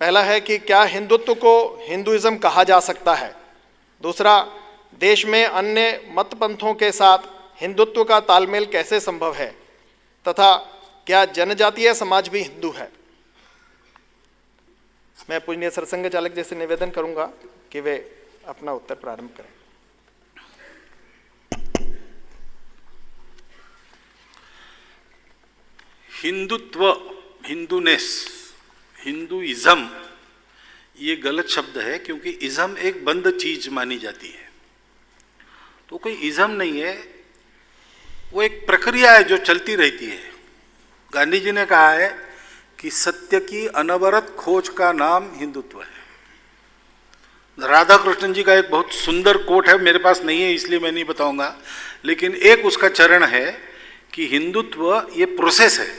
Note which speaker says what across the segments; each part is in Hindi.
Speaker 1: पहला है कि क्या हिंदुत्व को हिंदुइज्म कहा जा सकता है। दूसरा, देश में अन्य मत पंथों के साथ हिंदुत्व का तालमेल कैसे संभव है, तथा क्या जनजातीय समाज भी हिंदू है। मैं पूजनीय सरसंघ चालक जी से निवेदन करूंगा कि वे अपना उत्तर प्रारंभ करें।
Speaker 2: हिंदुत्व, हिंदूनेस, हिंदुइज्म ये गलत शब्द है, क्योंकि इज्म एक बंद चीज मानी जाती है। तो कोई इज्म नहीं है, वो एक प्रक्रिया है जो चलती रहती है। गांधी जी ने कहा है कि सत्य की अनवरत खोज का नाम हिंदुत्व है। राधा कृष्णन जी का एक बहुत सुंदर कोट है, मेरे पास नहीं है इसलिए मैं नहीं बताऊंगा, लेकिन एक उसका चरण है कि हिंदुत्व ये प्रोसेस है,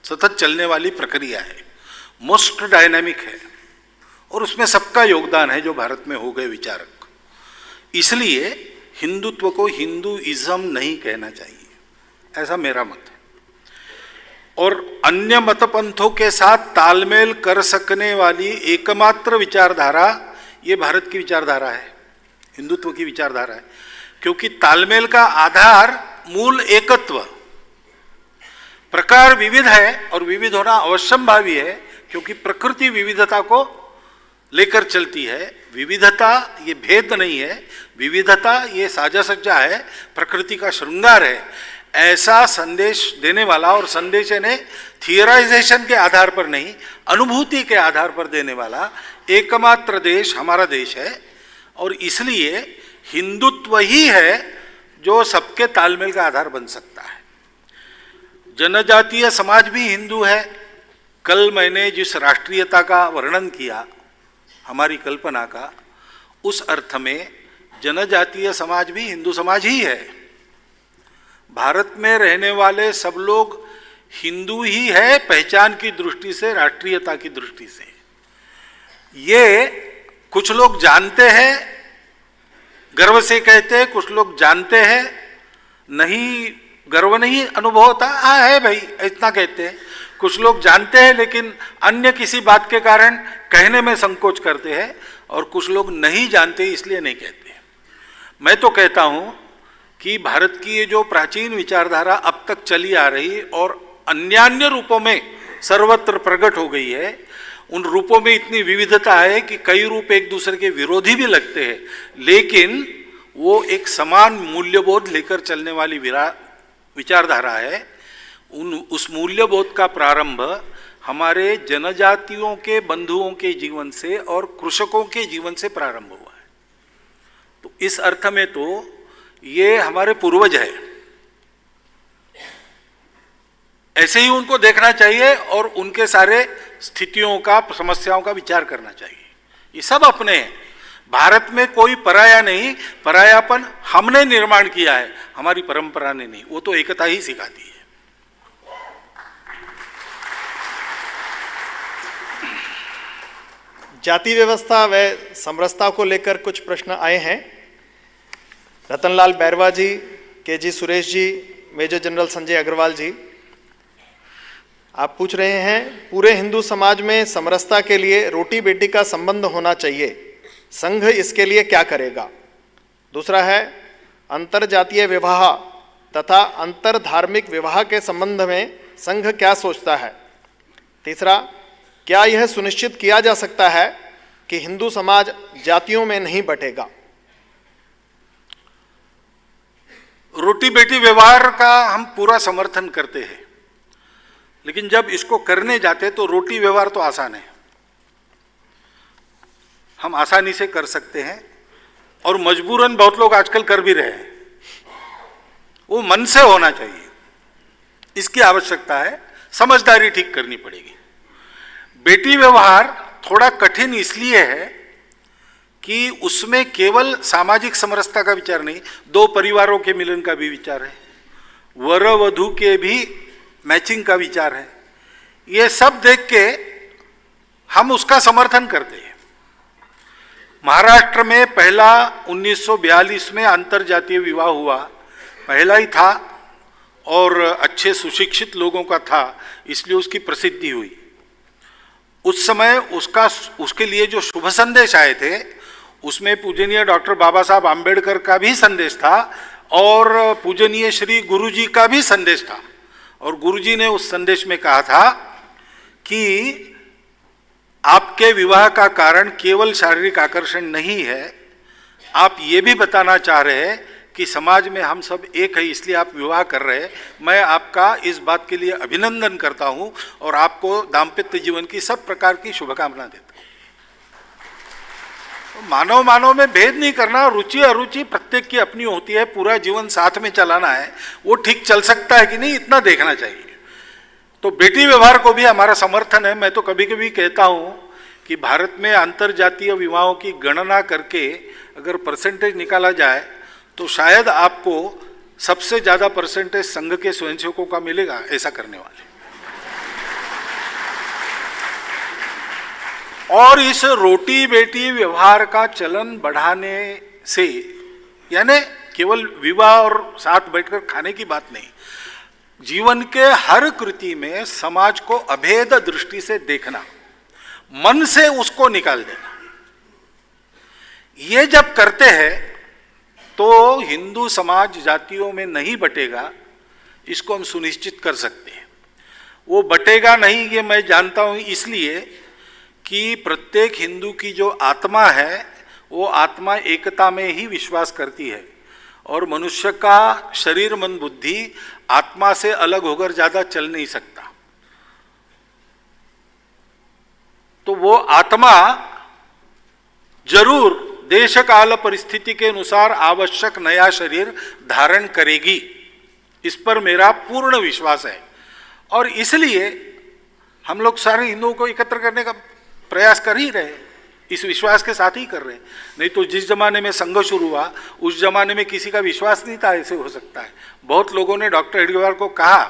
Speaker 2: सतत चलने वाली प्रक्रिया है, मोस्ट डायनामिक है, और उसमें सबका योगदान है जो भारत में हो गए विचारक। इसलिए हिंदुत्व को हिंदुइज्म नहीं कहना चाहिए, ऐसा मेरा मत है। और अन्य मतपंथों के साथ तालमेल कर सकने वाली एकमात्र विचारधारा ये भारत की विचारधारा है, हिंदुत्व की विचारधारा है, क्योंकि तालमेल का आधार मूल एकत्व। प्रकार विविध है और विविध होना अवश्यंभावी है, क्योंकि प्रकृति विविधता को लेकर चलती है। विविधता ये भेद नहीं है, विविधता ये साजा सज्जा है, प्रकृति का श्रृंगार है। ऐसा संदेश देने वाला, और संदेश ने थियराइजेशन के आधार पर नहीं, अनुभूति के आधार पर देने वाला एकमात्र देश हमारा देश है। और इसलिए हिंदुत्व ही है जो सबके तालमेल का आधार बन सकता है। जनजातीय समाज भी हिंदू है। कल मैंने जिस राष्ट्रीयता का वर्णन किया, हमारी कल्पना का, उस अर्थ में जनजातीय समाज भी हिंदू समाज ही है। भारत में रहने वाले सब लोग हिंदू ही है, पहचान की दृष्टि से, राष्ट्रीयता की दृष्टि से। ये कुछ लोग जानते हैं, गर्व से कहते हैं, कुछ लोग जानते हैं, नहीं गर्व नहीं अनुभव होता, हाँ है भाई इतना कहते हैं। कुछ लोग जानते हैं लेकिन अन्य किसी बात के कारण कहने में संकोच करते हैं, और कुछ लोग नहीं जानते इसलिए नहीं कहते। मैं तो कहता हूं कि भारत की ये जो प्राचीन विचारधारा अब तक चली आ रही और अन्यान्य रूपों में सर्वत्र प्रकट हो गई है, उन रूपों में इतनी विविधता है कि कई रूप एक दूसरे के विरोधी भी लगते हैं, लेकिन वो एक समान मूल्यबोध लेकर चलने वाली विचारधारा है। उस मूल्यबोध का प्रारंभ हमारे जनजातियों के बंधुओं के जीवन से और कृषकों के जीवन से प्रारंभ हुआ है। तो इस अर्थ में तो ये हमारे पूर्वज है, ऐसे ही उनको देखना चाहिए और उनके सारे स्थितियों का, समस्याओं का विचार करना चाहिए। ये सब अपने हैं, भारत में कोई पराया नहीं। परायापन हमने निर्माण किया है, हमारी परंपरा ने नहीं, वो तो एकता ही सिखाती है।
Speaker 1: जाति व्यवस्था व समरसता को लेकर कुछ प्रश्न आए हैं। रतनलाल बैरवा जी, के जी सुरेश जी, मेजर जनरल संजय अग्रवाल जी, आप पूछ रहे हैं पूरे हिंदू समाज में समरसता के लिए रोटी बेटी का संबंध होना चाहिए, संघ इसके लिए क्या करेगा। दूसरा है अंतर जातीय विवाह तथा अंतर धार्मिक विवाह के संबंध में संघ क्या सोचता है। तीसरा, क्या यह सुनिश्चित किया जा सकता है कि हिंदू समाज जातियों में नहीं बटेगा।
Speaker 2: रोटी बेटी व्यवहार का हम पूरा समर्थन करते हैं, लेकिन जब इसको करने जाते तो रोटी व्यवहार तो आसान है, हम आसानी से कर सकते हैं, और मजबूरन बहुत लोग आजकल कर भी रहे हैं। वो मन से होना चाहिए, इसकी आवश्यकता है, समझदारी ठीक करनी पड़ेगी। बेटी व्यवहार थोड़ा कठिन इसलिए है कि उसमें केवल सामाजिक समरसता का विचार नहीं, दो परिवारों के मिलन का भी विचार है, वर वधू के भी मैचिंग का विचार है। ये सब देख के हम उसका समर्थन करते हैं। महाराष्ट्र में पहला 1942 में अंतर जातीय विवाह हुआ, पहला ही था और अच्छे सुशिक्षित लोगों का था, इसलिए उसकी प्रसिद्धि हुई। उस समय उसके लिए जो शुभ संदेश आए थे उसमें पूजनीय डॉक्टर बाबा साहब आम्बेडकर का भी संदेश था और पूजनीय श्री गुरुजी का भी संदेश था। और गुरुजी ने उस संदेश में कहा था कि आपके विवाह का कारण केवल शारीरिक आकर्षण नहीं है, आप ये भी बताना चाह रहे हैं कि समाज में हम सब एक है, इसलिए आप विवाह कर रहे हैं। मैं आपका इस बात के लिए अभिनंदन करता हूं और आपको दाम्पत्य जीवन की सब प्रकार की शुभकामना देता हूं। तो मानव में भेद नहीं करना, रुचि अरुचि प्रत्येक की अपनी होती है, पूरा जीवन साथ में चलाना है, वो ठीक चल सकता है कि नहीं, इतना देखना चाहिए। तो बेटी व्यवहार को भी हमारा समर्थन है। मैं तो कभी कभी कहता हूं कि भारत में अंतरजातीय विवाहों की गणना करके अगर परसेंटेज निकाला जाए तो शायद आपको सबसे ज्यादा परसेंटेज संघ के स्वयंसेवकों का मिलेगा ऐसा करने वाले। और इस रोटी बेटी व्यवहार का चलन बढ़ाने से, यानी केवल विवाह और साथ बैठकर खाने की बात नहीं, जीवन के हर कृति में समाज को अभेद दृष्टि से देखना, मन से उसको निकाल देना, ये जब करते हैं तो हिंदू समाज जातियों में नहीं बटेगा, इसको हम सुनिश्चित कर सकते हैं। वो बटेगा नहीं ये मैं जानता हूं, इसलिए कि प्रत्येक हिंदू की जो आत्मा है वो आत्मा एकता में ही विश्वास करती है और मनुष्य का शरीर मन बुद्धि आत्मा से अलग होकर ज्यादा चल नहीं सकता। तो वो आत्मा जरूर देश काल परिस्थिति के अनुसार आवश्यक नया शरीर धारण करेगी, इस पर मेरा पूर्ण विश्वास है। और इसलिए हम लोग सारे हिंदुओं को एकत्र करने का प्रयास कर ही रहे, इस विश्वास के साथ ही कर रहे हैं। नहीं तो जिस जमाने में संघ शुरू हुआ उस जमाने में किसी का विश्वास नहीं था ऐसे हो सकता है। बहुत लोगों ने डॉक्टर हेडगेवार को कहा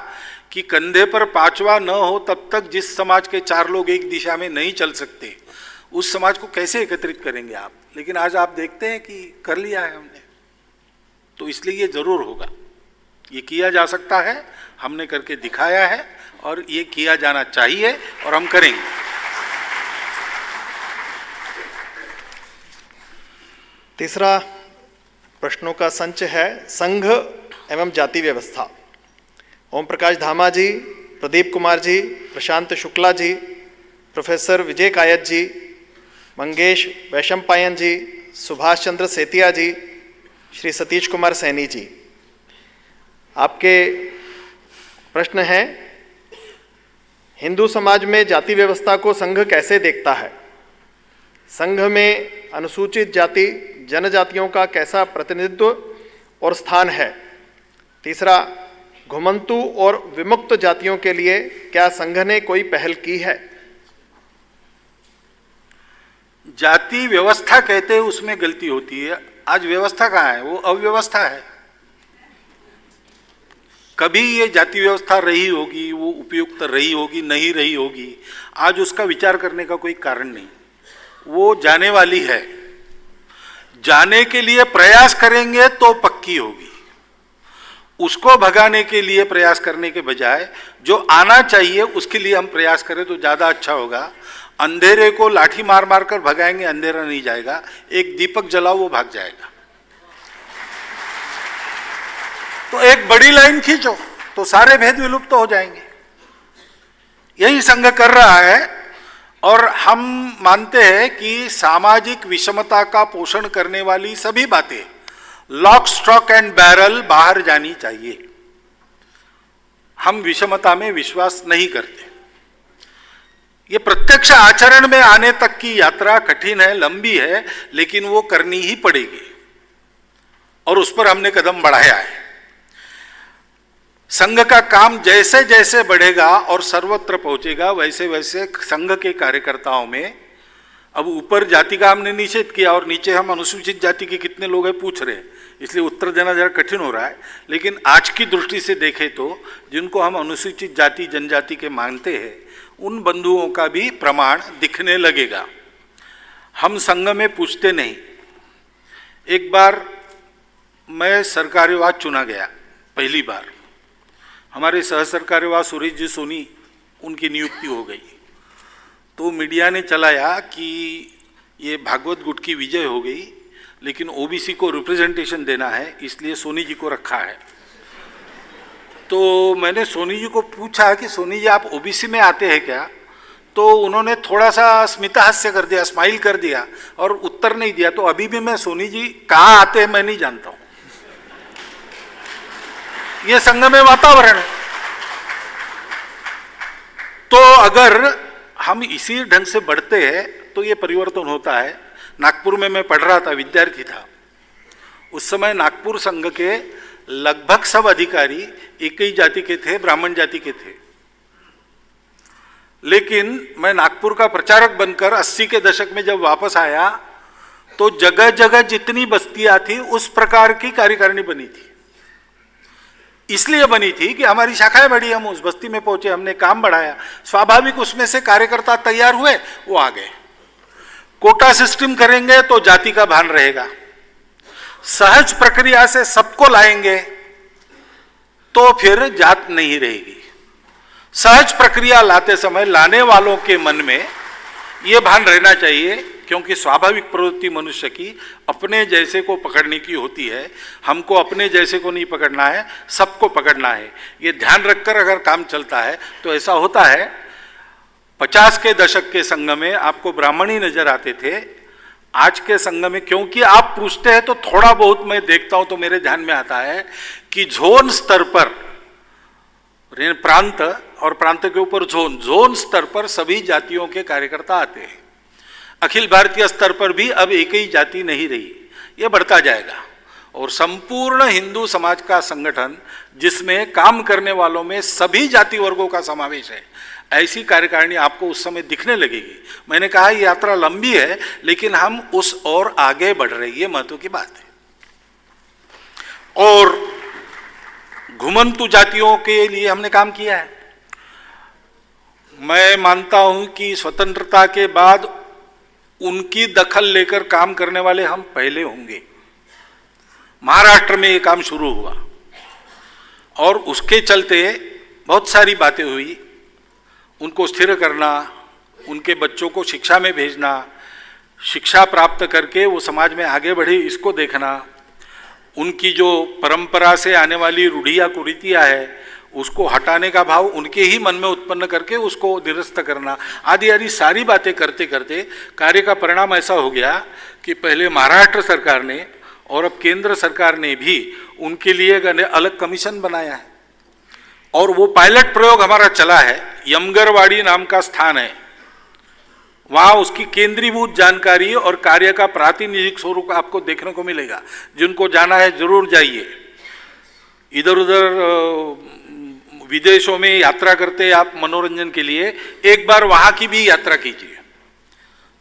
Speaker 2: कि कंधे पर पांचवा न हो तब तक जिस समाज के चार लोग एक दिशा में नहीं चल सकते, उस समाज को कैसे एकत्रित करेंगे आप। लेकिन आज आप देखते हैं कि कर लिया है हमने, तो इसलिए ये जरूर होगा, ये किया जा सकता है, हमने करके दिखाया है और ये किया जाना चाहिए और हम करेंगे।
Speaker 1: तीसरा प्रश्नों का संच है संघ एवं जाति व्यवस्था। ओम प्रकाश धामा जी, प्रदीप कुमार जी, प्रशांत शुक्ला जी, प्रोफेसर विजय कायत जी, मंगेश वैशंपायन जी, सुभाष चंद्र सेतिया जी, श्री सतीश कुमार सैनी जी, आपके प्रश्न है हिंदू समाज में जाति व्यवस्था को संघ कैसे देखता है? संघ में अनुसूचित जाति जनजातियों का कैसा प्रतिनिधित्व और स्थान है? तीसरा, घुमंतु और विमुक्त जातियों के लिए क्या संघ ने कोई पहल की है?
Speaker 2: जाति व्यवस्था कहते हैं उसमें गलती होती है। आज व्यवस्था कहाँ है, वो अव्यवस्था है। कभी ये जाति व्यवस्था रही होगी, वो उपयुक्त रही होगी, नहीं रही होगी, आज उसका विचार करने का कोई कारण नहीं। वो जाने वाली है, जाने के लिए प्रयास करेंगे तो पक्की होगी। उसको भगाने के लिए प्रयास करने के बजाय जो आना चाहिए उसके लिए हम प्रयास करें तो ज्यादा अच्छा होगा। अंधेरे को लाठी मार मार कर भगाएंगे, अंधेरा नहीं जाएगा। एक दीपक जलाओ, वो भाग जाएगा। तो एक बड़ी लाइन खींचो तो सारे भेद विलुप्त हो जाएंगे। यही संघ कर रहा है और हम मानते हैं कि सामाजिक विषमता का पोषण करने वाली सभी बातें लॉक स्टॉक एंड बैरल बाहर जानी चाहिए। हम विषमता में विश्वास नहीं करते। ये प्रत्यक्ष आचरण में आने तक की यात्रा कठिन है, लंबी है, लेकिन वो करनी ही पड़ेगी और उस पर हमने कदम बढ़ाया है। संघ का काम जैसे जैसे बढ़ेगा और सर्वत्र पहुंचेगा वैसे वैसे संघ के कार्यकर्ताओं में, अब ऊपर जाति का हमने निषेध किया और नीचे हम अनुसूचित जाति के कितने लोग हैं पूछ रहे हैं, इसलिए उत्तर देना जरा कठिन हो रहा है। लेकिन आज की दृष्टि से देखें तो जिनको हम अनुसूचित जाति जनजाति के मानते हैं उन बंधुओं का भी प्रमाण दिखने लगेगा। हम संघ में पूछते नहीं। एक बार मैं सरकार्यवाह चुना गया, पहली बार। हमारे सह सरकार्यवाह सुरेश जी सोनी, उनकी नियुक्ति हो गई। तो मीडिया ने चलाया कि ये भागवत गुट की विजय हो गई, लेकिन ओबीसी को रिप्रेजेंटेशन देना है इसलिए सोनी जी को रखा है। तो मैंने सोनी जी को पूछा कि सोनी जी आप ओबीसी में आते हैं क्या? तो उन्होंने थोड़ा सा स्मितहास्य कर दिया, स्माइल कर दिया और उत्तर नहीं दिया। तो अभी भी मैं सोनी जी कहाँ आते हैं मैं नहीं जानता हूं। ये संगम वातावरण है। तो अगर हम इसी ढंग से बढ़ते हैं तो ये परिवर्तन होता है। नागपुर में मैं पढ़ रहा था, विद्यार्थी था उस समय। नागपुर संघ के लगभग सब अधिकारी एक ही जाति के थे, ब्राह्मण जाति के थे। लेकिन मैं नागपुर का प्रचारक बनकर 80 के दशक में जब वापस आया तो जगह जगह जितनी बस्तियां थी उस प्रकार की कार्यकारिणी बनी थी। इसलिए बनी थी कि हमारी शाखाएं बढ़ी, हम उस बस्ती में पहुंचे, हमने काम बढ़ाया। स्वाभाविक उसमें से कार्यकर्ता तैयार हुए, वो आ गए। कोटा सिस्टम करेंगे तो जाति का भान रहेगा, सहज प्रक्रिया से सबको लाएंगे तो फिर जात नहीं रहेगी। सहज प्रक्रिया लाते समय लाने वालों के मन में यह भान रहना चाहिए, क्योंकि स्वाभाविक प्रवृत्ति मनुष्य की अपने जैसे को पकड़ने की होती है। हमको अपने जैसे को नहीं पकड़ना है, सबको पकड़ना है। ये ध्यान रखकर अगर काम चलता है तो ऐसा होता है। 50 के दशक के संघ में आपको ब्राह्मण ही नजर आते थे। आज के संघ में क्योंकि आप पूछते हैं तो थोड़ा बहुत मैं देखता हूं तो मेरे ध्यान में आता है कि जोन स्तर पर, प्रांत और प्रांत के ऊपर जोन स्तर पर सभी जातियों के कार्यकर्ता आते हैं। अखिल भारतीय स्तर पर भी अब एक ही जाति नहीं रही, यह बढ़ता जाएगा। और संपूर्ण हिंदू समाज का संगठन जिसमें काम करने वालों में सभी जाति वर्गों का समावेश है, ऐसी कार्यकारिणी आपको उस समय दिखने लगेगी। मैंने कहा ये यात्रा लंबी है लेकिन हम उस ओर आगे बढ़ रही है, महत्व की बात है। और घुमंतु जातियों के लिए हमने काम किया है। मैं मानता हूं कि स्वतंत्रता के बाद उनकी दखल लेकर काम करने वाले हम पहले होंगे। महाराष्ट्र में ये काम शुरू हुआ और उसके चलते बहुत सारी बातें हुई। उनको स्थिर करना, उनके बच्चों को शिक्षा में भेजना, शिक्षा प्राप्त करके वो समाज में आगे बढ़े इसको देखना, उनकी जो परंपरा से आने वाली रूढ़ियाँ कुरीतियाँ है उसको हटाने का भाव उनके ही मन में उत्पन्न करके उसको निरस्त करना, आदि आदि सारी बातें करते करते कार्य का परिणाम ऐसा हो गया कि पहले महाराष्ट्र सरकार ने और अब केंद्र सरकार ने भी उनके लिए एक अलग कमीशन बनाया है। और वो पायलट प्रयोग हमारा चला है। यमगरवाड़ी नाम का स्थान है, वहां उसकी केंद्रीभूत जानकारी और कार्य का प्रातिनिधिक स्वरूप आपको देखने को मिलेगा। जिनको जाना है जरूर जाइए। इधर उधर विदेशों में यात्रा करते आप मनोरंजन के लिए, एक बार वहां की भी यात्रा कीजिए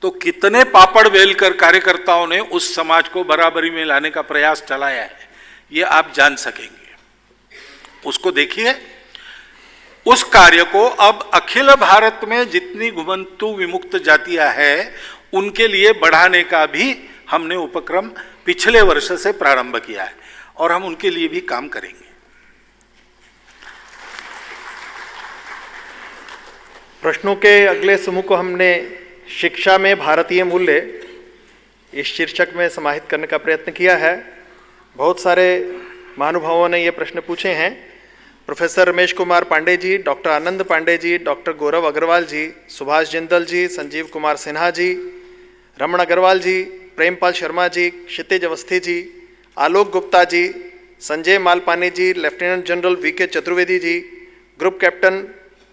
Speaker 2: तो कितने पापड़ बेलकर कार्यकर्ताओं ने उस समाज को बराबरी में लाने का प्रयास चलाया है, ये आप जान सकेंगे। उसको देखिए। उस कार्य को अब अखिल भारत में जितनी घुमंतु विमुक्त जातियां हैं उनके लिए बढ़ाने का भी हमने उपक्रम पिछले वर्ष से प्रारंभ किया है और हम उनके लिए भी काम करेंगे।
Speaker 1: प्रश्नों के अगले समूह को हमने शिक्षा में भारतीय मूल्य इस शीर्षक में समाहित करने का प्रयत्न किया है। बहुत सारे महानुभावों ने ये प्रश्न पूछे हैं। प्रोफेसर रमेश कुमार पांडे जी, डॉक्टर आनंद पांडे जी, डॉक्टर गौरव अग्रवाल जी, सुभाष जिंदल जी, संजीव कुमार सिन्हा जी, रमण अग्रवाल जी, प्रेमपाल शर्मा जी, क्षितिज अवस्थी जी, आलोक गुप्ता जी, संजय मालपानी जी, lieutenant general VK Chaturvedi ji, group captain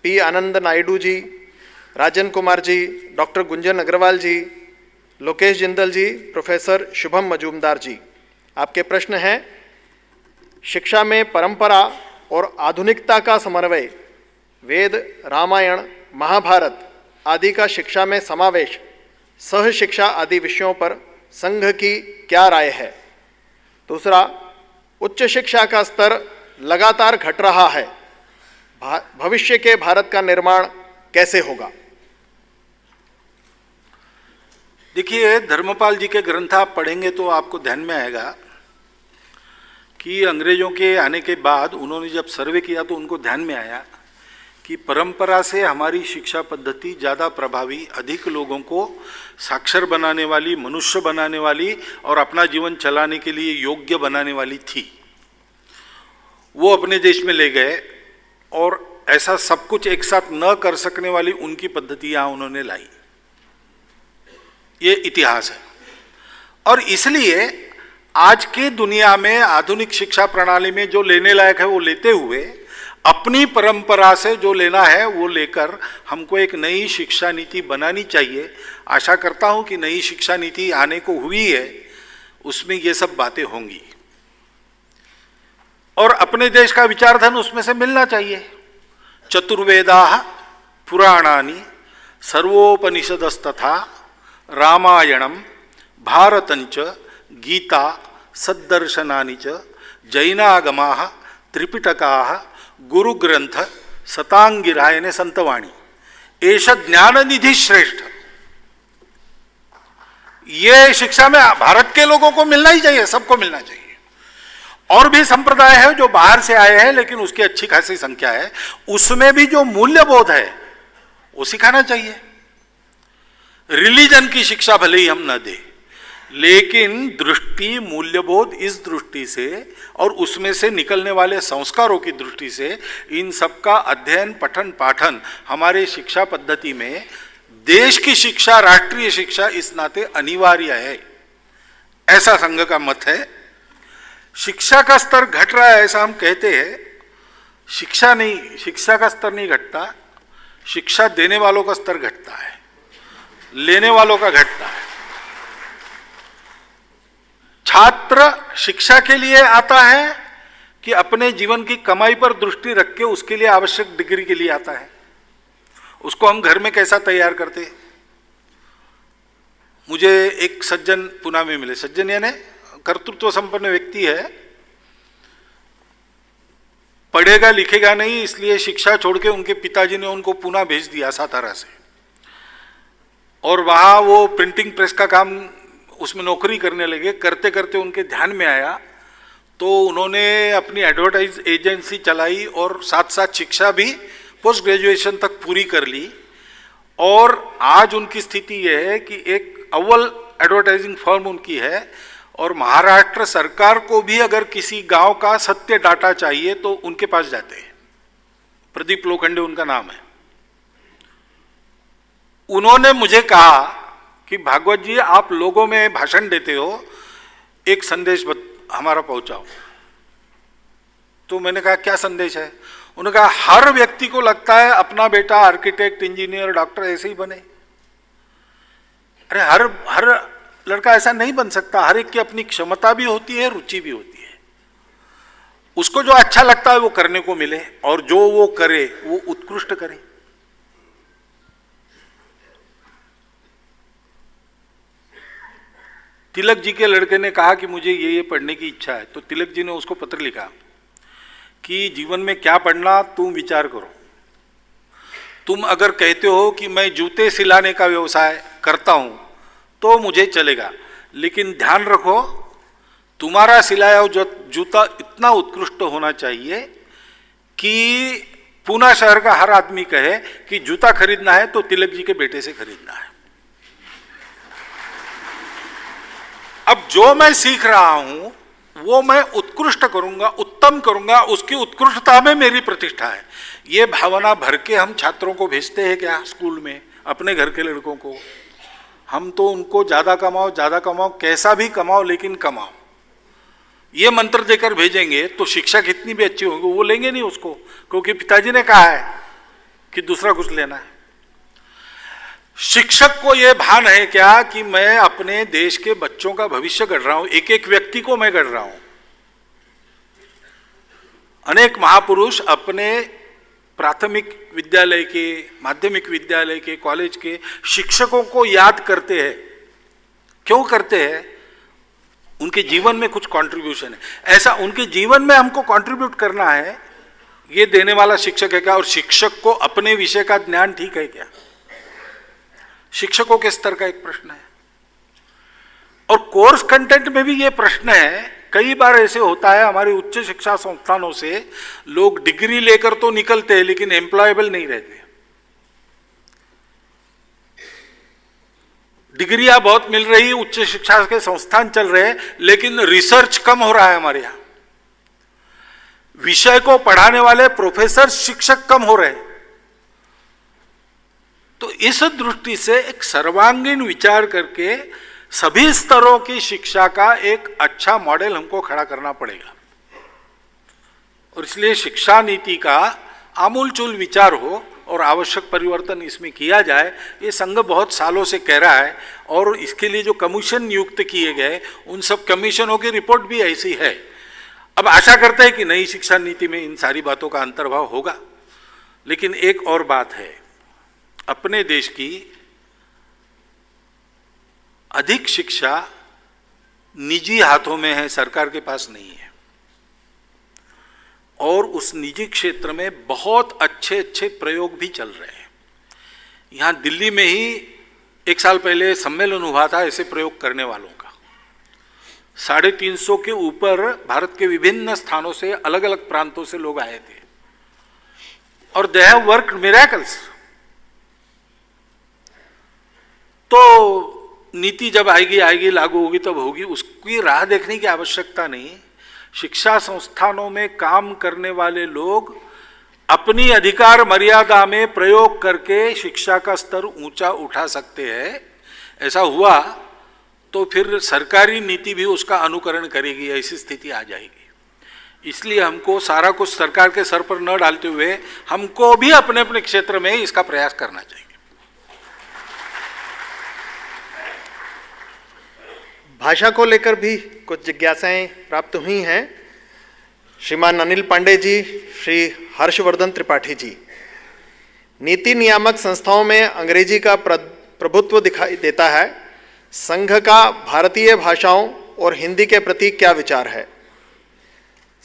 Speaker 1: P आनंद नायडू जी, राजन कुमार जी, डॉक्टर गुंजन अग्रवाल जी, लोकेश जिंदल जी, प्रोफेसर शुभम मजूमदार जी। आपके प्रश्न हैं, शिक्षा में परंपरा और आधुनिकता का समन्वय, वेद, रामायण, महाभारत आदि का शिक्षा में समावेश, सह शिक्षा आदि विषयों पर संघ की क्या राय है। दूसरा, उच्च शिक्षा का स्तर लगातार घट रहा है, भविष्य के भारत का निर्माण कैसे होगा।
Speaker 2: देखिए, धर्मपाल जी के ग्रंथ आप पढ़ेंगे तो आपको ध्यान में आएगा कि अंग्रेजों के आने के बाद उन्होंने जब सर्वे किया तो उनको ध्यान में आया कि परंपरा से हमारी शिक्षा पद्धति ज़्यादा प्रभावी, अधिक लोगों को साक्षर बनाने वाली, मनुष्य बनाने वाली और अपना जीवन चलाने के लिए योग्य बनाने वाली थी। वो अपने देश में ले गए और ऐसा सब कुछ एक साथ न कर सकने वाली उनकी पद्धति यहाँ उन्होंने लाई। ये इतिहास है। और इसलिए आज के दुनिया में आधुनिक शिक्षा प्रणाली में जो लेने लायक है वो लेते हुए, अपनी परंपरा से जो लेना है वो लेकर हमको एक नई शिक्षा नीति बनानी चाहिए। आशा करता हूं कि नई शिक्षा नीति आने को हुई है, उसमें ये सब बातें होंगी और अपने देश का विचारधन उसमें से मिलना चाहिए। चतुर्वेदाः पुराणानि सर्वोपनिषदस्तथा रामायणं भारतंच गीता सद्दर्शनानि च जैनागमाः त्रिपिटकाः गुरुग्रंथ सतांगिरायने संतवाणी एष ज्ञान निधि श्रेष्ठ। ये शिक्षा में भारत के लोगों को मिलना ही चाहिए, सबको मिलना चाहिए। और भी संप्रदाय है जो बाहर से आए हैं लेकिन उसकी अच्छी खासी संख्या है, उसमें भी जो मूल्यबोध है वो सिखाना चाहिए। रिलीजन की शिक्षा भले ही हम न दें, लेकिन दृष्टि मूल्यबोध इस दृष्टि से और उसमें से निकलने वाले संस्कारों की दृष्टि से इन सब का अध्ययन, पठन, पाठन हमारे शिक्षा पद्धति में देश की शिक्षा, राष्ट्रीय शिक्षा इस नाते अनिवार्य है, ऐसा संघ का मत है। शिक्षा का स्तर घट रहा है ऐसा हम कहते हैं, शिक्षा का स्तर नहीं घटता, शिक्षा देने वालों का स्तर घटता है, लेने वालों का घटता है। छात्र शिक्षा के लिए आता है कि अपने जीवन की कमाई पर दृष्टि रख के उसके लिए आवश्यक डिग्री के लिए आता है? उसको हम घर में कैसा तैयार करते? मुझे एक सज्जन पुणे में मिले, सज्जन यानी कर्तृत्व संपन्न व्यक्ति है, पढ़ेगा लिखेगा नहीं इसलिए शिक्षा छोड़ के उनके पिताजी ने उनको पुणे भेज दिया सातारा से, और वहां वो प्रिंटिंग प्रेस का काम उसमें नौकरी करने लगे। करते करते उनके ध्यान में आया तो उन्होंने अपनी एडवर्टाइज एजेंसी चलाई और साथ साथ शिक्षा भी पोस्ट ग्रेजुएशन तक पूरी कर ली। और आज उनकी स्थिति यह है कि एक अव्वल एडवर्टाइजिंग फर्म उनकी है और महाराष्ट्र सरकार को भी अगर किसी गांव का सत्य डाटा चाहिए तो उनके पास जाते हैं। प्रदीप लोखंडे उनका नाम है। उन्होंने मुझे कहा कि भागवत जी आप लोगों में भाषण देते हो, एक संदेश हमारा पहुंचाओ। तो मैंने कहा क्या संदेश है? उन्होंने कहा हर व्यक्ति को लगता है अपना बेटा आर्किटेक्ट, इंजीनियर, डॉक्टर ऐसे ही बने। अरे हर लड़का ऐसा नहीं बन सकता। हर एक की अपनी क्षमता भी होती है, रुचि भी होती है। उसको जो अच्छा लगता है वो करने को मिले और जो वो करे वो उत्कृष्ट करे। तिलक जी के लड़के ने कहा कि मुझे ये पढ़ने की इच्छा है, तो तिलक जी ने उसको पत्र लिखा कि जीवन में क्या पढ़ना तुम विचार करो। तुम अगर कहते हो कि मैं जूते सिलाने का व्यवसाय करता हूं तो मुझे चलेगा, लेकिन ध्यान रखो तुम्हारा सिलाया हुआ जूता इतना उत्कृष्ट होना चाहिए कि पुणे शहर का हर आदमी कहे कि जूता खरीदना है तो तिलक जी के बेटे से खरीदना है। अब जो मैं सीख रहा हूं वो मैं उत्कृष्ट करूंगा, उत्तम करूंगा, उसकी उत्कृष्टता में मेरी प्रतिष्ठा है। ये भावना भर के हम छात्रों को भेजते हैं क्या स्कूल में? अपने घर के लड़कों को हम तो उनको ज्यादा कमाओ, कैसा भी कमाओ लेकिन कमाओ, ये मंत्र देकर भेजेंगे तो शिक्षा कितनी भी अच्छी होगी वो लेंगे नहीं उसको, क्योंकि पिताजी ने कहा है कि दूसरा कुछ लेना है। शिक्षक को यह भान है क्या कि मैं अपने देश के बच्चों का भविष्य गढ़ रहा हूं, एक एक व्यक्ति को मैं गढ़ रहा हूं। अनेक महापुरुष अपने प्राथमिक विद्यालय के, माध्यमिक विद्यालय के, कॉलेज के शिक्षकों को याद करते हैं। क्यों करते हैं? उनके जीवन में कुछ कंट्रीब्यूशन है। ऐसा उनके जीवन में हमको कंट्रीब्यूट करना है, ये देने वाला शिक्षक है क्या? और शिक्षक को अपने विषय का ज्ञान ठीक है क्या? शिक्षकों के स्तर का एक प्रश्न है। और कोर्स कंटेंट में भी ये प्रश्न है कई बार ऐसे होता है हमारे उच्च शिक्षा संस्थानों से लोग डिग्री लेकर तो निकलते हैं लेकिन एम्प्लॉयबल नहीं रहते। डिग्रियां बहुत मिल रही, उच्च शिक्षा के संस्थान चल रहे हैं, लेकिन रिसर्च कम हो रहा है हमारे यहां। विषय को पढ़ाने वाले प्रोफेसर, शिक्षक कम हो रहे हैं। तो इस दृष्टि से एक सर्वांगीण विचार करके सभी स्तरों की शिक्षा का एक अच्छा मॉडल हमको खड़ा करना पड़ेगा, और इसलिए शिक्षा नीति का आमूलचूल विचार हो और आवश्यक परिवर्तन इसमें किया जाए। ये संघ बहुत सालों से कह रहा है, और इसके लिए जो कमीशन नियुक्त किए गए उन सब कमीशनों की रिपोर्ट भी ऐसी है। अब आशा करते हैं कि नई शिक्षा नीति में इन सारी बातों का अंतर्भाव होगा। लेकिन एक और बात है, अपने देश की अधिक शिक्षा निजी हाथों में है, सरकार के पास नहीं है। और उस निजी क्षेत्र में बहुत अच्छे अच्छे प्रयोग भी चल रहे हैं। यहां दिल्ली में ही 1 साल पहले सम्मेलन हुआ था ऐसे प्रयोग करने वालों का। 350 के ऊपर भारत के विभिन्न स्थानों से, अलग अलग प्रांतों से लोग आए थे, और दे हैव वर्कड मिरेकल्स। तो नीति जब आएगी लागू होगी तब होगी, उसकी राह देखने की आवश्यकता नहीं। शिक्षा संस्थानों में काम करने वाले लोग अपनी अधिकार मर्यादा में प्रयोग करके शिक्षा का स्तर ऊंचा उठा सकते हैं। ऐसा हुआ तो फिर सरकारी नीति भी उसका अनुकरण करेगी, ऐसी स्थिति आ जाएगी। इसलिए हमको सारा कुछ सरकार के सर पर न डालते हुए हमको भी अपने अपने क्षेत्र में इसका प्रयास करना चाहिए।
Speaker 1: भाषा को लेकर भी कुछ जिज्ञासाएं प्राप्त हुई हैं। श्रीमान अनिल पांडे जी, श्री हर्षवर्धन त्रिपाठी जी, नीति नियामक संस्थाओं में अंग्रेजी का प्रभुत्व दिखाई देता है। संघ का भारतीय भाषाओं और हिंदी के प्रति क्या विचार है?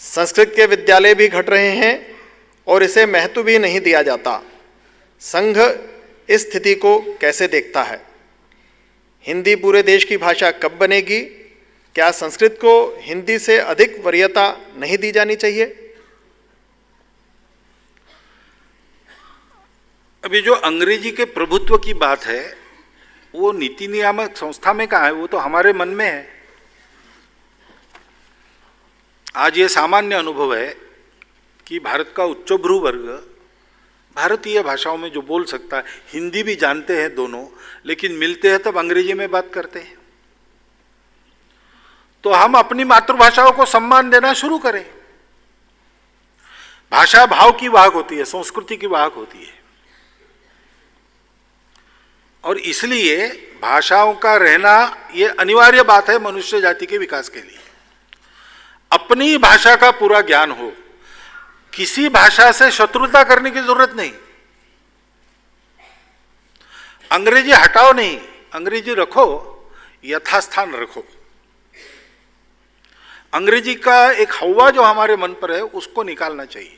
Speaker 1: संस्कृत के विद्यालय भी घट रहे हैं और इसे महत्व भी नहीं दिया जाता। संघ इस स्थिति को कैसे देखता है? हिंदी पूरे देश की भाषा कब बनेगी? क्या संस्कृत को हिंदी से अधिक वरीयता नहीं दी जानी चाहिए?
Speaker 2: अभी जो अंग्रेजी के प्रभुत्व की बात है वो नीति नियामक संस्था में कहाँ है, वो तो हमारे मन में है। आज ये सामान्य अनुभव है कि भारत का उच्चभ्रू वर्ग भारतीय भाषाओं में जो बोल सकता है, हिंदी भी जानते हैं दोनों, लेकिन मिलते हैं तब अंग्रेजी में बात करते हैं। तो हम अपनी मातृभाषाओं को सम्मान देना शुरू करें। भाषा भाव की वाहक होती है, संस्कृति की वाहक होती है, और इसलिए भाषाओं का रहना ये अनिवार्य बात है मनुष्य जाति के विकास के लिए। अपनी भाषा का पूरा ज्ञान हो, किसी भाषा से शत्रुता करने की जरूरत नहीं। अंग्रेजी हटाओ नहीं, अंग्रेजी रखो, यथास्थान रखो। अंग्रेजी का एक हवा जो हमारे मन पर है उसको निकालना चाहिए।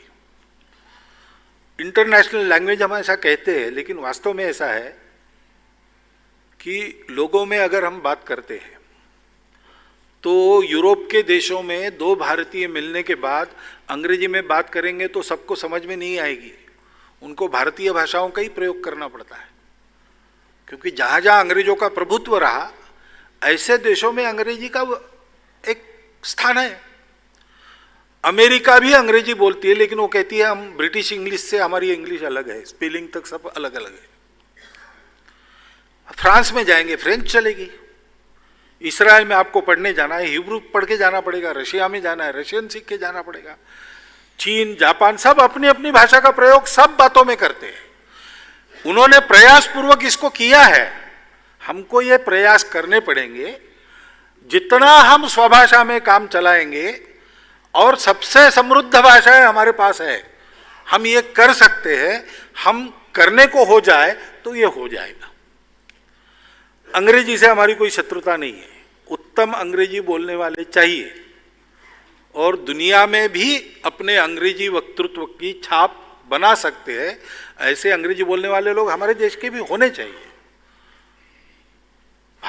Speaker 2: इंटरनेशनल लैंग्वेज हम ऐसा कहते हैं, लेकिन वास्तव में ऐसा है कि लोगों में अगर हम बात करते हैं तो यूरोप के देशों में 2 भारतीय मिलने के बाद अंग्रेजी में बात करेंगे तो सबको समझ में नहीं आएगी। उनको भारतीय भाषाओं का ही प्रयोग करना पड़ता है, क्योंकि जहाँ जहाँ अंग्रेजों का प्रभुत्व रहा ऐसे देशों में अंग्रेजी का एक स्थान है। अमेरिका भी अंग्रेजी बोलती है, लेकिन वो कहती है हम ब्रिटिश इंग्लिश से, हमारी इंग्लिश अलग है, स्पेलिंग तक सब अलग अलग है। फ्रांस में जाएंगे फ्रेंच चलेगी। इसराइल में आपको पढ़ने जाना है, हिब्रू पढ़ के जाना पड़ेगा। रशिया में जाना है, रशियन सीख के जाना पड़ेगा। चीन, जापान सब अपनी अपनी भाषा का प्रयोग सब बातों में करते हैं। उन्होंने प्रयास पूर्वक इसको किया है, हमको ये प्रयास करने पड़ेंगे। जितना हम स्वभाषा में काम चलाएंगे, और सबसे समृद्ध भाषाएं हमारे पास है, हम ये कर सकते हैं। हम करने को हो जाए तो ये हो जाएगा। अंग्रेजी से हमारी कोई शत्रुता नहीं है, उत्तम अंग्रेजी बोलने वाले चाहिए, और दुनिया में भी अपने अंग्रेजी वक्तृत्व की छाप बना सकते हैं। ऐसे अंग्रेजी बोलने वाले लोग हमारे देश के भी होने चाहिए।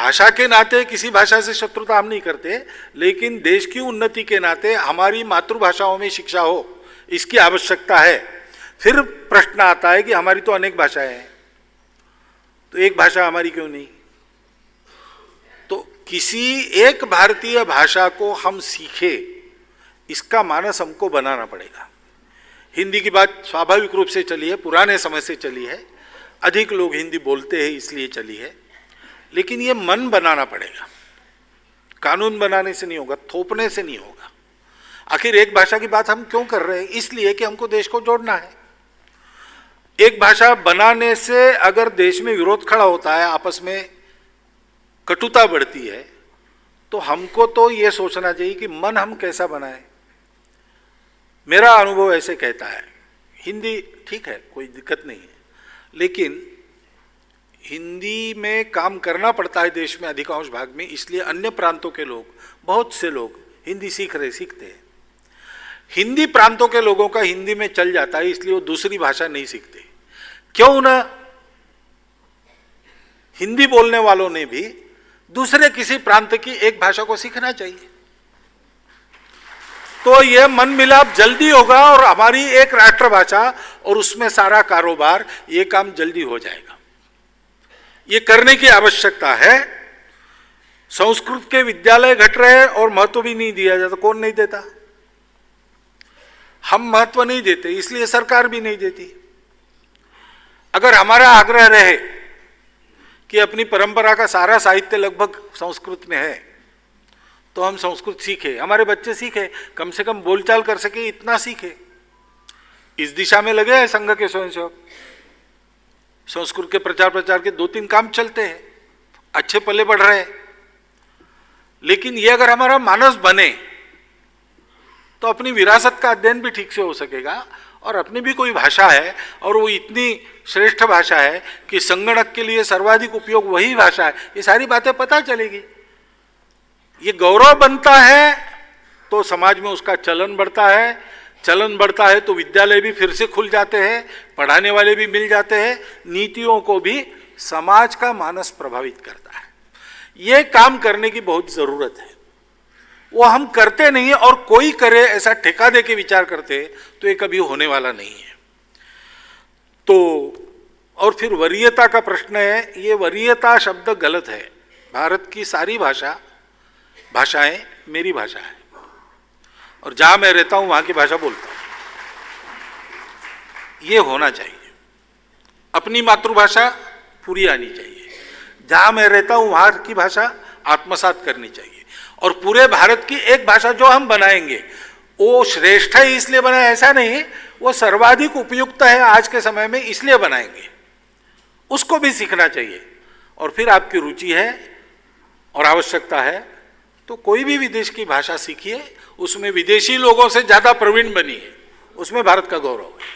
Speaker 2: भाषा के नाते किसी भाषा से शत्रुता हम नहीं करते, लेकिन देश की उन्नति के नाते हमारी मातृभाषाओं में शिक्षा हो, इसकी आवश्यकता है। फिर प्रश्न आता है कि हमारी तो अनेक भाषाएं हैं, तो एक भाषा हमारी क्यों नहीं? तो किसी एक भारतीय भाषा को हम सीखे, इसका मानस हमको बनाना पड़ेगा। हिंदी की बात स्वाभाविक रूप से चली है, पुराने समय से चली है, अधिक लोग हिंदी बोलते हैं इसलिए चली है, लेकिन ये मन बनाना पड़ेगा। कानून बनाने से नहीं होगा, थोपने से नहीं होगा। आखिर एक भाषा की बात हम क्यों कर रहे हैं? इसलिए कि हमको देश को जोड़ना है। एक भाषा बनाने से अगर देश में विरोध खड़ा होता है, आपस में कटुता बढ़ती है, तो हमको तो ये सोचना चाहिए कि मन हम कैसा बनाएं। मेरा अनुभव ऐसे कहता है, हिंदी ठीक है, कोई दिक्कत नहीं है, लेकिन हिंदी में काम करना पड़ता है देश में अधिकांश भाग में, इसलिए अन्य प्रांतों के लोग, बहुत से लोग हिंदी सीखते हैं। हिंदी प्रांतों के लोगों का हिंदी में चल जाता है, इसलिए वो दूसरी भाषा नहीं सीखते। क्यों ना हिंदी बोलने वालों ने भी दूसरे किसी प्रांत की एक भाषा को सीखना चाहिए, तो यह मन मिलाप जल्दी होगा और हमारी एक राष्ट्रभाषा और उसमें सारा कारोबार, ये काम जल्दी हो जाएगा। ये करने की आवश्यकता है। संस्कृत के विद्यालय घट रहे हैं और महत्व भी नहीं दिया जाता। कौन नहीं देता? हम महत्व नहीं देते, इसलिए सरकार भी नहीं देती। अगर हमारा आग्रह रहे कि अपनी परंपरा का सारा साहित्य लगभग संस्कृत में है, तो हम संस्कृत सीखे, हमारे बच्चे सीखे, कम से कम बोलचाल कर सके, इतना सीखे। इस दिशा में लगे हैं संघ के स्वयंसेवक। संस्कृत के प्रचार के 2-3 काम चलते हैं, अच्छे पल्ले बढ़ रहे हैं। लेकिन ये अगर हमारा मानस बने तो अपनी विरासत का अध्ययन भी ठीक से हो सकेगा, और अपनी भी कोई भाषा है और वो इतनी श्रेष्ठ भाषा है कि संगणक के लिए सर्वाधिक उपयोग वही भाषा है, ये सारी बातें पता चलेगी। ये गौरव बनता है तो समाज में उसका चलन बढ़ता है, चलन बढ़ता है तो विद्यालय भी फिर से खुल जाते हैं, पढ़ाने वाले भी मिल जाते हैं, नीतियों को भी समाज का मानस प्रभावित करता है। ये काम करने की बहुत जरूरत है, वो हम करते नहीं है, और कोई करे ऐसा ठेका दे के विचार करते तो ये कभी होने वाला नहीं है। तो और फिर वरीयता का प्रश्न है। ये वरीयता शब्द गलत है। भारत की सारी भाषाएं मेरी भाषा है, और जहां मैं रहता हूं वहां की भाषा बोलता हूं। ये होना चाहिए। अपनी मातृभाषा पूरी आनी चाहिए, जहां मैं रहता हूं वहां की भाषा आत्मसात करनी चाहिए। और पूरे भारत की एक भाषा जो हम बनाएंगे वो श्रेष्ठ है इसलिए बनाए ऐसा नहीं, वो सर्वाधिक उपयुक्त है आज के समय में इसलिए बनाएंगे, उसको भी सीखना चाहिए। और फिर आपकी रुचि है और आवश्यकता है तो कोई भी विदेश की भाषा सीखिए, उसमें विदेशी लोगों से ज्यादा प्रवीण बनिए, उसमें भारत का गौरव है।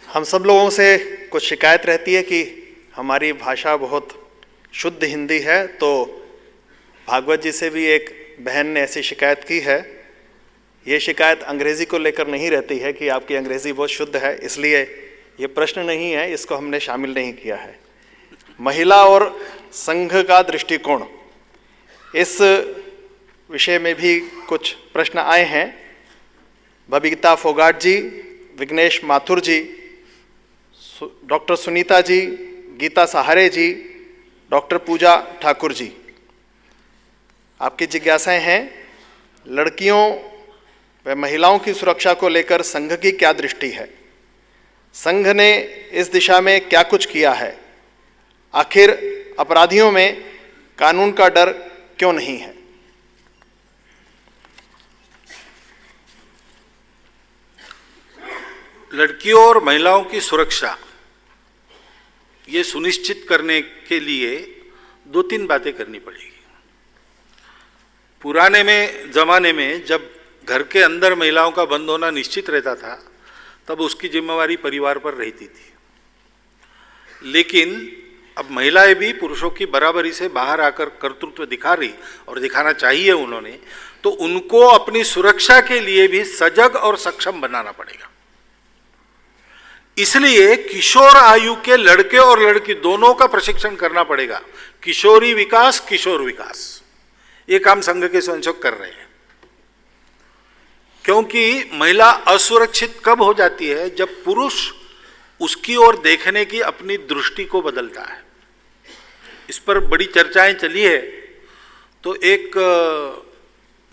Speaker 1: हम सब लोगों से कुछ शिकायत रहती है कि हमारी भाषा बहुत शुद्ध हिंदी है, तो भागवत जी से भी एक बहन ने ऐसी शिकायत की है। ये शिकायत अंग्रेजी को लेकर नहीं रहती है कि आपकी अंग्रेजी बहुत शुद्ध है, इसलिए ये प्रश्न नहीं है, इसको हमने शामिल नहीं किया है। महिला और संघ का दृष्टिकोण, इस विषय में भी कुछ प्रश्न आए हैं। बबीता फोगाट जी, विघ्नेश माथुर जी, डॉक्टर सुनीता जी, गीता सहारे जी, डॉक्टर पूजा ठाकुर जी। आपकी जिज्ञासाएं हैं, लड़कियों व महिलाओं की सुरक्षा को लेकर संघ की क्या दृष्टि है? संघ ने इस दिशा में क्या कुछ किया है? आखिर अपराधियों में कानून का डर क्यों नहीं है?
Speaker 2: लड़कियों और महिलाओं की सुरक्षा ये सुनिश्चित करने के लिए 2-3 बातें करनी पड़ेगी। पुराने जमाने में जब घर के अंदर महिलाओं का बंद होना निश्चित रहता था, तब उसकी जिम्मेवारी परिवार पर रहती थी। लेकिन अब महिलाएं भी पुरुषों की बराबरी से बाहर आकर कर्तृत्व दिखा रही, और दिखाना चाहिए उन्होंने, तो उनको अपनी सुरक्षा के लिए भी सजग और सक्षम बनाना पड़ेगा। इसलिए किशोर आयु के लड़के और लड़की दोनों का प्रशिक्षण करना पड़ेगा। किशोरी विकास, किशोर विकास, ये काम संघ के स्वयंसेवक कर रहे हैं। क्योंकि महिला असुरक्षित कब हो जाती है? जब पुरुष उसकी ओर देखने की अपनी दृष्टि को बदलता है। इस पर बड़ी चर्चाएं चली है। तो एक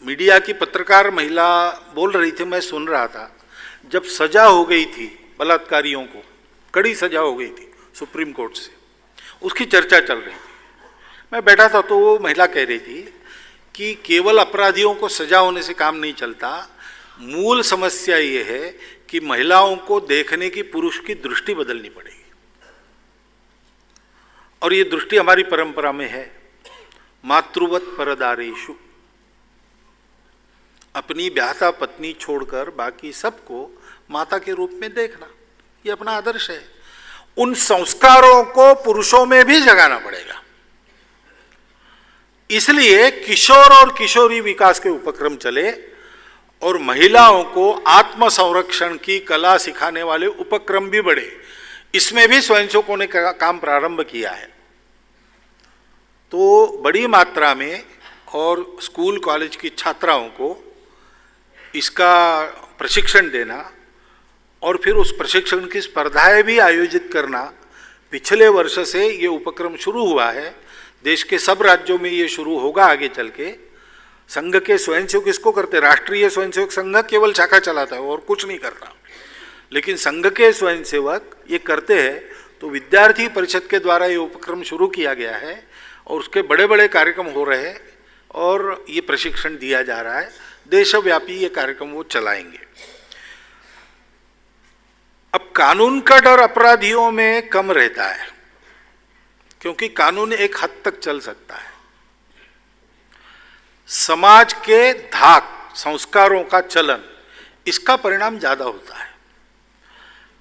Speaker 2: मीडिया की पत्रकार महिला बोल रही थी, मैं सुन रहा था, जब सजा हो गई थी बलात्कारियों को, कड़ी सजा हो गई थी सुप्रीम कोर्ट से, उसकी चर्चा चल रही थी। मैं बैठा था तो वो महिला कह रही थी कि केवल अपराधियों को सजा होने से काम नहीं चलता, मूल समस्या ये है कि महिलाओं को देखने की पुरुष की दृष्टि बदलनी पड़ेगी। और ये दृष्टि हमारी परंपरा में है, मातृवत परदारेषु, अपनी ब्याहता पत्नी छोड़कर बाकी सबको माता के रूप में देखना, ये अपना आदर्श है। उन संस्कारों को पुरुषों में भी जगाना पड़ेगा। इसलिए किशोर और किशोरी विकास के उपक्रम चले और महिलाओं को आत्म संरक्षण की कला सिखाने वाले उपक्रम भी बढ़े। इसमें भी स्वयंसेवकों ने काम प्रारंभ किया है। तो बड़ी मात्रा में और स्कूल कॉलेज की छात्राओं को इसका प्रशिक्षण देना और फिर उस प्रशिक्षण की स्पर्धाएं भी आयोजित करना, पिछले वर्ष से ये उपक्रम शुरू हुआ है। देश के सब राज्यों में ये शुरू होगा आगे चल के। संघ के स्वयंसेवक इसको करते, राष्ट्रीय स्वयंसेवक संघ केवल शाखा चलाता है और कुछ नहीं करता, लेकिन संघ के स्वयंसेवक ये करते हैं। तो विद्यार्थी परिषद के द्वारा ये उपक्रम शुरू किया गया है और उसके बड़े बड़े कार्यक्रम हो रहे हैं और ये प्रशिक्षण दिया जा रहा है। देशव्यापी ये कार्यक्रम वो चलाएंगे। अब कानून का डर अपराधियों में कम रहता है, क्योंकि कानून एक हद तक चल सकता है। समाज के धाक, संस्कारों का चलन, इसका परिणाम ज्यादा होता है।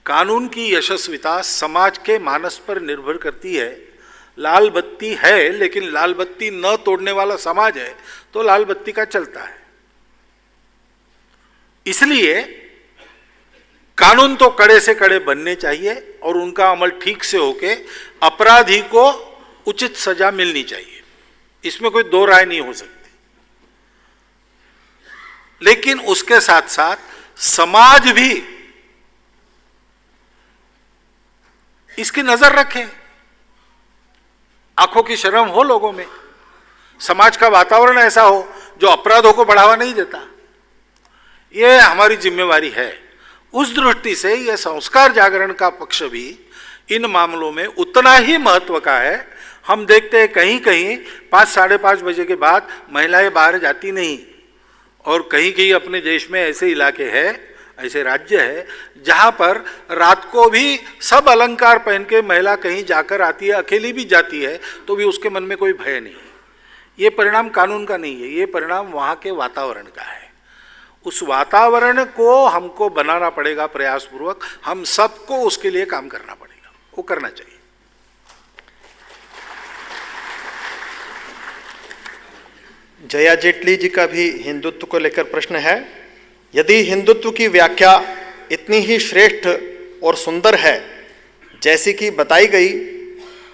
Speaker 2: कानून की यशस्विता समाज के मानस पर निर्भर करती है। लाल बत्ती है, लेकिन लाल बत्ती न तोड़ने वाला समाज है तो लाल बत्ती का चलता है। इसलिए कानून तो कड़े से कड़े बनने चाहिए और उनका अमल ठीक से होके अपराधी को उचित सजा मिलनी चाहिए, इसमें कोई दो राय नहीं हो सकती। लेकिन उसके साथ साथ समाज भी इसकी नजर रखे, आंखों की शर्म हो लोगों में, समाज का वातावरण ऐसा हो जो अपराधों को बढ़ावा नहीं देता। यह हमारी जिम्मेवारी है। उस दृष्टि से यह संस्कार जागरण का पक्ष भी इन मामलों में उतना ही महत्व का है। हम देखते हैं कहीं कहीं 5, साढ़े 5 बजे के बाद महिलाएं बाहर जाती नहीं, और कहीं कहीं अपने देश में ऐसे इलाके हैं, ऐसे राज्य है जहां पर रात को भी सब अलंकार पहन के महिला कहीं जाकर आती है, अकेली भी जाती है तो भी उसके मन में कोई भय नहीं है। ये परिणाम कानून का नहीं है, ये परिणाम वहाँ के वातावरण का है। उस वातावरण को हमको बनाना पड़ेगा प्रयासपूर्वक, हम सबको उसके लिए काम करना पड़ेगा, वो करना चाहिए।
Speaker 1: जया जेटली जी का भी हिंदुत्व को लेकर प्रश्न है। यदि हिंदुत्व की व्याख्या इतनी ही श्रेष्ठ और सुंदर है जैसी कि बताई गई,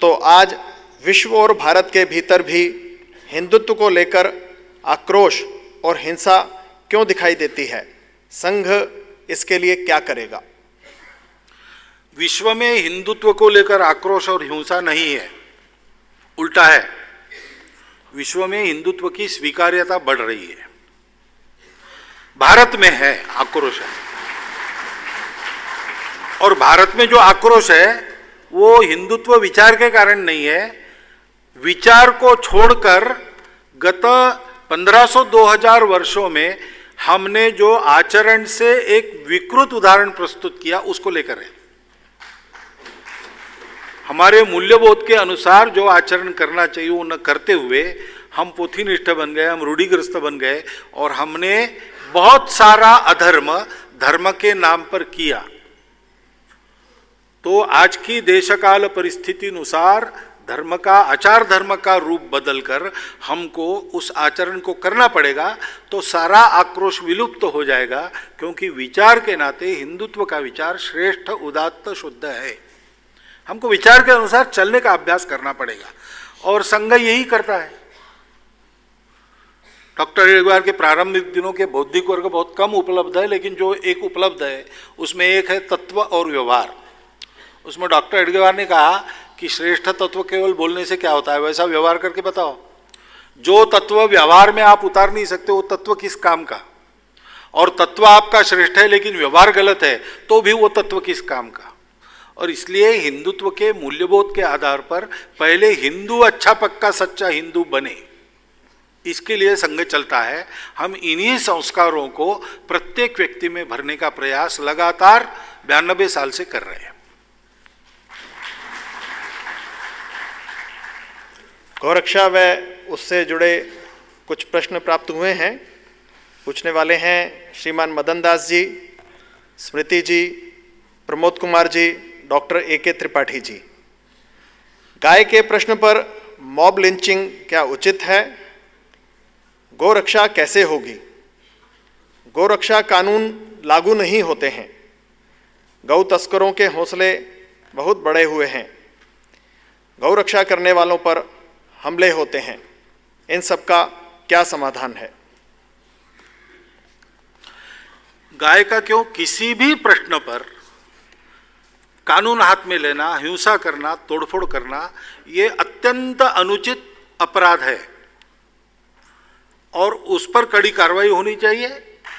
Speaker 1: तो आज विश्व और भारत के भीतर भी हिंदुत्व को लेकर आक्रोश और हिंसा क्यों दिखाई देती है? संघ इसके लिए क्या करेगा?
Speaker 2: विश्व में हिंदुत्व को लेकर आक्रोश और हिंसा नहीं है, उल्टा है। विश्व में हिंदुत्व की स्वीकार्यता बढ़ रही है। भारत में है आक्रोश है, और भारत में जो आक्रोश है वो हिंदुत्व विचार के कारण नहीं है। विचार को छोड़कर गत 1500-2000 वर्षों में हमने जो आचरण से एक विकृत उदाहरण प्रस्तुत किया, उसको लेकर है। हमारे मूल्यबोध के अनुसार जो आचरण करना चाहिए वो न करते हुए हम पोथीनिष्ठ बन गए, हम रूढ़िग्रस्त बन गए, और हमने बहुत सारा अधर्म धर्म के नाम पर किया। तो आज की देशकाल परिस्थिति अनुसार धर्म का, आचार धर्म का रूप बदलकर हमको उस आचरण को करना पड़ेगा, तो सारा आक्रोश विलुप्त हो जाएगा। क्योंकि विचार के नाते हिंदुत्व का विचार श्रेष्ठ, उदात्त, शुद्ध है। हमको विचार के अनुसार चलने का अभ्यास करना पड़ेगा, और संघ यही करता है। डॉक्टर हेडगेवार के प्रारंभिक दिनों के बौद्धिक वर्ग बहुत कम उपलब्ध है, लेकिन जो एक उपलब्ध है उसमें एक है तत्व और व्यवहार। उसमें डॉक्टर हेडगेवार ने कहा कि श्रेष्ठ तत्व केवल बोलने से क्या होता है, वैसा व्यवहार करके बताओ। जो तत्व व्यवहार में आप उतार नहीं सकते, वो तत्व किस काम का? और तत्व आपका श्रेष्ठ है लेकिन व्यवहार गलत है, तो भी वो तत्व किस काम का? और इसलिए हिंदुत्व के मूल्यबोध के आधार पर पहले हिंदू अच्छा पक्का सच्चा हिंदू बने, इसके लिए संघ चलता है। हम इन्हीं संस्कारों को प्रत्येक व्यक्ति में भरने का प्रयास लगातार 92 साल से कर रहे हैं।
Speaker 1: गौरक्षा व उससे जुड़े कुछ प्रश्न प्राप्त हुए हैं। पूछने वाले हैं श्रीमान मदन दास जी, स्मृति जी, प्रमोद कुमार जी, डॉक्टर A.K. त्रिपाठी जी। गाय के प्रश्न पर मॉब लिंचिंग क्या उचित है? गौरक्षा कैसे होगी? गौरक्षा कानून लागू नहीं होते हैं। गौ तस्करों के हौसले बहुत बड़े हुए हैं। गौरक्षा करने वालों पर हमले होते हैं। इन सब का क्या समाधान है?
Speaker 2: गाय का क्यों, किसी भी प्रश्न पर कानून हाथ में लेना, हिंसा करना, तोड़फोड़ करना, ये अत्यंत अनुचित अपराध है और उस पर कड़ी कार्रवाई होनी चाहिए,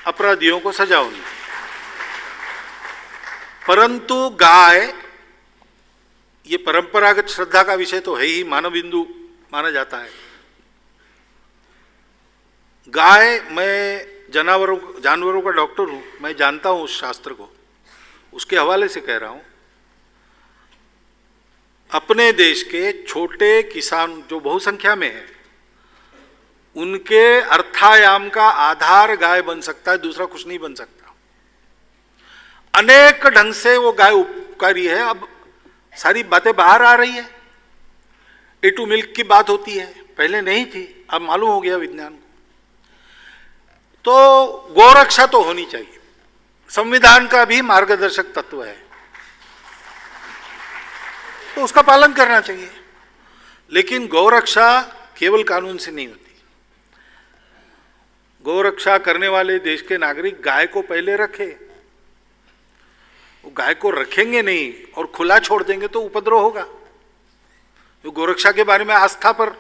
Speaker 2: अपराधियों को सजा होनी चाहिए। परंतु गाय, ये परंपरागत श्रद्धा का विषय तो है ही, मानव बिंदु माना जाता है। गाय, मैं जानवरों का डॉक्टर हूं, मैं जानता हूं उस शास्त्र को, उसके हवाले से कह रहा हूं। अपने देश के छोटे किसान जो बहुसंख्या में है, उनके अर्थायाम का आधार गाय बन सकता है, दूसरा कुछ नहीं बन सकता। अनेक ढंग से वो गाय उपकारी है। अब सारी बातें बाहर आ रही है। A2 मिल्क की बात होती है, पहले नहीं थी, अब मालूम हो गया विज्ञान को। तो गौरक्षा तो होनी चाहिए, संविधान का भी मार्गदर्शक तत्व है, तो उसका पालन करना चाहिए। लेकिन गौरक्षा केवल कानून से नहीं होती। गौरक्षा करने वाले देश के नागरिक गाय को पहले रखे। वो गाय को रखेंगे नहीं और खुला छोड़ देंगे तो उपद्रव होगा। तो गौरक्षा के बारे में आस्था पर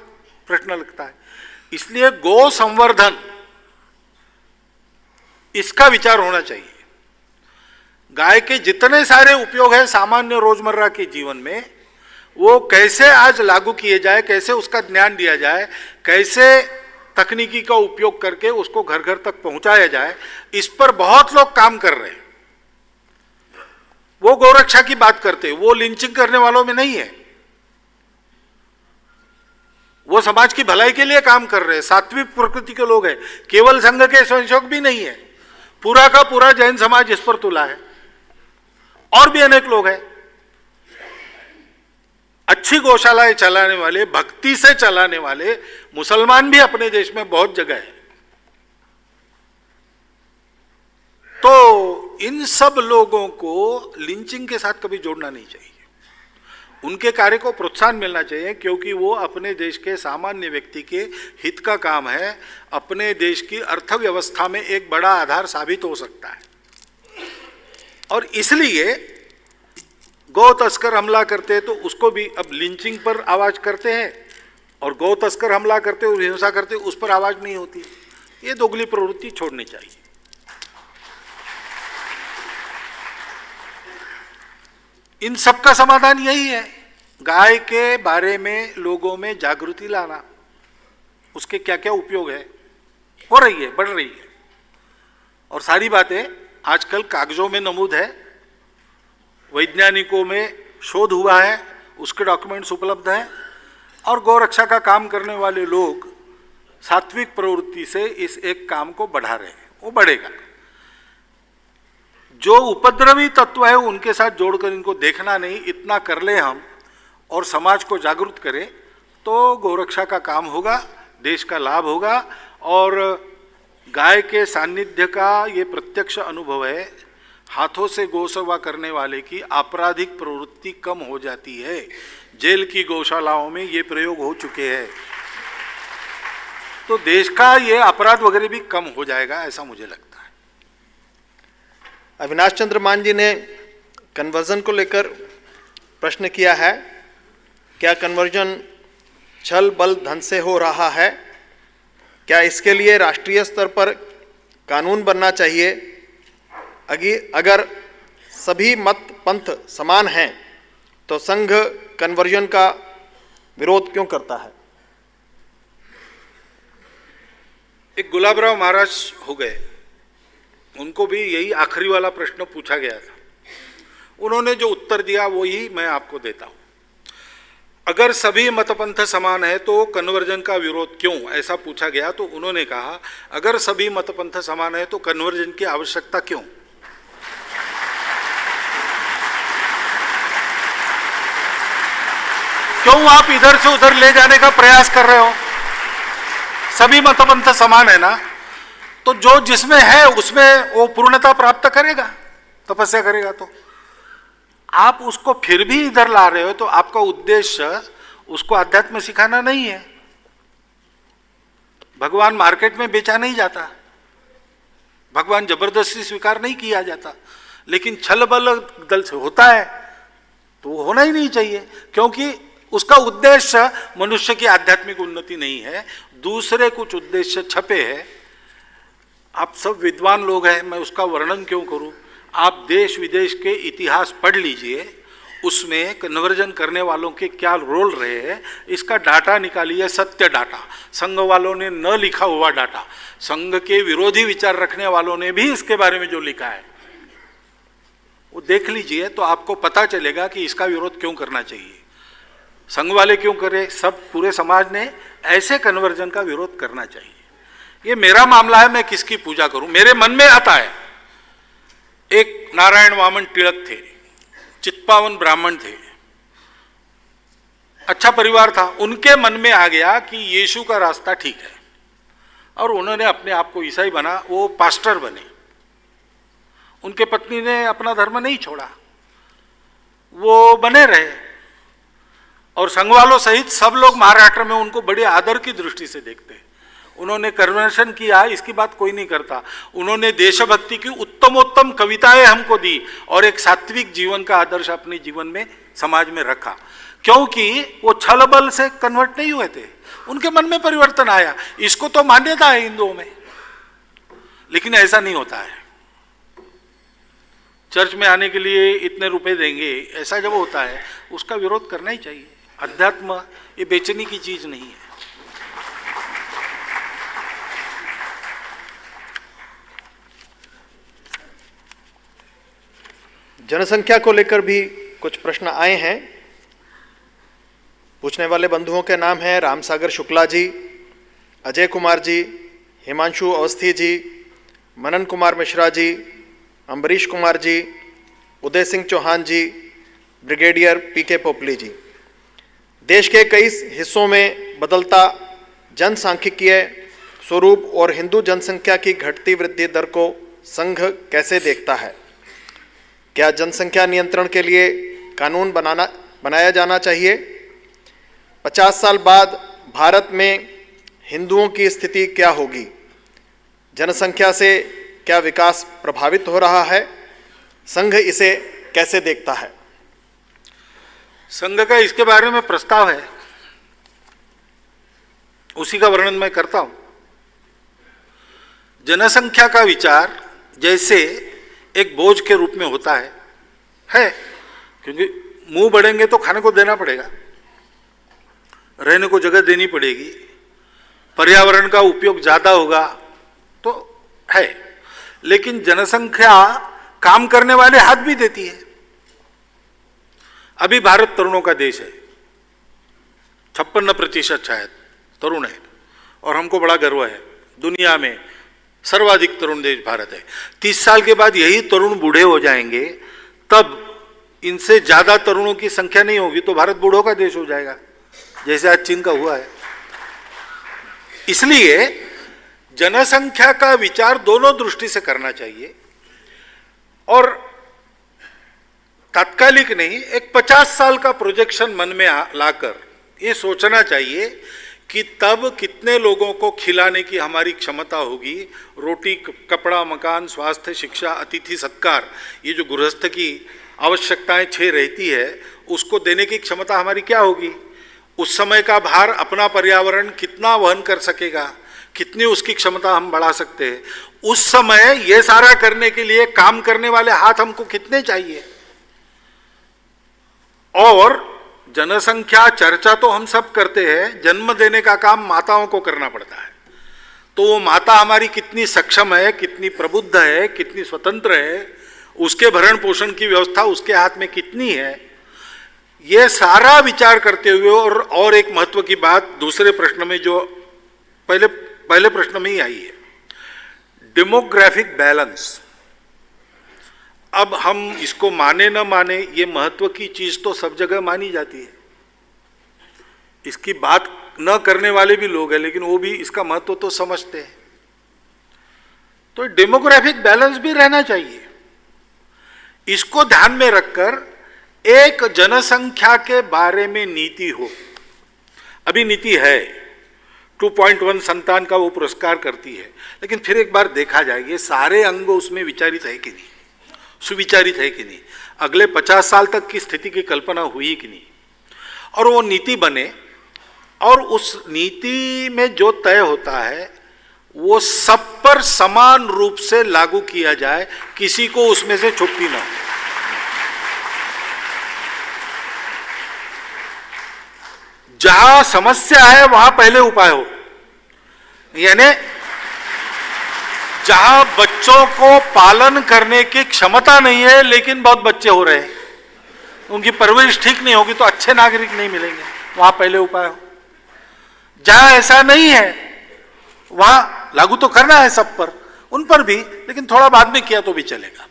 Speaker 2: प्रश्न लगता है। इसलिए गौ संवर्धन, इसका विचार होना चाहिए। गाय के जितने सारे उपयोग हैं सामान्य रोजमर्रा के जीवन में, वो कैसे आज लागू किए जाए, कैसे उसका ज्ञान दिया जाए, कैसे तकनीकी का उपयोग करके उसको घर घर तक पहुंचाया जाए, इस पर बहुत लोग काम कर रहे हैं। वो गौरक्षा की बात करते हैं, वो लिंचिंग करने वालों में नहीं है। वो समाज की भलाई के लिए काम कर रहे हैं, सात्विक प्रकृति के लोग हैं। केवल संघ के स्वयंसेवक भी नहीं है, पूरा का पूरा जैन समाज इस पर तुला है, और भी अनेक लोग हैं। अच्छी गौशालाएं चलाने वाले, भक्ति से चलाने वाले मुसलमान भी अपने देश में बहुत जगह है। तो इन सब लोगों को लिंचिंग के साथ कभी जोड़ना नहीं चाहिए। उनके कार्य को प्रोत्साहन मिलना चाहिए, क्योंकि वो अपने देश के सामान्य व्यक्ति के हित का काम है, अपने देश की अर्थव्यवस्था में एक बड़ा आधार साबित हो सकता है। और इसलिए गौ तस्कर हमला करते हैं तो उसको भी अब लिंचिंग पर आवाज करते हैं, और गौ तस्कर हमला करते और हिंसा करते उस पर आवाज नहीं होती। ये दोगली प्रवृत्ति छोड़नी चाहिए। इन सब का समाधान यही है, गाय के बारे में लोगों में जागृति लाना, उसके क्या क्या उपयोग है, हो रही है, बढ़ रही है। और सारी बातें आजकल कागजों में नमूद है, वैज्ञानिकों में शोध हुआ है, उसके डॉक्यूमेंट्स उपलब्ध हैं, और गौरक्षा का काम करने वाले लोग सात्विक प्रवृत्ति से इस एक काम को बढ़ा रहे हैं। वो बढ़ेगा। जो उपद्रवी तत्व है उनके साथ जोड़कर इनको देखना नहीं, इतना कर ले हम, और समाज को जागरूक करे तो गौरक्षा का काम होगा, देश का लाभ होगा। और गाय के सानिध्य का ये प्रत्यक्ष अनुभव है, हाथों से गौसेवा करने वाले की आपराधिक प्रवृत्ति कम हो जाती है। जेल की गौशालाओं में ये प्रयोग हो चुके हैं, तो देश का ये अपराध वगैरह भी कम हो जाएगा, ऐसा मुझे लगता है।
Speaker 1: अविनाश चंद्र मान जी ने कन्वर्जन को लेकर प्रश्न किया है, क्या कन्वर्जन छल बल धन से हो रहा है? क्या इसके लिए राष्ट्रीय स्तर पर कानून बनना चाहिए? अगर सभी मत पंथ समान हैं तो संघ कन्वर्जन का विरोध क्यों करता है?
Speaker 2: एक गुलाबराव महाराज हो गए, उनको भी यही आखिरी वाला प्रश्न पूछा गया था। उन्होंने जो उत्तर दिया वही मैं आपको देता हूं। अगर सभी मतपंथ समान है तो कन्वर्जन का विरोध क्यों, ऐसा पूछा गया तो उन्होंने कहा अगर सभी मतपंथ समान है तो कन्वर्जन की आवश्यकता क्यों? क्यों आप इधर से उधर ले जाने का प्रयास कर रहे हो? सभी मतपंथ समान है ना, तो जो जिसमें है उसमें वो पूर्णता प्राप्त करेगा, तपस्या करेगा। तो आप उसको फिर भी इधर ला रहे हो, तो आपका उद्देश्य उसको अध्यात्म सिखाना नहीं है। भगवान मार्केट में बेचा नहीं जाता, भगवान जबरदस्ती स्वीकार नहीं किया जाता, लेकिन छल बल दल से होता है तो वो होना ही नहीं चाहिए, क्योंकि उसका उद्देश्य मनुष्य की आध्यात्मिक उन्नति नहीं है, दूसरे कुछ उद्देश्य छपे हैं। आप सब विद्वान लोग हैं, मैं उसका वर्णन क्यों करूं? आप देश विदेश के इतिहास पढ़ लीजिए, उसमें कन्वर्जन करने वालों के क्या रोल रहे हैं, इसका डाटा निकालिए, सत्य डाटा। संघ वालों ने न लिखा हुआ डाटा, संघ के विरोधी विचार रखने वालों ने भी इसके बारे में जो लिखा है वो देख लीजिए, तो आपको पता चलेगा कि इसका विरोध क्यों करना चाहिए। संघ वाले क्यों करे, सब पूरे समाज ने ऐसे कन्वर्जन का विरोध करना चाहिए। ये मेरा मामला है, मैं किसकी पूजा करूं? मेरे मन में आता है, एक नारायण वामन तिलक थे, चित्पावन ब्राह्मण थे, अच्छा परिवार था, उनके मन में आ गया कि यीशु का रास्ता ठीक है, और उन्होंने अपने आप को ईसाई बना, वो पास्टर बने। उनके पत्नी ने अपना धर्म नहीं छोड़ा, वो बने रहे, और संघ वालों सहित सब लोग महाराष्ट्र में उनको बड़े आदर की दृष्टि से देखते हैं। उन्होंने कन्वर्शन किया, इसकी बात कोई नहीं करता। उन्होंने देशभक्ति की उत्तमोत्तम कविताएं हमको दी और एक सात्विक जीवन का आदर्श अपने जीवन में समाज में रखा, क्योंकि वो छल बल से कन्वर्ट नहीं हुए थे, उनके मन में परिवर्तन आया। इसको तो मान्यता है हिंदुओं में, लेकिन ऐसा नहीं होता है। चर्च में आने के लिए इतने रुपए देंगे, ऐसा जब होता है उसका विरोध करना ही चाहिए। अध्यात्म ये बेचने की चीज नहीं है।
Speaker 1: जनसंख्या को लेकर भी कुछ प्रश्न आए हैं। पूछने वाले बंधुओं के नाम हैं रामसागर शुक्ला जी, अजय कुमार जी, हिमांशु अवस्थी जी, मनन कुमार मिश्रा जी, अम्बरीश कुमार जी, उदय सिंह चौहान जी, ब्रिगेडियर पीके पोपली जी। देश के कई हिस्सों में बदलता जनसांख्यिकीय स्वरूप और हिंदू जनसंख्या की घटती वृद्धि दर को संघ कैसे देखता है? क्या जनसंख्या नियंत्रण के लिए कानून बनाया जाना चाहिए? 50 साल बाद भारत में हिंदुओं की स्थिति क्या होगी? जनसंख्या से क्या विकास प्रभावित हो रहा है? संघ इसे कैसे देखता है?
Speaker 2: संघ का इसके बारे में प्रस्ताव है, उसी का वर्णन मैं करता हूं। जनसंख्या का विचार जैसे एक बोझ के रूप में होता है, क्योंकि मुंह बढ़ेंगे तो खाने को देना पड़ेगा, रहने को जगह देनी पड़ेगी, पर्यावरण का उपयोग ज्यादा होगा, तो है। लेकिन जनसंख्या काम करने वाले हाथ भी देती है। अभी भारत तरुणों का देश है, 56% शायद तरुण है, और हमको बड़ा गर्व है। दुनिया में सर्वाधिक तरुण देश भारत है। 30 साल के बाद यही तरुण बूढ़े हो जाएंगे, तब इनसे ज्यादा तरुणों की संख्या नहीं होगी तो भारत बूढ़ों का देश हो जाएगा, जैसे आज चीन का हुआ है। इसलिए जनसंख्या का विचार दोनों दृष्टि से करना चाहिए और तात्कालिक नहीं, एक 50 साल का प्रोजेक्शन मन में लाकर ये सोचना चाहिए कि तब कितने लोगों को खिलाने की हमारी क्षमता होगी। रोटी, कपड़ा, मकान, स्वास्थ्य, शिक्षा, अतिथि सत्कार, ये जो गृहस्थ की आवश्यकताएं 6 रहती है, उसको देने की क्षमता हमारी क्या होगी। उस समय का भार अपना पर्यावरण कितना वहन कर सकेगा, कितनी उसकी क्षमता हम बढ़ा सकते हैं। उस समय ये सारा करने के लिए काम करने वाले हाथ हमको कितने चाहिए। और जनसंख्या चर्चा तो हम सब करते हैं, जन्म देने का काम माताओं को करना पड़ता है। तो वो माता हमारी कितनी सक्षम है, कितनी प्रबुद्ध है, कितनी स्वतंत्र है, उसके भरण पोषण की व्यवस्था उसके हाथ में कितनी है, ये सारा विचार करते हुए। और एक महत्व की बात दूसरे प्रश्न में जो पहले प्रश्न में ही आई है, डेमोग्राफिक बैलेंस। अब हम इसको माने न माने, ये महत्व की चीज तो सब जगह मानी जाती है, इसकी बात न करने वाले भी लोग हैं, लेकिन वो भी इसका महत्व तो समझते हैं। तो डेमोग्राफिक बैलेंस भी रहना चाहिए। इसको ध्यान में रखकर एक जनसंख्या के बारे में नीति हो। अभी नीति है, 2.1 संतान का वो पुरस्कार करती है, लेकिन फिर एक बार देखा जाए ये सारे अंग उसमें विचारित है कि नहीं, सुविचारित है कि नहीं, अगले 50 साल तक की स्थिति की कल्पना हुई कि नहीं, और वो नीति बने और उस नीति में जो तय होता है वो सब पर समान रूप से लागू किया जाए, किसी को उसमें से छुट्टी ना हो। जहां समस्या है वहां पहले उपाय हो, यानी जहां बच्चों को पालन करने की क्षमता नहीं है लेकिन बहुत बच्चे हो रहे हैं, उनकी परवरिश ठीक नहीं होगी तो अच्छे नागरिक नहीं मिलेंगे, वहां पहले उपाय हो। जहां ऐसा नहीं है वहां लागू तो करना है सब पर, उन पर भी, लेकिन थोड़ा बाद में किया तो भी चलेगा।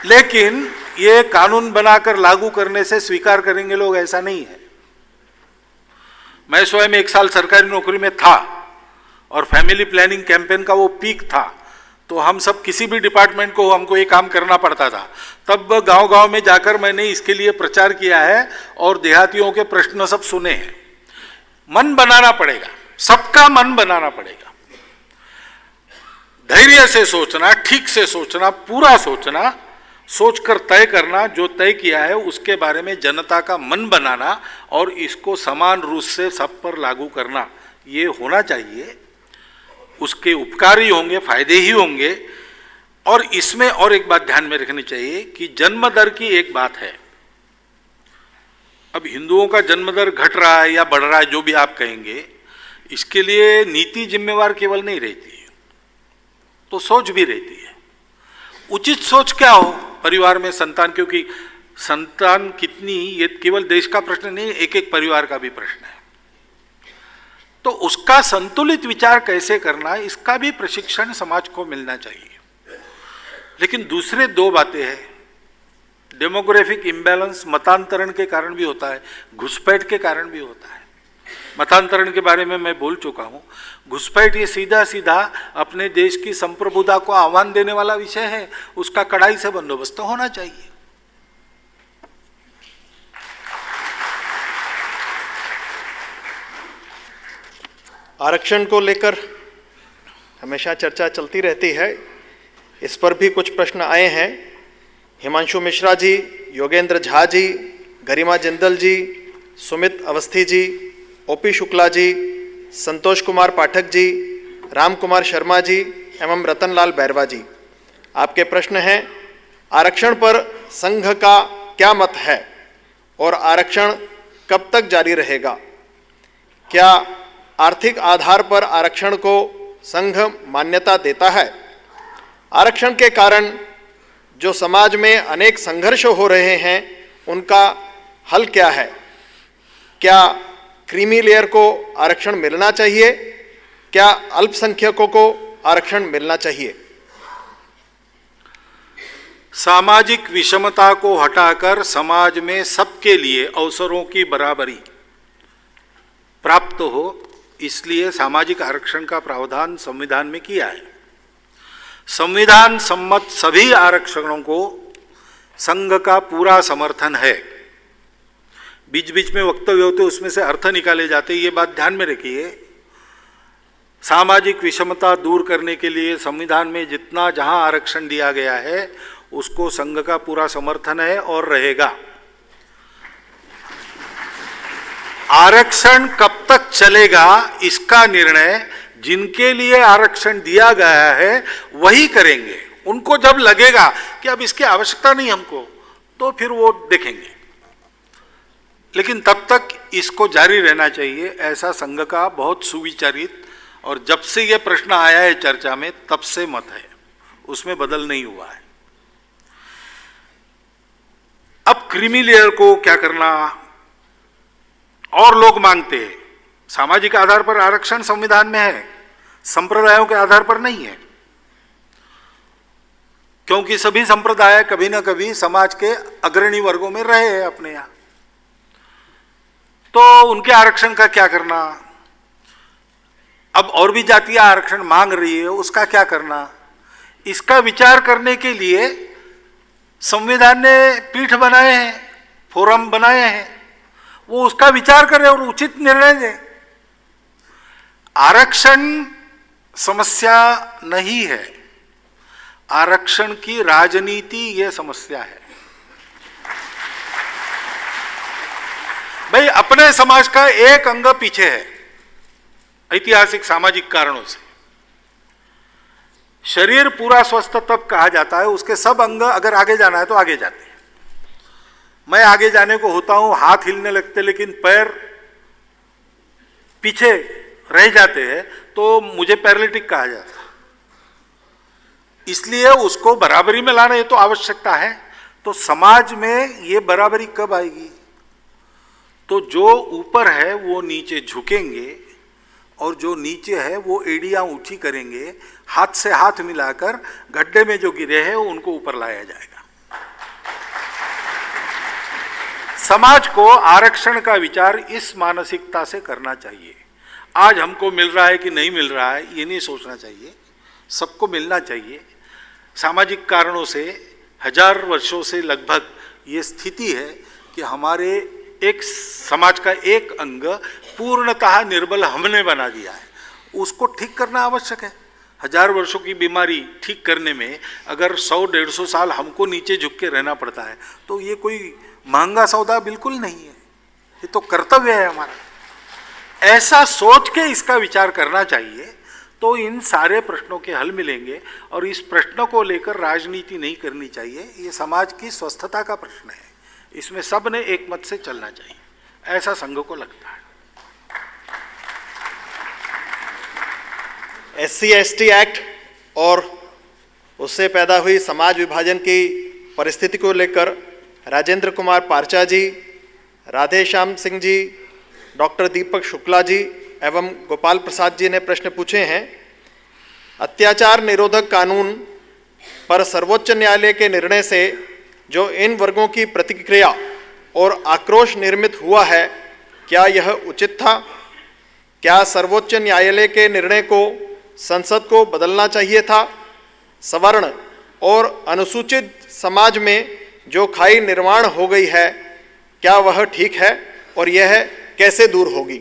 Speaker 2: लेकिन ये कानून बनाकर लागू करने से स्वीकार करेंगे लोग, ऐसा नहीं है। मैं स्वयं 1 साल सरकारी नौकरी में था और फैमिली प्लानिंग कैंपेन का वो पीक था, तो हम सब किसी भी डिपार्टमेंट को हमको ये काम करना पड़ता था। तब गांव-गांव में जाकर मैंने इसके लिए प्रचार किया है और देहातियों के प्रश्न सब सुने हैं। मन बनाना पड़ेगा, सबका मन बनाना पड़ेगा, धैर्य से सोचना, ठीक से सोचना, पूरा सोचना, सोचकर तय करना, जो तय किया है उसके बारे में जनता का मन बनाना और इसको समान रूप से सब पर लागू करना, ये होना चाहिए। उसके उपकार ही होंगे, फायदे ही होंगे। और इसमें और एक बात ध्यान में रखनी चाहिए कि जन्म दर की एक बात है। अब हिंदुओं का जन्म दर घट रहा है या बढ़ रहा है, जो भी आप कहेंगे, इसके लिए नीति जिम्मेवार केवल नहीं रहती है, तो सोच भी रहती है। उचित सोच क्या हो परिवार में संतान, क्योंकि संतान कितनी ये केवल देश का प्रश्न नहीं, एक एक परिवार का भी प्रश्न है। तो उसका संतुलित विचार कैसे करना है, इसका भी प्रशिक्षण समाज को मिलना चाहिए। लेकिन दूसरे 2 बातें हैं। डेमोग्राफिक इम्बैलेंस मतांतरण के कारण भी होता है, घुसपैठ के कारण भी होता है। मतांतरण के बारे में मैं बोल चुका हूं। घुसपैठ ये सीधा सीधा अपने देश की संप्रभुता को आह्वान देने वाला विषय है, उसका कड़ाई से बंदोबस्त होना चाहिए।
Speaker 1: आरक्षण को लेकर हमेशा चर्चा चलती रहती है, इस पर भी कुछ प्रश्न आए हैं। हिमांशु मिश्रा जी, योगेंद्र झा जी, गरिमा जिंदल जी, सुमित अवस्थी जी, ओपी शुक्ला जी, संतोष कुमार पाठक जी, राम कुमार शर्मा जी एवं रतनलाल बैरवा जी। आपके प्रश्न हैं, आरक्षण पर संघ का क्या मत है और आरक्षण कब तक जारी रहेगा? क्या आर्थिक आधार पर आरक्षण को संघ मान्यता देता है? आरक्षण के कारण जो समाज में अनेक संघर्ष हो रहे हैं, उनका हल क्या है? क्या क्रीमी लेयर को आरक्षण मिलना चाहिए? क्या अल्पसंख्यकों को आरक्षण मिलना चाहिए?
Speaker 2: सामाजिक विषमता को हटाकर समाज में सबके लिए अवसरों की बराबरी प्राप्त हो, इसलिए सामाजिक आरक्षण का प्रावधान संविधान में किया है। संविधान सम्मत सभी आरक्षणों को संघ का पूरा समर्थन है। बीच बीच में वक्तव्य होते उसमें से अर्थ निकाले जाते, ये बात ध्यान में रखिए। सामाजिक विषमता दूर करने के लिए संविधान में जितना जहां आरक्षण दिया गया है उसको संघ का पूरा समर्थन है और रहेगा। आरक्षण कब तक चलेगा इसका निर्णय जिनके लिए आरक्षण दिया गया है वही करेंगे। उनको जब लगेगा कि अब इसकी आवश्यकता नहीं हमको, तो फिर वो देखेंगे, लेकिन तब तक इसको जारी रहना चाहिए, ऐसा संघ का बहुत सुविचारित और जब से यह प्रश्न आया है चर्चा में तब से मत है, उसमें बदल नहीं हुआ है। अब क्रीमी लेयर को क्या करना, और लोग मांगते हैं सामाजिक आधार पर आरक्षण संविधान में है, संप्रदायों के आधार पर नहीं है, क्योंकि सभी संप्रदाय कभी ना कभी समाज के अग्रणी वर्गों में रहे हैं अपने यहां, तो उनके आरक्षण का क्या करना। अब और भी जातियां आरक्षण मांग रही है, उसका क्या करना, इसका विचार करने के लिए संविधान ने पीठ बनाए हैं, फोरम बनाए हैं, वो उसका विचार करें और उचित निर्णय दें। आरक्षण समस्या नहीं है, आरक्षण की राजनीति यह समस्या है। भाई अपने समाज का एक अंग पीछे है ऐतिहासिक सामाजिक कारणों से। शरीर पूरा स्वस्थ तब कहा जाता है, उसके सब अंग अगर आगे जाना है तो आगे जाते हैं। मैं आगे जाने को होता हूं, हाथ हिलने लगते लेकिन पैर पीछे रह जाते हैं, तो मुझे पैरालिटिक कहा जाता है। इसलिए उसको बराबरी में लाना ये तो आवश्यकता है। तो समाज में ये बराबरी कब आएगी, तो जो ऊपर है वो नीचे झुकेंगे और जो नीचे है वो एड़ियां ऊंची करेंगे, हाथ से हाथ मिलाकर गड्ढे में जो गिरे हैं उनको ऊपर लाया जाएगा। समाज को आरक्षण का विचार इस मानसिकता से करना चाहिए। आज हमको मिल रहा है कि नहीं मिल रहा है ये नहीं सोचना चाहिए, सबको मिलना चाहिए। सामाजिक कारणों से 1000 वर्षों से लगभग ये स्थिति है कि हमारे एक समाज का एक अंग पूर्णतः निर्बल हमने बना दिया है, उसको ठीक करना आवश्यक है। 1000 वर्षों की बीमारी ठीक करने में अगर 100-150 साल हमको नीचे झुक के रहना पड़ता है तो ये कोई महंगा सौदा बिल्कुल नहीं है, ये तो कर्तव्य है हमारा। ऐसा सोच के इसका विचार करना चाहिए, तो इन सारे प्रश्नों के हल मिलेंगे। और इस प्रश्नों को लेकर राजनीति नहीं करनी चाहिए, ये समाज की स्वस्थता का प्रश्न है, इसमें सब ने एक मत से चलना चाहिए, ऐसा संघ को लगता है।
Speaker 1: SC/ST एक्ट और उससे पैदा हुई समाज विभाजन की परिस्थिति को लेकर राजेंद्र कुमार पारचा जी, राधेश्याम सिंह जी, डॉक्टर दीपक शुक्ला जी एवं गोपाल प्रसाद जी ने प्रश्न पूछे हैं। अत्याचार निरोधक कानून पर सर्वोच्च न्यायालय के निर्णय से जो इन वर्गों की प्रतिक्रिया और आक्रोश निर्मित हुआ है, क्या यह उचित था? क्या सर्वोच्च न्यायालय के निर्णय को संसद को बदलना चाहिए था? सवर्ण और अनुसूचित समाज में जो खाई निर्माण हो गई है, क्या वह ठीक है और यह कैसे दूर होगी?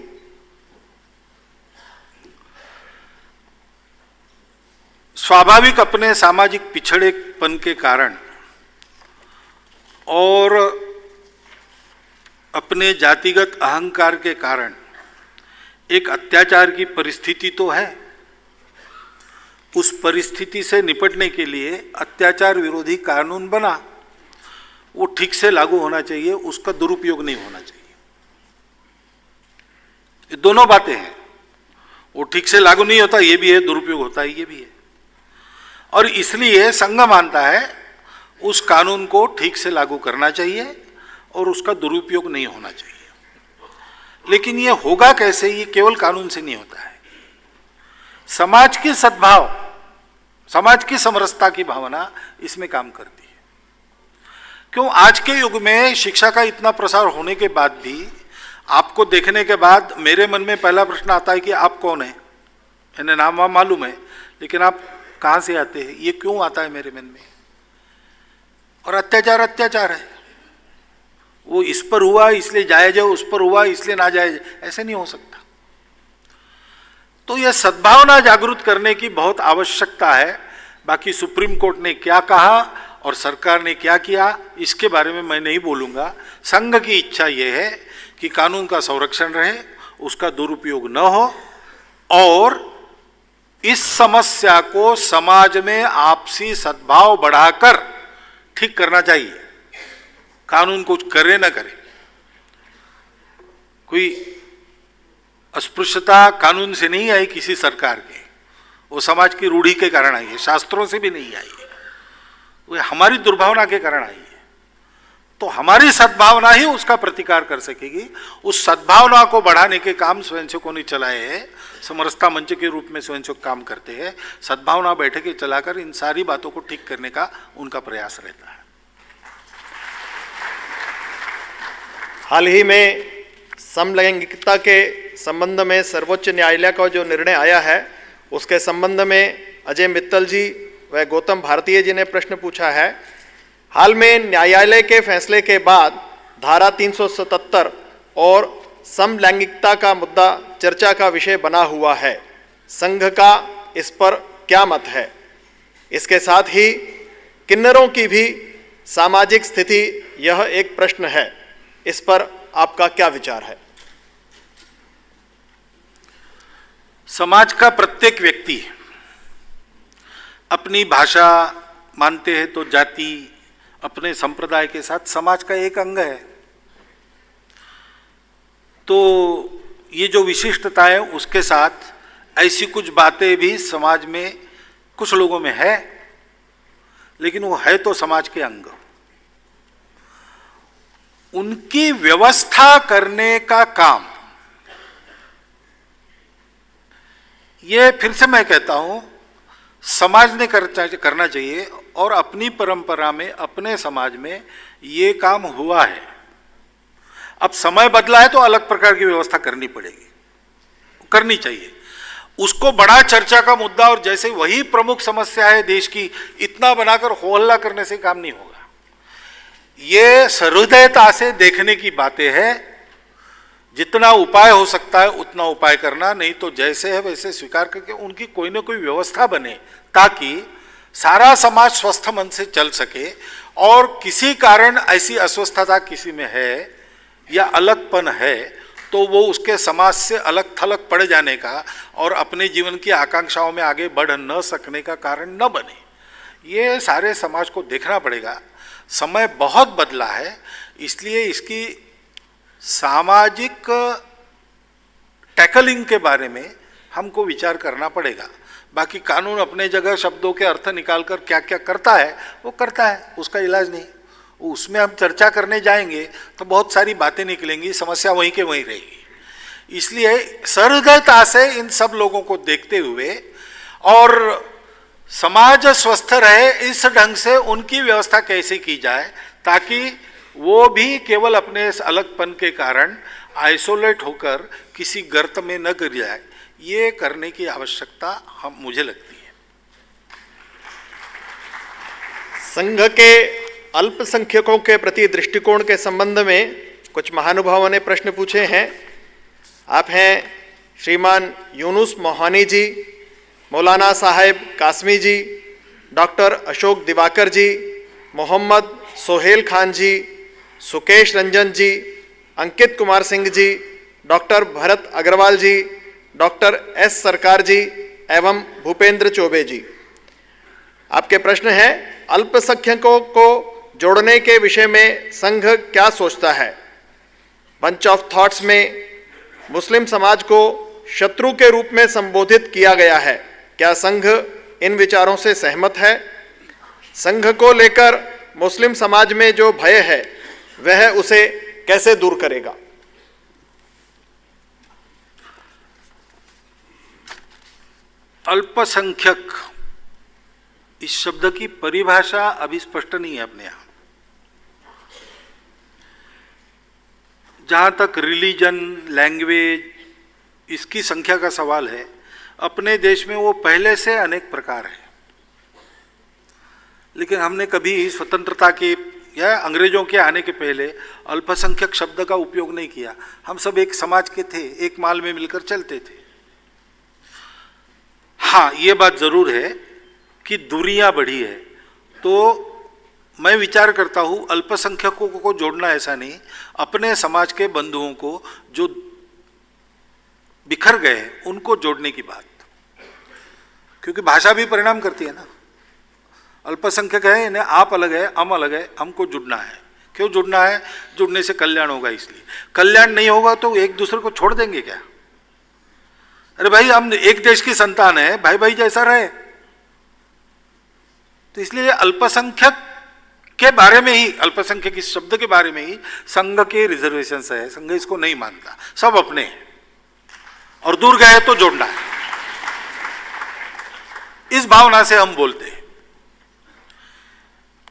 Speaker 2: स्वाभाविक अपने सामाजिक पिछड़ेपन के कारण और अपने जातिगत अहंकार के कारण एक अत्याचार की परिस्थिति तो है। उस परिस्थिति से निपटने के लिए अत्याचार विरोधी कानून बना, वो ठीक से लागू होना चाहिए, उसका दुरुपयोग नहीं होना चाहिए। ये दोनों बातें हैं, वो ठीक से लागू नहीं होता ये भी है, दुरुपयोग होता है ये भी है। और इसलिए संघ मानता है उस कानून को ठीक से लागू करना चाहिए और उसका दुरुपयोग नहीं होना चाहिए। लेकिन ये होगा कैसे? ये केवल कानून से नहीं होता है। समाज की सद्भाव, समाज की समरसता की भावना इसमें काम करती है। क्यों आज के युग में शिक्षा का इतना प्रसार होने के बाद भी आपको देखने के बाद मेरे मन में पहला प्रश्न आता है कि आप कौन है। इन्हें नाम वाम मालूम है, लेकिन आप कहाँ से आते हैं, ये क्यों आता है मेरे मन में। और अत्याचार अत्याचार है, वो इस पर हुआ इसलिए जायज है, उस पर हुआ इसलिए ना जायज, ऐसे नहीं हो सकता। तो यह सद्भावना जागृत करने की बहुत आवश्यकता है। बाकी सुप्रीम कोर्ट ने क्या कहा और सरकार ने क्या किया, इसके बारे में मैं नहीं बोलूँगा। संघ की इच्छा ये है कि कानून का संरक्षण रहे, उसका दुरुपयोग न हो, और इस समस्या को समाज में आपसी सद्भाव बढ़ाकर ठीक करना चाहिए। कानून कुछ करे न करे, कोई अस्पृश्यता कानून से नहीं आई किसी सरकार के, वो समाज की रूढ़ी के कारण आई है, शास्त्रों से भी नहीं आई है, वो हमारी दुर्भावना के कारण आई है। तो हमारी सद्भावना ही उसका प्रतिकार कर सकेगी। उस सद्भावना को बढ़ाने के काम स्वयंसेवकों ने चलाए हैं। समरसता मंच के रूप में स्वयंसेवक काम करते हैं। सद्भावना बैठकें चलाकर इन सारी बातों को ठीक करने का उनका प्रयास रहता है।
Speaker 1: हाल ही में समलैंगिकता के संबंध में सर्वोच्च न्यायालय का जो निर्णय आया है, उसके संबंध में अजय मित्तल जी व गौतम भारतीय जी ने प्रश्न पूछा है। हाल में न्यायालय के फैसले के बाद धारा 377 और समलैंगिकता का मुद्दा चर्चा का विषय बना हुआ है। संघ का इस पर क्या मत है? इसके साथ ही किन्नरों की भी सामाजिक स्थिति यह एक प्रश्न है, इस पर आपका क्या विचार है?
Speaker 2: समाज का प्रत्येक व्यक्ति अपनी भाषा मानते हैं तो जाति, अपने संप्रदाय के साथ समाज का एक अंग है। तो ये जो विशिष्टता है उसके साथ ऐसी कुछ बातें भी समाज में कुछ लोगों में है, लेकिन वो है तो समाज के अंग। उनकी व्यवस्था करने का काम, ये फिर से मैं कहता हूं, समाज ने करना चाहिए। और अपनी परंपरा में, अपने समाज में ये काम हुआ है। अब समय बदला है तो अलग प्रकार की व्यवस्था करनी पड़ेगी, करनी चाहिए। उसको बड़ा चर्चा का मुद्दा और जैसे वही प्रमुख समस्या है देश की, इतना बनाकर हो हल्ला करने से काम नहीं होगा। ये सहृदयता से देखने की बातें हैं। जितना उपाय हो सकता है उतना उपाय करना, नहीं तो जैसे है वैसे स्वीकार करके उनकी कोई ना कोई व्यवस्था बने, ताकि सारा समाज स्वस्थ मन से चल सके। और किसी कारण ऐसी अस्वस्थता किसी में है या अलगपन है, तो वो उसके समाज से अलग थलग पड़ जाने का और अपने जीवन की आकांक्षाओं में आगे बढ़ न सकने का कारण न बने। ये सारे समाज को देखना पड़ेगा। समय बहुत बदला है, इसलिए इसकी सामाजिक टैकलिंग के बारे में हमको विचार करना पड़ेगा। बाकी कानून अपने जगह शब्दों के अर्थ निकालकर क्या क्या करता है वो करता है, उसका इलाज नहीं। उसमें हम चर्चा करने जाएंगे तो बहुत सारी बातें निकलेंगी, समस्या वहीं के वहीं रहेगी। इसलिए सहृदयता से इन सब लोगों को देखते हुए और समाज स्वस्थ रहे, इस ढंग से उनकी व्यवस्था कैसे की जाए ताकि वो भी केवल अपने इस अलगपन के कारण आइसोलेट होकर किसी गर्त में न गिर जाए, ये करने की आवश्यकता मुझे लगती है।
Speaker 1: संघ के अल्पसंख्यकों के प्रति दृष्टिकोण के संबंध में कुछ महानुभावों ने प्रश्न पूछे हैं। आप हैं श्रीमान यूनुस मोहानी जी, मौलाना साहेब कासमी जी, डॉक्टर अशोक दिवाकर जी, मोहम्मद सोहेल खान जी, सुकेश रंजन जी, अंकित कुमार सिंह जी, डॉक्टर भरत अग्रवाल जी, डॉक्टर एस सरकार जी एवं भूपेंद्र चौबे जी। आपके प्रश्न है, अल्पसंख्यकों को जोड़ने के विषय में संघ क्या सोचता है? बंच ऑफ थॉट्स में मुस्लिम समाज को शत्रु के रूप में संबोधित किया गया है। क्या संघ इन विचारों से सहमत है? संघ को लेकर मुस्लिम समाज में जो भय है वह उसे कैसे दूर करेगा?
Speaker 2: अल्पसंख्यक इस शब्द की परिभाषा अभी स्पष्ट नहीं है अपने यहाँ। जहाँ तक रिलीजन, लैंग्वेज, इसकी संख्या का सवाल है, अपने देश में वो पहले से अनेक प्रकार है। लेकिन हमने कभी स्वतंत्रता के या अंग्रेजों के आने के पहले अल्पसंख्यक शब्द का उपयोग नहीं किया। हम सब एक समाज के थे, एक माल में मिलकर चलते थे। हाँ, ये बात जरूर है कि दूरियां बढ़ी है, तो मैं विचार करता हूं अल्पसंख्यकों को जोड़ना ऐसा नहीं, अपने समाज के बंधुओं को जो बिखर गए उनको जोड़ने की बात, क्योंकि भाषा भी परिणाम करती है ना। अल्पसंख्यक है, इन्हें आप अलग है, हम अलग है, हमको जुड़ना है। क्यों जुड़ना है? जुड़ने से कल्याण होगा, इसलिए। कल्याण नहीं होगा तो एक दूसरे को छोड़ देंगे क्या? अरे भाई, हम एक देश की संतान है, भाई भाई जैसा रहे। तो इसलिए अल्पसंख्यक के बारे में ही, अल्पसंख्यक इस शब्द के बारे में ही संघ के रिजर्वेशन है। संघ इसको नहीं मानता, सब अपने हैं और दूर गए तो जोड़ना है, इस भावना से हम बोलते हैं।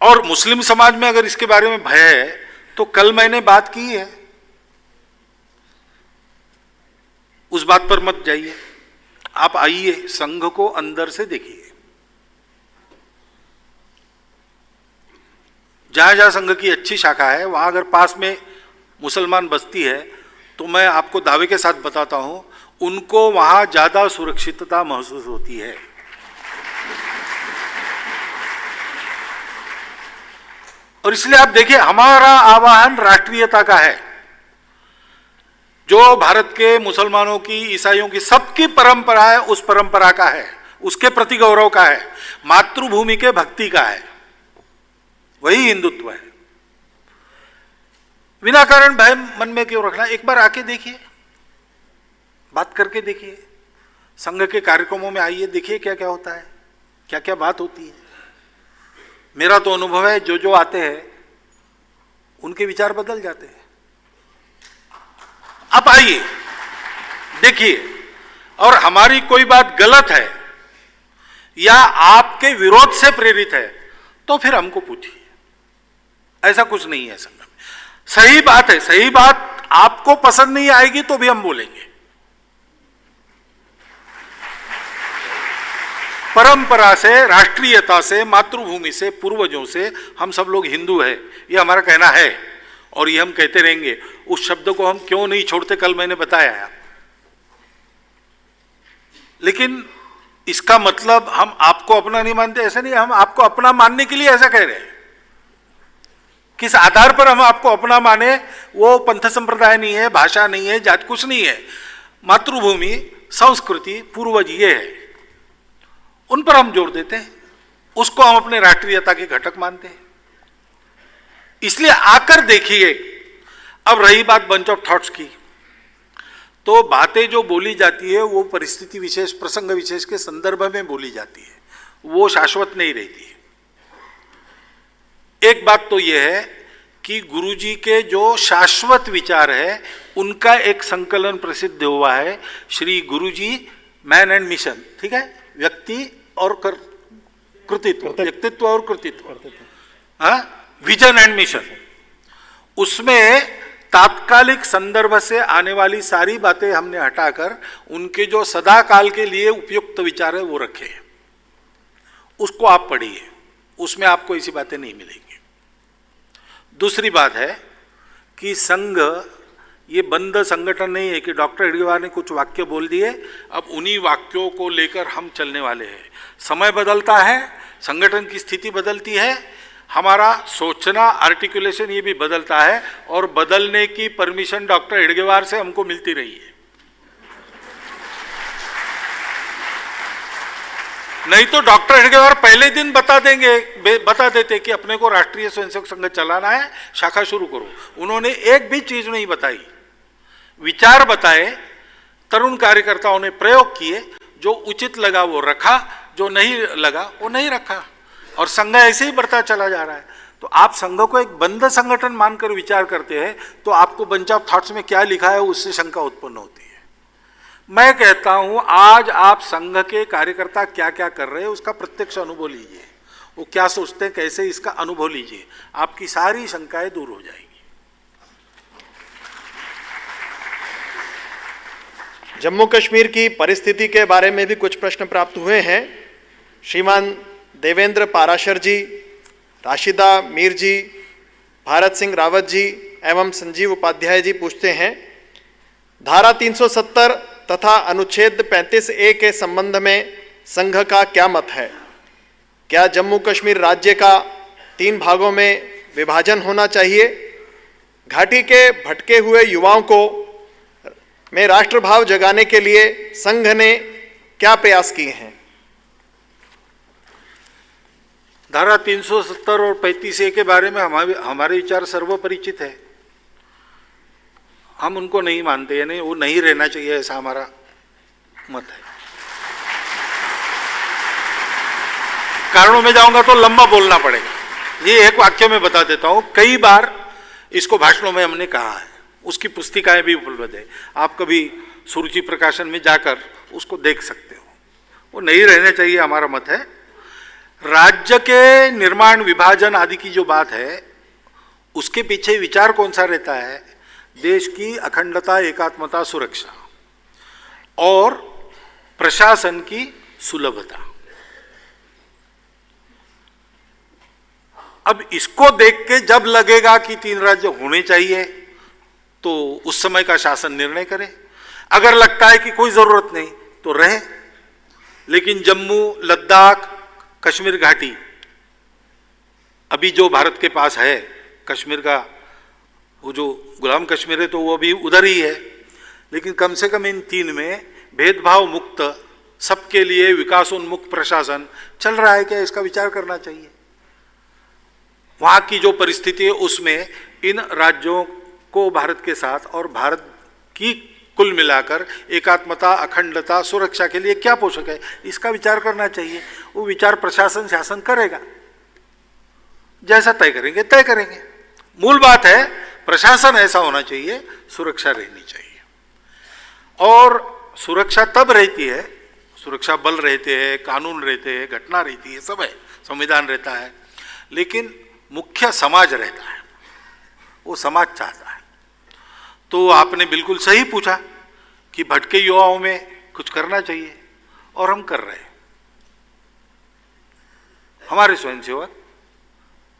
Speaker 2: और मुस्लिम समाज में अगर इसके बारे में भय है तो कल मैंने बात की है, उस बात पर मत जाइए। आप आइए, संघ को अंदर से देखिए। जहां जहां संघ की अच्छी शाखा है, वहां अगर पास में मुसलमान बस्ती है तो मैं आपको दावे के साथ बताता हूं, उनको वहां ज्यादा सुरक्षितता महसूस होती है। और इसलिए आप देखिए, हमारा आह्वान राष्ट्रीयता का है, जो भारत के मुसलमानों की, ईसाइयों की, सबकी परंपरा है, उस परंपरा का है, उसके प्रति गौरव का है, मातृभूमि के भक्ति का है, वही हिंदुत्व है। बिना कारण भय मन में क्यों रखना? एक बार आके देखिए, बात करके देखिए, संघ के कार्यक्रमों में आइए, देखिए क्या क्या होता है, क्या क्या बात होती है। मेरा तो अनुभव है, जो जो आते हैं उनके विचार बदल जाते हैं। आप आइए, देखिए, और हमारी कोई बात गलत है या आपके विरोध से प्रेरित है तो फिर हमको पूछिए। ऐसा कुछ नहीं है संघ में, सही बात है, सही बात आपको पसंद नहीं आएगी तो भी हम बोलेंगे। परंपरा से, राष्ट्रीयता से, मातृभूमि से, पूर्वजों से हम सब लोग हिंदू है, ये हमारा कहना है और ये हम कहते रहेंगे। उस शब्द को हम क्यों नहीं छोड़ते, कल मैंने बताया है। लेकिन इसका मतलब हम आपको अपना नहीं मानते, ऐसा नहीं। हम आपको अपना मानने के लिए ऐसा कह रहे हैं। किस आधार पर हम आपको अपना माने? वो पंथ संप्रदाय नहीं है, भाषा नहीं है, जात कुछ नहीं है। मातृभूमि, संस्कृति, पूर्वज ये है, उन पर हम जोर देते हैं, उसको हम अपने राष्ट्रीयता के घटक मानते हैं। इसलिए आकर देखिए। अब रही बात बंच ऑफ थॉट्स की, तो बातें जो बोली जाती है वो परिस्थिति विशेष, प्रसंग विशेष के संदर्भ में बोली जाती है, वो शाश्वत नहीं रहती है। एक बात तो यह है कि गुरुजी के जो शाश्वत विचार है उनका एक संकलन प्रसिद्ध हुआ है, Shri Guruji man and mission, ठीक है, व्यक्ति और कृतित्व, व्यक्तित्व और कृतित्व, विजन एंड मिशन। उसमें तात्कालिक संदर्भ से आने वाली सारी बातें हमने हटाकर उनके जो सदा काल के लिए उपयुक्त विचार है वो रखे। उसको आप पढ़िए, उसमें आपको ऐसी बातें नहीं मिलेंगी। दूसरी बात है कि संघ ये बंद संगठन नहीं है कि डॉक्टर हेडगेवार ने कुछ वाक्य बोल दिए, अब उन्हीं वाक्यों को लेकर हम चलने वाले हैं। समय बदलता है, संगठन की स्थिति बदलती है, हमारा सोचना, आर्टिकुलेशन ये भी बदलता है, और बदलने की परमिशन डॉक्टर हेडगेवार से हमको मिलती रही है। नहीं तो डॉक्टर हेडगेवार पहले दिन बता देते कि अपने को राष्ट्रीय स्वयंसेवक संघ चलाना है, शाखा शुरू करो। उन्होंने एक भी चीज नहीं बताई, विचार बताए, तरुण कार्यकर्ताओं ने प्रयोग किए, जो उचित लगा वो रखा, जो नहीं लगा वो नहीं रखा, और संघ ऐसे ही बढ़ता चला जा रहा है। तो आप संघ को एक बंद संगठन मानकर विचार करते हैं तो आपको बंच ऑफ थॉट्स में क्या लिखा है उससे शंका उत्पन्न होती है। मैं कहता हूं आज आप संघ के कार्यकर्ता क्या क्या कर रहे हैं उसका प्रत्यक्ष अनुभव लीजिए, वो क्या सोचते हैं, कैसे, इसका अनुभव लीजिए, आपकी सारी शंकाएं दूर हो जाएंगी।
Speaker 1: जम्मू कश्मीर की परिस्थिति के बारे में भी कुछ प्रश्न प्राप्त हुए हैं। श्रीमान देवेंद्र पाराशर जी, राशिदा मीर जी, भारत सिंह रावत जी एवं संजीव उपाध्याय जी पूछते हैं, धारा 370 तथा अनुच्छेद 35A के संबंध में संघ का क्या मत है? क्या जम्मू कश्मीर राज्य का 3 भागों में विभाजन होना चाहिए? घाटी के भटके हुए युवाओं को में राष्ट्रभाव जगाने के लिए संघ ने क्या प्रयास किए हैं?
Speaker 2: धारा 370 और 35A के बारे में हमारे विचार सर्वपरिचित है। हम उनको नहीं मानते, यानी वो नहीं रहना चाहिए, ऐसा हमारा मत है। कारणों में जाऊंगा तो लंबा बोलना पड़ेगा, ये एक वाक्य में बता देता हूं। कई बार इसको भाषणों में हमने कहा है, उसकी पुस्तिकाएं भी उपलब्ध है, आप कभी सुरुचि प्रकाशन में जाकर उसको देख सकते हो। वो नहीं रहना चाहिए, हमारा मत है। राज्य के निर्माण, विभाजन आदि की जो बात है, उसके पीछे विचार कौन सा रहता है? देश की अखंडता, एकात्मता, सुरक्षा और प्रशासन की सुलभता। अब इसको देख के जब लगेगा कि 3 राज्य होने चाहिए तो उस समय का शासन निर्णय करे। अगर लगता है कि कोई जरूरत नहीं तो रहे। लेकिन जम्मू, लद्दाख, कश्मीर घाटी अभी जो भारत के पास है, कश्मीर का वो जो गुलाम कश्मीर है तो वो अभी उधर ही है, लेकिन कम से कम इन 3 में भेदभाव मुक्त, सबके लिए विकासोन्मुख प्रशासन चल रहा है क्या? इसका विचार करना चाहिए। वहां की जो परिस्थिति है उसमें इन राज्यों को भारत के साथ और भारत की कुल मिलाकर एकात्मता, अखंडता, सुरक्षा के लिए क्या पोषक है, इसका विचार करना चाहिए। वो विचार प्रशासन, शासन करेगा, जैसा तय करेंगे तय करेंगे। मूल बात है प्रशासन ऐसा होना चाहिए, सुरक्षा रहनी चाहिए। और सुरक्षा तब रहती है, सुरक्षा बल रहते हैं, कानून रहते हैं, घटना रहती है, सब है, संविधान रहता है, लेकिन मुख्य समाज रहता है, वो समाज चाहता है। तो आपने बिल्कुल सही पूछा कि भटके युवाओं में कुछ करना चाहिए, और हम कर रहे हैं। हमारे स्वयंसेवक,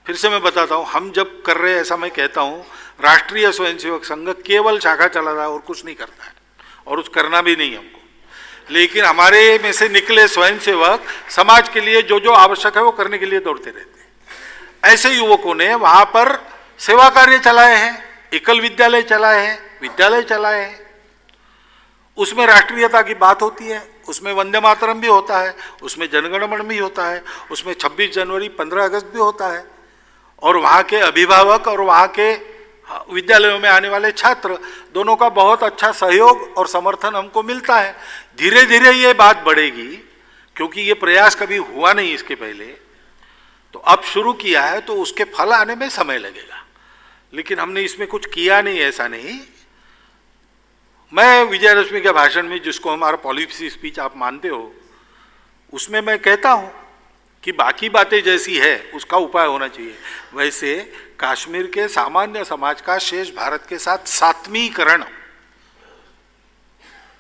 Speaker 2: फिर से मैं बताता हूं, हम जब कर रहे हैं ऐसा मैं कहता हूं, राष्ट्रीय स्वयंसेवक संघ केवल शाखा चला रहा है और कुछ नहीं करता है, और कुछ करना भी नहीं हमको। लेकिन हमारे में से निकले स्वयंसेवक समाज के लिए जो जो आवश्यक है वो करने के लिए दौड़ते रहते हैं। ऐसे युवकों ने वहां पर सेवा कार्य चलाए हैं, एकल विद्यालय चलाए हैं, विद्यालय चलाए हैं। उसमें राष्ट्रीयता की बात होती है, उसमें वंदे मातरम भी होता है, उसमें जनगणमन भी होता है, उसमें 26 जनवरी 15 अगस्त भी होता है। और वहाँ के अभिभावक और वहाँ के विद्यालयों में आने वाले छात्र दोनों का बहुत अच्छा सहयोग और समर्थन हमको मिलता है। धीरे धीरे ये बात बढ़ेगी, क्योंकि ये प्रयास कभी हुआ नहीं इसके पहले, तो अब शुरू किया है, तो उसके फल आने में समय लगेगा। लेकिन हमने इसमें कुछ किया नहीं, ऐसा नहीं। मैं विजयदशमी के भाषण में, जिसको हमारा पॉलिसी स्पीच आप मानते हो, उसमें मैं कहता हूं कि बाकी बातें जैसी है उसका उपाय होना चाहिए, वैसे कश्मीर के सामान्य समाज का शेष भारत के साथ सात्मीकरण,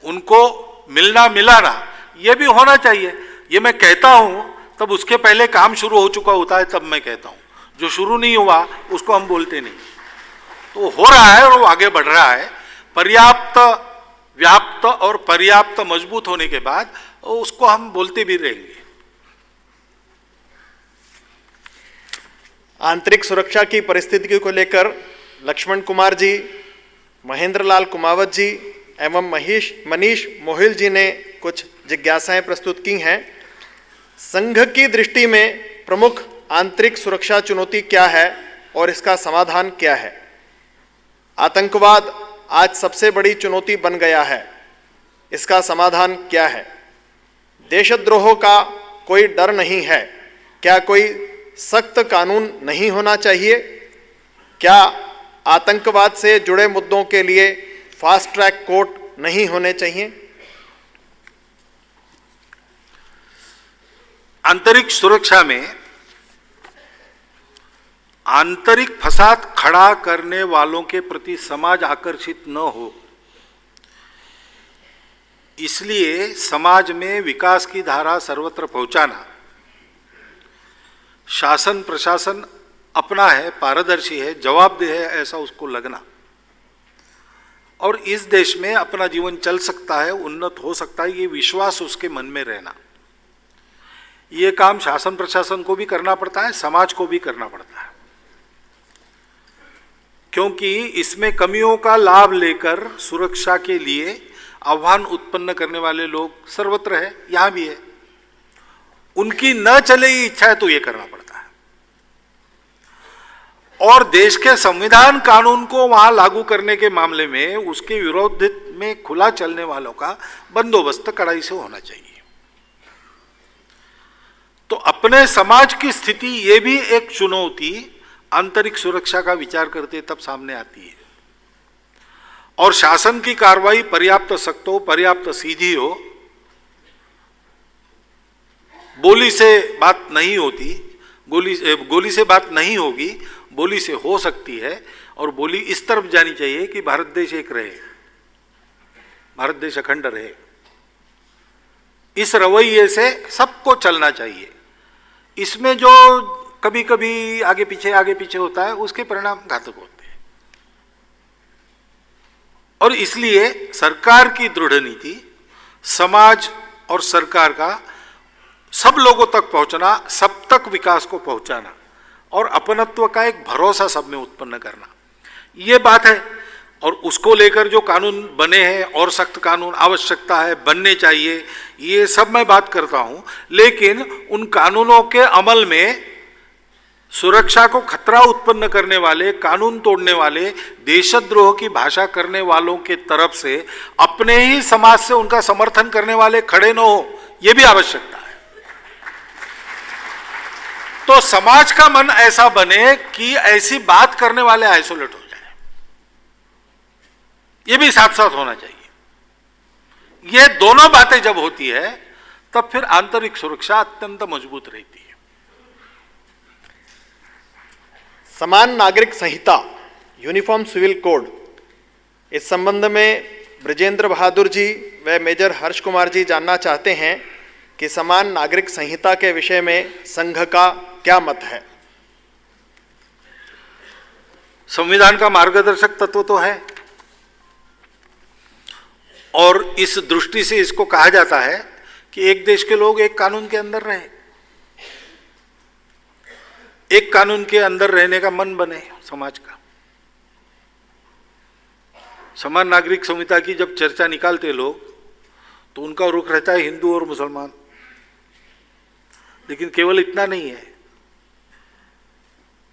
Speaker 2: उनको मिलना मिलाना, ये भी होना चाहिए। ये मैं कहता हूं, तब उसके पहले काम शुरू हो चुका होता है, तब मैं कहता हूं। जो शुरू नहीं हुआ उसको हम बोलते नहीं। तो हो रहा है और वो आगे बढ़ रहा है। पर्याप्त व्याप्त और पर्याप्त मजबूत होने के बाद उसको हम बोलते भी रहेंगे।
Speaker 1: आंतरिक सुरक्षा की परिस्थिति को लेकर लक्ष्मण कुमार जी, महेंद्र लाल कुमावत जी एवं मनीष मोहिल जी ने कुछ जिज्ञासाएं प्रस्तुत की हैं। संघ की दृष्टि में प्रमुख आंतरिक सुरक्षा चुनौती क्या है और इसका समाधान क्या है? आतंकवाद आज सबसे बड़ी चुनौती बन गया है, इसका समाधान क्या है? देशद्रोह का कोई डर नहीं है, क्या कोई सख्त कानून नहीं होना चाहिए? क्या आतंकवाद से जुड़े मुद्दों के लिए फास्ट ट्रैक कोर्ट नहीं होने चाहिए?
Speaker 2: आंतरिक सुरक्षा में आंतरिक फसाद खड़ा करने वालों के प्रति समाज आकर्षित न हो, इसलिए समाज में विकास की धारा सर्वत्र पहुंचाना, शासन प्रशासन अपना है, पारदर्शी है, जवाबदेह है, ऐसा उसको लगना, और इस देश में अपना जीवन चल सकता है, उन्नत हो सकता है, ये विश्वास उसके मन में रहना, ये काम शासन प्रशासन को भी करना पड़ता है, समाज को भी करना पड़ता है। क्योंकि इसमें कमियों का लाभ लेकर सुरक्षा के लिए आह्वान उत्पन्न करने वाले लोग सर्वत्र है, यहां भी है। उनकी न चले इच्छा है तो ये करना पड़ता है, और देश के संविधान कानून को वहां लागू करने के मामले में उसके विरोध में खुला चलने वालों का बंदोबस्त कड़ाई से होना चाहिए। तो अपने समाज की स्थिति ये भी एक चुनौती आंतरिक सुरक्षा का विचार करते तब सामने आती है, और शासन की कार्रवाई पर्याप्त सख्त हो, पर्याप्त सीधी हो, बोली से बात नहीं होती, गोली से बात नहीं होगी, बोली से हो सकती है, और बोली इस तरफ जानी चाहिए कि भारत देश एक रहे, भारत देश अखंड रहे। इस रवैये से सबको चलना चाहिए। इसमें जो कभी कभी आगे पीछे होता है, उसके परिणाम घातक होते हैं। और इसलिए सरकार की दृढ़ नीति, समाज और सरकार का सब लोगों तक पहुंचना, सब तक विकास को पहुंचाना, और अपनत्व का एक भरोसा सब में उत्पन्न करना, ये बात है। और उसको लेकर जो कानून बने हैं, और सख्त कानून आवश्यकता है, बनने चाहिए, ये सब मैं बात करता हूं, लेकिन उन कानूनों के अमल में सुरक्षा को खतरा उत्पन्न करने वाले, कानून तोड़ने वाले, देशद्रोह की भाषा करने वालों के तरफ से अपने ही समाज से उनका समर्थन करने वाले खड़े न हो, यह भी आवश्यकता है। तो समाज का मन ऐसा बने कि ऐसी बात करने वाले आइसोलेट हो जाए, ये भी साथ साथ होना चाहिए। ये दोनों बातें जब होती है तब फिर आंतरिक सुरक्षा अत्यंत मजबूत रहती है।
Speaker 1: समान नागरिक संहिता, यूनिफॉर्म सिविल कोड, इस संबंध में ब्रजेंद्र बहादुर जी व मेजर हर्ष कुमार जी जानना चाहते हैं कि समान नागरिक संहिता के विषय में संघ का क्या मत है।
Speaker 2: संविधान का मार्गदर्शक तत्व तो है, और इस दृष्टि से इसको कहा जाता है कि एक देश के लोग एक कानून के अंदर रहें, एक कानून के अंदर रहने का मन बने समाज का। समान नागरिक संहिता की जब चर्चा निकालते लोग तो उनका रुख रहता है हिंदू और मुसलमान, लेकिन केवल इतना नहीं है,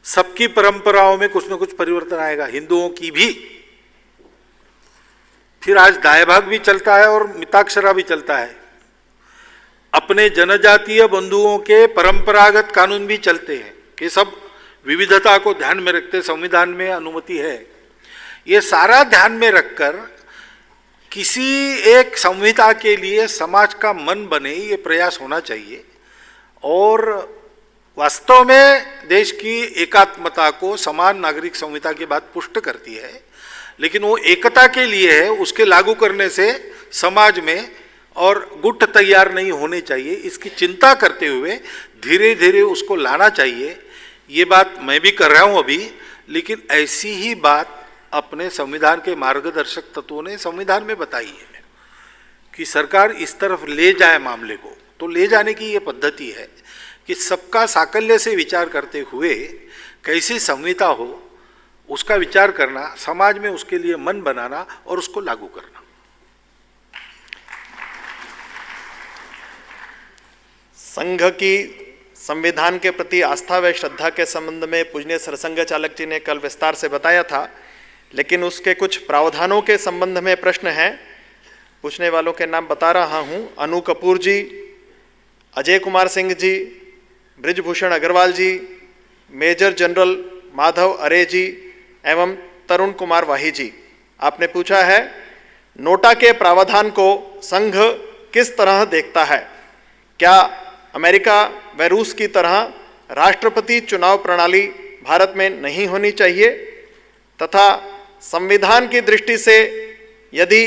Speaker 2: सबकी परंपराओं में कुछ न कुछ परिवर्तन आएगा, हिंदुओं की भी। फिर आज दायभाग भी चलता है और मिताक्षरा भी चलता है, अपने जनजातीय बंधुओं के परंपरागत कानून भी चलते हैं कि सब विविधता को ध्यान में रखते संविधान में अनुमति है। ये सारा ध्यान में रखकर किसी एक संहिता के लिए समाज का मन बने, ये प्रयास होना चाहिए। और वास्तव में देश की एकात्मता को समान नागरिक संहिता की बात पुष्ट करती है, लेकिन वो एकता के लिए है, उसके लागू करने से समाज में और गुट तैयार नहीं होने चाहिए, इसकी चिंता करते हुए धीरे धीरे उसको लाना चाहिए। ये बात मैं भी कर रहा हूँ अभी, लेकिन ऐसी ही बात अपने संविधान के मार्गदर्शक तत्वों ने संविधान में बताई है कि सरकार इस तरफ ले जाए मामले को। तो ले जाने की ये पद्धति है कि सबका साकल्य से विचार करते हुए कैसी संहिता हो उसका विचार करना, समाज में उसके लिए मन बनाना और उसको लागू करना।
Speaker 1: संघ की संविधान के प्रति आस्था व श्रद्धा के संबंध में पूजनीय सरसंघ चालक जी ने कल विस्तार से बताया था, लेकिन उसके कुछ प्रावधानों के संबंध में प्रश्न है। पूछने वालों के नाम बता रहा हूं: अनु कपूर जी, अजय कुमार सिंह जी, ब्रिजभूषण अग्रवाल जी, मेजर जनरल माधव अरे जी एवं तरुण कुमार वाही जी। आपने पूछा है, नोटा के प्रावधान को संघ किस तरह देखता है? क्या अमेरिका व रूस की तरह राष्ट्रपति चुनाव प्रणाली भारत में नहीं होनी चाहिए? तथा संविधान की दृष्टि से यदि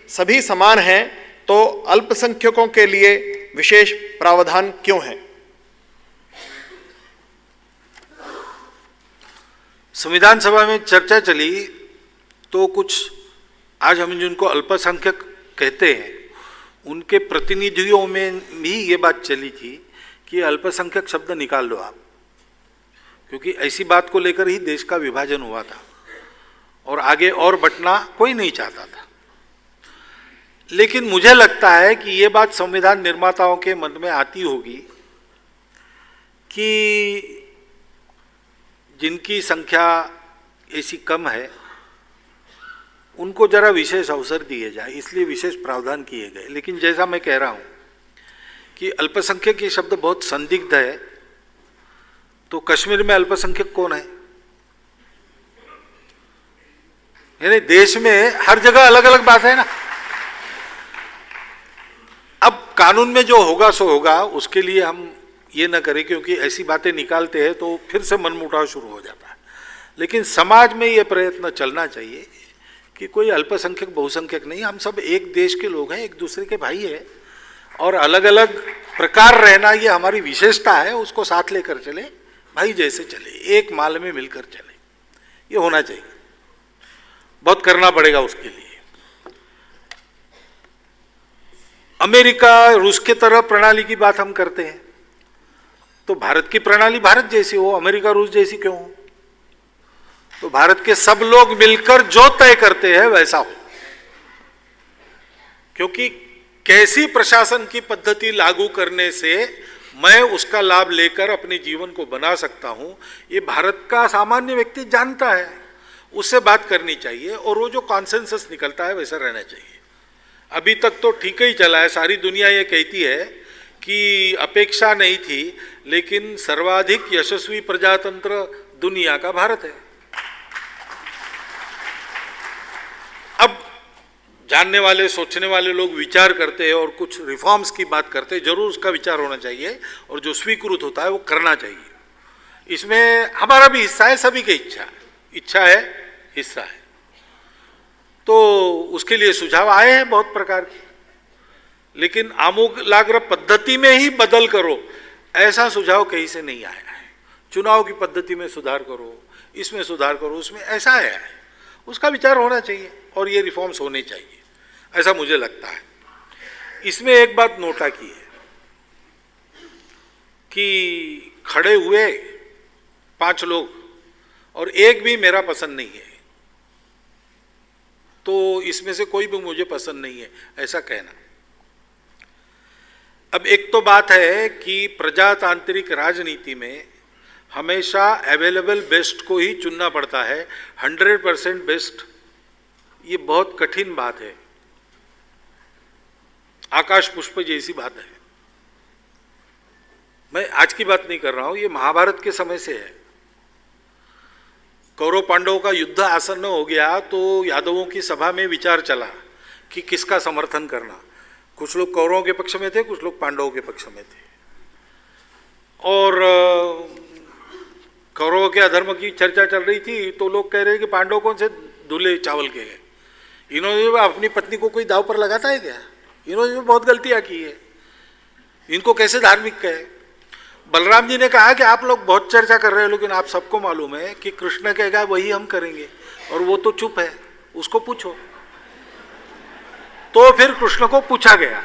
Speaker 1: सभी समान हैं तो अल्पसंख्यकों के लिए विशेष प्रावधान क्यों है?
Speaker 2: संविधान सभा में चर्चा चली तो कुछ आज हम जिनको अल्पसंख्यक कहते हैं उनके प्रतिनिधियों में भी ये बात चली थी कि अल्पसंख्यक शब्द निकाल लो आप, क्योंकि ऐसी बात को लेकर ही देश का विभाजन हुआ था और आगे और बंटना कोई नहीं चाहता था। लेकिन मुझे लगता है कि ये बात संविधान निर्माताओं के मन में आती होगी कि जिनकी संख्या ऐसी कम है उनको जरा विशेष अवसर दिए जाए, इसलिए विशेष प्रावधान किए गए। लेकिन जैसा मैं कह रहा हूं कि अल्पसंख्यक ये शब्द बहुत संदिग्ध है, तो कश्मीर में अल्पसंख्यक कौन है? यानी देश में हर जगह अलग अलग बात है ना। अब कानून में जो होगा सो होगा, उसके लिए हम ये ना करें, क्योंकि ऐसी बातें निकालते हैं तो फिर से मनमुटाव शुरू हो जाता है। लेकिन समाज में ये प्रयत्न चलना चाहिए कि कोई अल्पसंख्यक बहुसंख्यक नहीं, हम सब एक देश के लोग हैं, एक दूसरे के भाई हैं, और अलग अलग प्रकार रहना ये हमारी विशेषता है, उसको साथ लेकर चले, भाई जैसे चले, एक माल में मिलकर चले, ये होना चाहिए। बहुत करना पड़ेगा उसके लिए। अमेरिका रूस के तरह प्रणाली की बात हम करते हैं, तो भारत की प्रणाली भारत जैसी हो, अमेरिका रूस जैसी क्यों हो? तो भारत के सब लोग मिलकर जो तय करते हैं वैसा हो, क्योंकि कैसी प्रशासन की पद्धति लागू करने से मैं उसका लाभ लेकर अपने जीवन को बना सकता हूं, ये भारत का सामान्य व्यक्ति जानता है, उससे बात करनी चाहिए और वो जो कॉन्सेंसस निकलता है वैसा रहना चाहिए। अभी तक तो ठीक ही चला है, सारी दुनिया ये कहती है कि अपेक्षा नहीं थी, लेकिन सर्वाधिक यशस्वी प्रजातंत्र दुनिया का भारत है। अब जानने वाले सोचने वाले लोग विचार करते हैं और कुछ रिफॉर्म्स की बात करते हैं, जरूर उसका विचार होना चाहिए और जो स्वीकृत होता है वो करना चाहिए। इसमें हमारा भी हिस्सा है, सभी की इच्छा है, हिस्सा है। तो उसके लिए सुझाव आए हैं बहुत प्रकार के, लेकिन आमूलाग्र पद्धति में ही बदल करो ऐसा सुझाव कहीं से नहीं आया है। चुनाव की पद्धति में सुधार करो, इसमें सुधार करो, उसमें ऐसा आया है, उसका विचार होना चाहिए और ये रिफॉर्म्स होने चाहिए, ऐसा मुझे लगता है। इसमें एक बात नोटा की है कि खड़े हुए 5 लोग और एक भी मेरा पसंद नहीं है, तो इसमें से कोई भी मुझे पसंद नहीं है ऐसा कहना। अब एक तो बात है कि प्रजातांत्रिक राजनीति में हमेशा अवेलेबल बेस्ट को ही चुनना पड़ता है, 100% बेस्ट ये बहुत कठिन बात है, आकाश पुष्प जैसी बात है। मैं आज की बात नहीं कर रहा हूं, ये महाभारत के समय से है। कौरव पांडवों का युद्ध आसन्न हो गया तो यादवों की सभा में विचार चला कि किसका समर्थन करना। कुछ लोग कौरवों के पक्ष में थे, कुछ लोग पांडवों के पक्ष में थे, और कौरवों के अधर्म की चर्चा चल रही थी तो लोग कह रहे हैं कि पांडव कौन से दूल्हे चावल के हैं, इन्होंने अपनी पत्नी को कोई दाव पर लगाता है क्या? इन्होंने बहुत गलतियां की है, इनको कैसे धार्मिक कहे? बलराम जी ने कहा कि आप लोग बहुत चर्चा कर रहे हो, लेकिन आप सबको मालूम है कि कृष्ण कहेगा वही हम करेंगे, और वो तो चुप है, उसको पूछो। तो फिर कृष्ण को पूछा गया।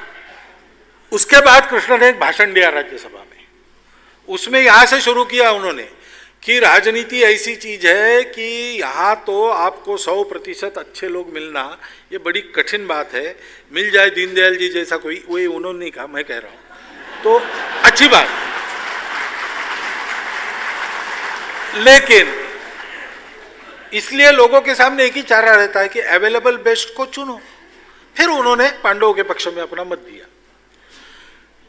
Speaker 2: उसके बाद कृष्ण ने एक भाषण दिया राज्यसभा में, उसमें यहां से शुरू किया उन्होंने कि राजनीति ऐसी चीज है कि यहाँ तो आपको 100% अच्छे लोग मिलना ये बड़ी कठिन बात है, मिल जाए दीनदयाल जी जैसा कोई, वही उन्होंने नहीं कहा, मैं कह रहा हूं, तो अच्छी बात। लेकिन इसलिए लोगों के सामने एक ही चारा रहता है कि अवेलेबल बेस्ट को चुनो। फिर उन्होंने पांडवों के पक्ष में अपना मत दिया।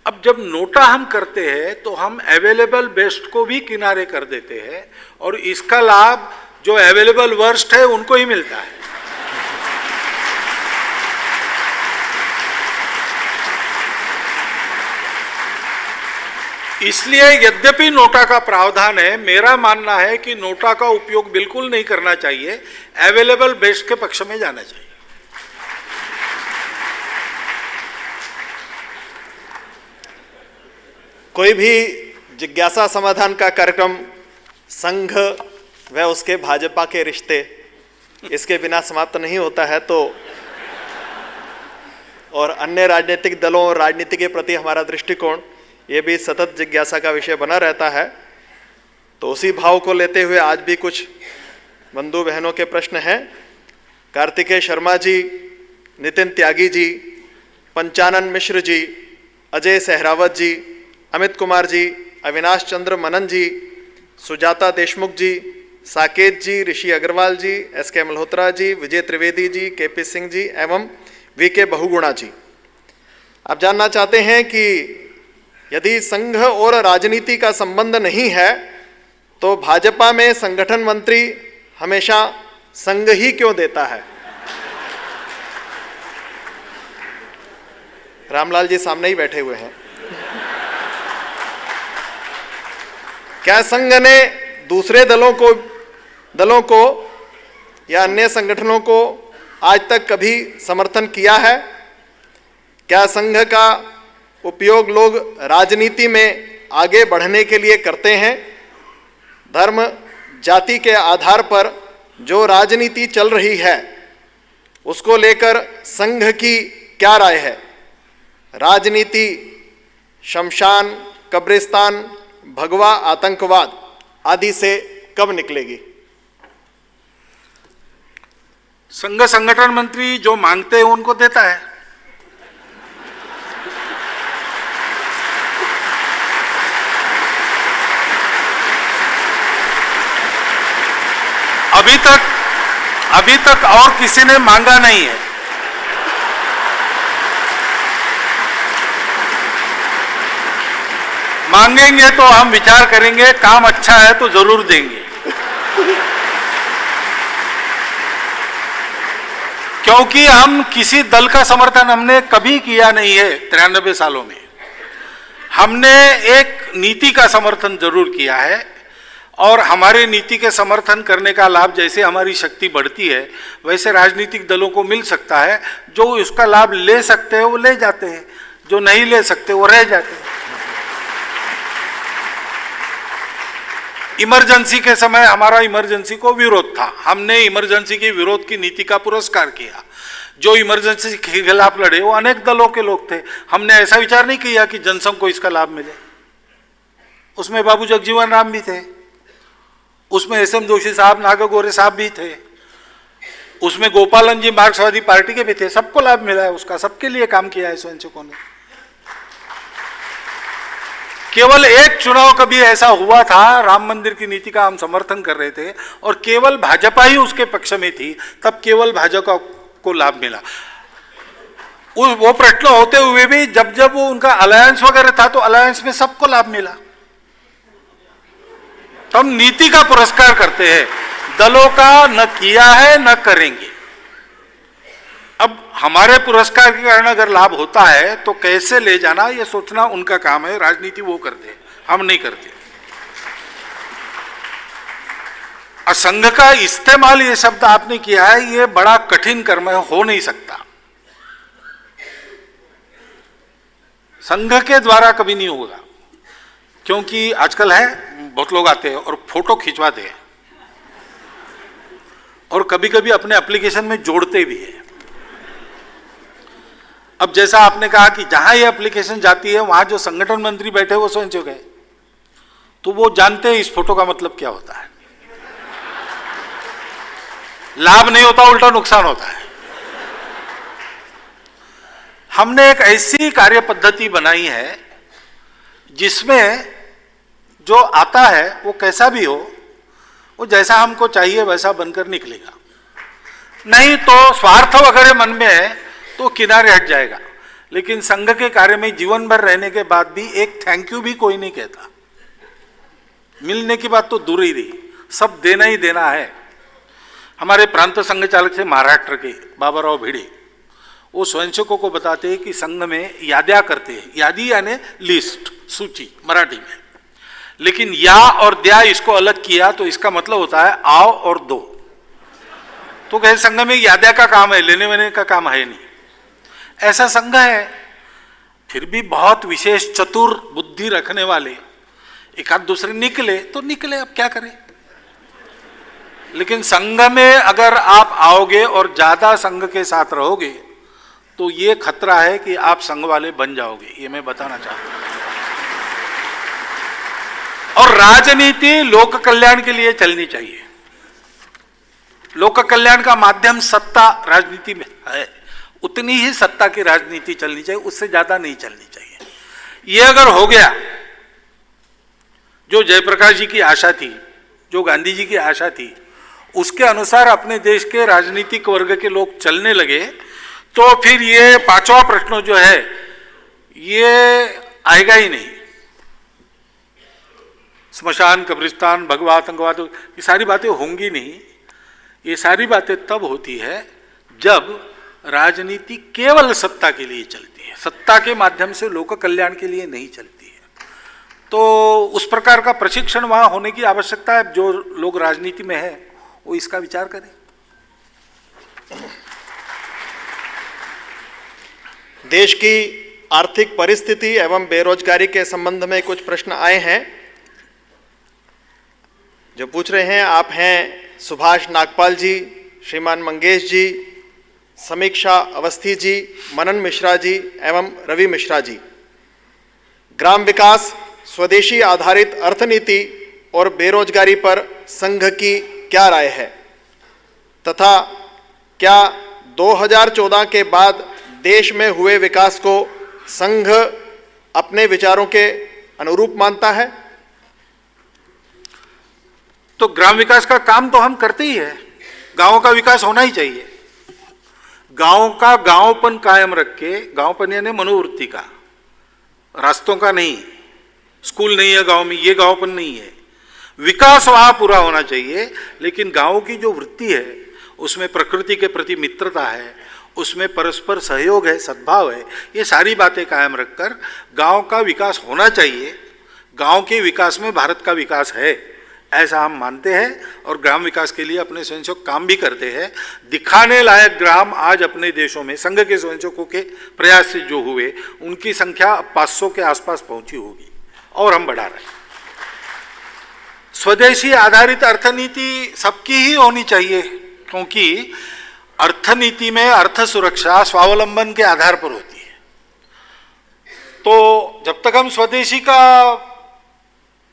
Speaker 2: अब जब नोटा हम करते हैं तो हम अवेलेबल बेस्ट को भी किनारे कर देते हैं और इसका लाभ जो अवेलेबल वर्स्ट है उनको ही मिलता है। इसलिए यद्यपि नोटा का प्रावधान है, मेरा मानना है कि नोटा का उपयोग बिल्कुल नहीं करना चाहिए, अवेलेबल बेस्ट के पक्ष में जाना चाहिए।
Speaker 1: कोई भी जिज्ञासा समाधान का कार्यक्रम संघ व उसके भाजपा के रिश्ते इसके बिना समाप्त नहीं होता है, तो और अन्य राजनीतिक दलों और राजनीति के प्रति हमारा दृष्टिकोण ये भी सतत जिज्ञासा का विषय बना रहता है। तो उसी भाव को लेते हुए आज भी कुछ बंधु बहनों के प्रश्न हैं। कार्तिकेय शर्मा जी, नितिन त्यागी जी, पंचानन मिश्र जी, अजय सहरावत जी, अमित कुमार जी, अविनाश चंद्र मनन जी, सुजाता देशमुख जी, साकेत जी, ऋषि अग्रवाल जी, एस.के. मल्होत्रा जी, विजय त्रिवेदी जी, के.पी. सिंह जी एवं वी.के. बहुगुणा जी। आप जानना चाहते हैं कि यदि संघ और राजनीति का संबंध नहीं है तो भाजपा में संगठन मंत्री हमेशा संघ ही क्यों देता है? रामलाल जी सामने ही बैठे हुए हैं। क्या संघ ने दूसरे दलों को या अन्य संगठनों को आज तक कभी समर्थन किया है? क्या संघ का उपयोग लोग राजनीति में आगे बढ़ने के लिए करते हैं? धर्म जाति के आधार पर जो राजनीति चल रही है उसको लेकर संघ की क्या राय है? राजनीति शमशान, कब्रिस्तान, भगवा आतंकवाद आदि से कब निकलेगी?
Speaker 2: संघ संगठन मंत्री जो मांगते हैं उनको देता है। अभी तक और किसी ने मांगा नहीं है। मांगेंगे तो हम विचार करेंगे, काम अच्छा है तो जरूर देंगे। क्योंकि हम किसी दल का समर्थन हमने कभी किया नहीं है 93 सालों में। हमने एक नीति का समर्थन जरूर किया है और हमारे नीति के समर्थन करने का लाभ जैसे हमारी शक्ति बढ़ती है वैसे राजनीतिक दलों को मिल सकता है। जो इसका लाभ ले सकते हैं वो ले जाते हैं, जो नहीं ले सकते वो रह जाते हैं। इमरजेंसी के समय हमारा इमरजेंसी को विरोध था, हमने इमरजेंसी के विरोध की नीति का पुरस्कार किया। जो इमरजेंसी के खिलाफ लड़े वो अनेक दलों के लोग थे। हमने ऐसा विचार नहीं किया कि जनसंघ को इसका लाभ मिले। उसमें बाबू जगजीवन राम भी थे, उसमें एस.एम. जोशी साहब, नागगोरे साहब भी थे, उसमें गोपालन जी मार्क्सवादी पार्टी के भी थे। सबको लाभ मिला है उसका, सबके लिए काम किया है स्वयंसेवकों ने। केवल एक चुनाव कभी ऐसा हुआ था, राम मंदिर की नीति का हम समर्थन कर रहे थे और केवल भाजपा ही उसके पक्ष में थी, तब केवल भाजपा को लाभ मिला। वो प्रश्न होते हुए भी जब वो उनका अलायंस वगैरह था तो अलायंस में सबको लाभ मिला। तो हम नीति का पुरस्कार करते हैं, दलों का न किया है न करेंगे। अब हमारे पुरस्कार के कारण अगर लाभ होता है तो कैसे ले जाना ये सोचना उनका काम है। राजनीति वो करते हैं, हम नहीं करते। असंघ का इस्तेमाल ये शब्द आपने किया है, ये बड़ा कठिन कर्म है, हो नहीं सकता। संघ के द्वारा कभी नहीं होगा, क्योंकि आजकल है बहुत लोग आते हैं और फोटो खिंचवाते हैं और कभी कभी अपने एप्लीकेशन में जोड़ते भी हैं। अब जैसा आपने कहा कि जहां ये एप्लीकेशन जाती है वहां जो संगठन मंत्री बैठे वो स्वयंसेवक है, तो वो जानते हैं इस फोटो का मतलब क्या होता है। लाभ नहीं होता, उल्टा नुकसान होता है। हमने एक ऐसी कार्य पद्धति बनाई है जिसमें जो आता है वो कैसा भी हो, वो जैसा हमको चाहिए वैसा बनकर निकलेगा। नहीं तो स्वार्थ वगैरह मन में है तो किनारे हट जाएगा। लेकिन संघ के कार्य में जीवन भर रहने के बाद भी एक थैंक यू भी कोई नहीं कहता। मिलने की बात तो दूर ही रही, सब देना ही देना है। हमारे प्रांत संघ चालक थे महाराष्ट्र के बाबाराव भिड़े, वो स्वयंसेवकों को बताते हैं कि संघ में याद्या करते हैं। यादी यानी लिस्ट, सूची मराठी में। लेकिन या और द्या इसको अलग किया तो इसका मतलब होता है आओ और दो। तो कहे संघ में याद्या का काम है, लेने वेने का काम है नहीं। ऐसा संघ है। फिर भी बहुत विशेष चतुर बुद्धि रखने वाले एक आध दूसरे निकले तो निकले, अब क्या करें। लेकिन संघ में अगर आप आओगे और ज्यादा संघ के साथ रहोगे तो ये खतरा है कि आप संघ वाले बन जाओगे, ये मैं बताना चाहता हूं। और राजनीति लोक कल्याण के लिए चलनी चाहिए। लोक कल्याण का माध्यम सत्ता राजनीति में है, उतनी ही सत्ता की राजनीति चलनी चाहिए, उससे ज्यादा नहीं चलनी चाहिए। ये अगर हो गया, जो जयप्रकाश जी की आशा थी, जो गांधी जी की आशा थी, उसके अनुसार अपने देश के राजनीतिक वर्ग के लोग चलने लगे, तो फिर ये पांचवा प्रश्न जो है ये आएगा ही नहीं। स्मशान, कब्रिस्तान, भगवा, आतंकवाद, ये सारी बातें होंगी नहीं। ये सारी बातें तब होती है जब राजनीति केवल सत्ता के लिए चलती है, सत्ता के माध्यम से लोक कल्याण के लिए नहीं चलती है। तो उस प्रकार का प्रशिक्षण वहां होने की आवश्यकता है। जो लोग राजनीति में है वो इसका विचार करें।
Speaker 1: देश की आर्थिक परिस्थिति एवं बेरोजगारी के संबंध में कुछ प्रश्न आए हैं। जो पूछ रहे हैं आप हैं सुभाष नागपाल जी, श्रीमान मंगेश जी, समीक्षा अवस्थी जी, मनन मिश्रा जी एवं रवि मिश्रा जी। ग्राम विकास, स्वदेशी आधारित अर्थनीति और बेरोजगारी पर संघ की क्या राय है तथा क्या 2014 के बाद देश में हुए विकास को संघ अपने विचारों के अनुरूप मानता है?
Speaker 2: तो ग्राम विकास का काम तो हम करते ही है, गांवों का विकास होना ही चाहिए। गांव का गांवपन कायम रख के, गांवपन यानी मनोवृत्ति का, रास्तों का नहीं, स्कूल नहीं है गांव में, ये गांवपन नहीं है। विकास वहां पूरा होना चाहिए, लेकिन गांव की जो वृत्ति है उसमें प्रकृति के प्रति मित्रता है, उसमें परस्पर सहयोग है, सद्भाव है, ये सारी बातें कायम रखकर गांव का विकास होना चाहिए। गांव के विकास में भारत का विकास है, ऐसा हम मानते हैं और ग्राम विकास के लिए अपने स्वयंसेवक काम भी करते हैं। दिखाने लायक ग्राम आज अपने देशों में संघ के स्वयंसेवकों के प्रयास से जो हुए उनकी संख्या 500 के आसपास पहुंची होगी और हम बढ़ा रहे हैं। स्वदेशी आधारित अर्थनीति सबकी ही होनी चाहिए, क्योंकि अर्थनीति में अर्थ सुरक्षा स्वावलंबन के आधार पर होती है। तो जब तक हम स्वदेशी का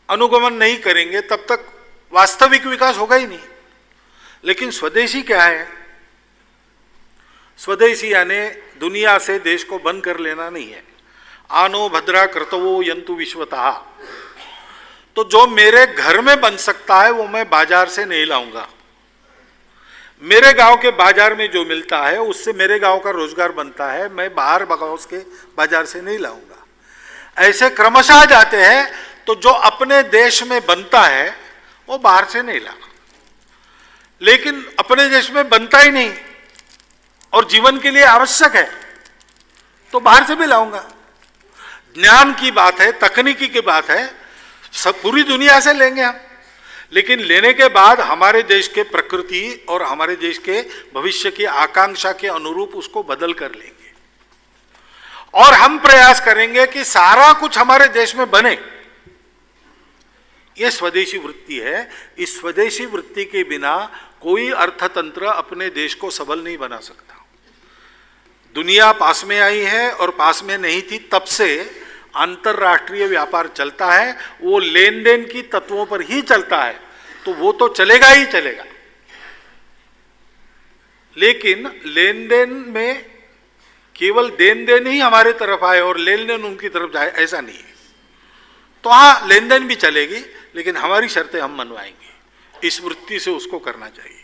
Speaker 2: अनुगमन नहीं करेंगे तब तक वास्तविक विकास होगा ही नहीं। लेकिन स्वदेशी क्या है? स्वदेशी यानी दुनिया से देश को बंद कर लेना नहीं है। आनो भद्रा कर्तवो यंतु विश्वतः। तो जो मेरे घर में बन सकता है वो मैं बाजार से नहीं लाऊंगा। मेरे गांव के बाजार में जो मिलता है उससे मेरे गांव का रोजगार बनता है, मैं बाहर बगाउस के बाजार से नहीं लाऊंगा। ऐसे क्रमशः जाते हैं, तो जो अपने देश में बनता है वो बाहर से नहीं लाना। लेकिन अपने देश में बनता ही नहीं और जीवन के लिए आवश्यक है तो बाहर से भी लाऊंगा। ज्ञान की बात है, तकनीकी की बात है, सब पूरी दुनिया से लेंगे हम, लेकिन लेने के बाद हमारे देश के प्रकृति और हमारे देश के भविष्य की आकांक्षा के अनुरूप उसको बदल कर लेंगे। और हम प्रयास करेंगे कि सारा कुछ हमारे देश में बने। यह स्वदेशी वृत्ति है। इस स्वदेशी वृत्ति के बिना कोई अर्थतंत्र अपने देश को सबल नहीं बना सकता। दुनिया पास में आई है और पास में नहीं थी, तब से अंतरराष्ट्रीय व्यापार चलता है, वो लेन देन की तत्वों पर ही चलता है, तो वो तो चलेगा ही चलेगा। लेकिन लेन देन में केवल देन देन ही हमारे तरफ आए और लेन देन उनकी तरफ जाए, ऐसा नहीं है। तो हाँ, लेन देन भी चलेगी, लेकिन हमारी शर्तें हम मनवाएंगे। इस वृत्ति से उसको करना चाहिए।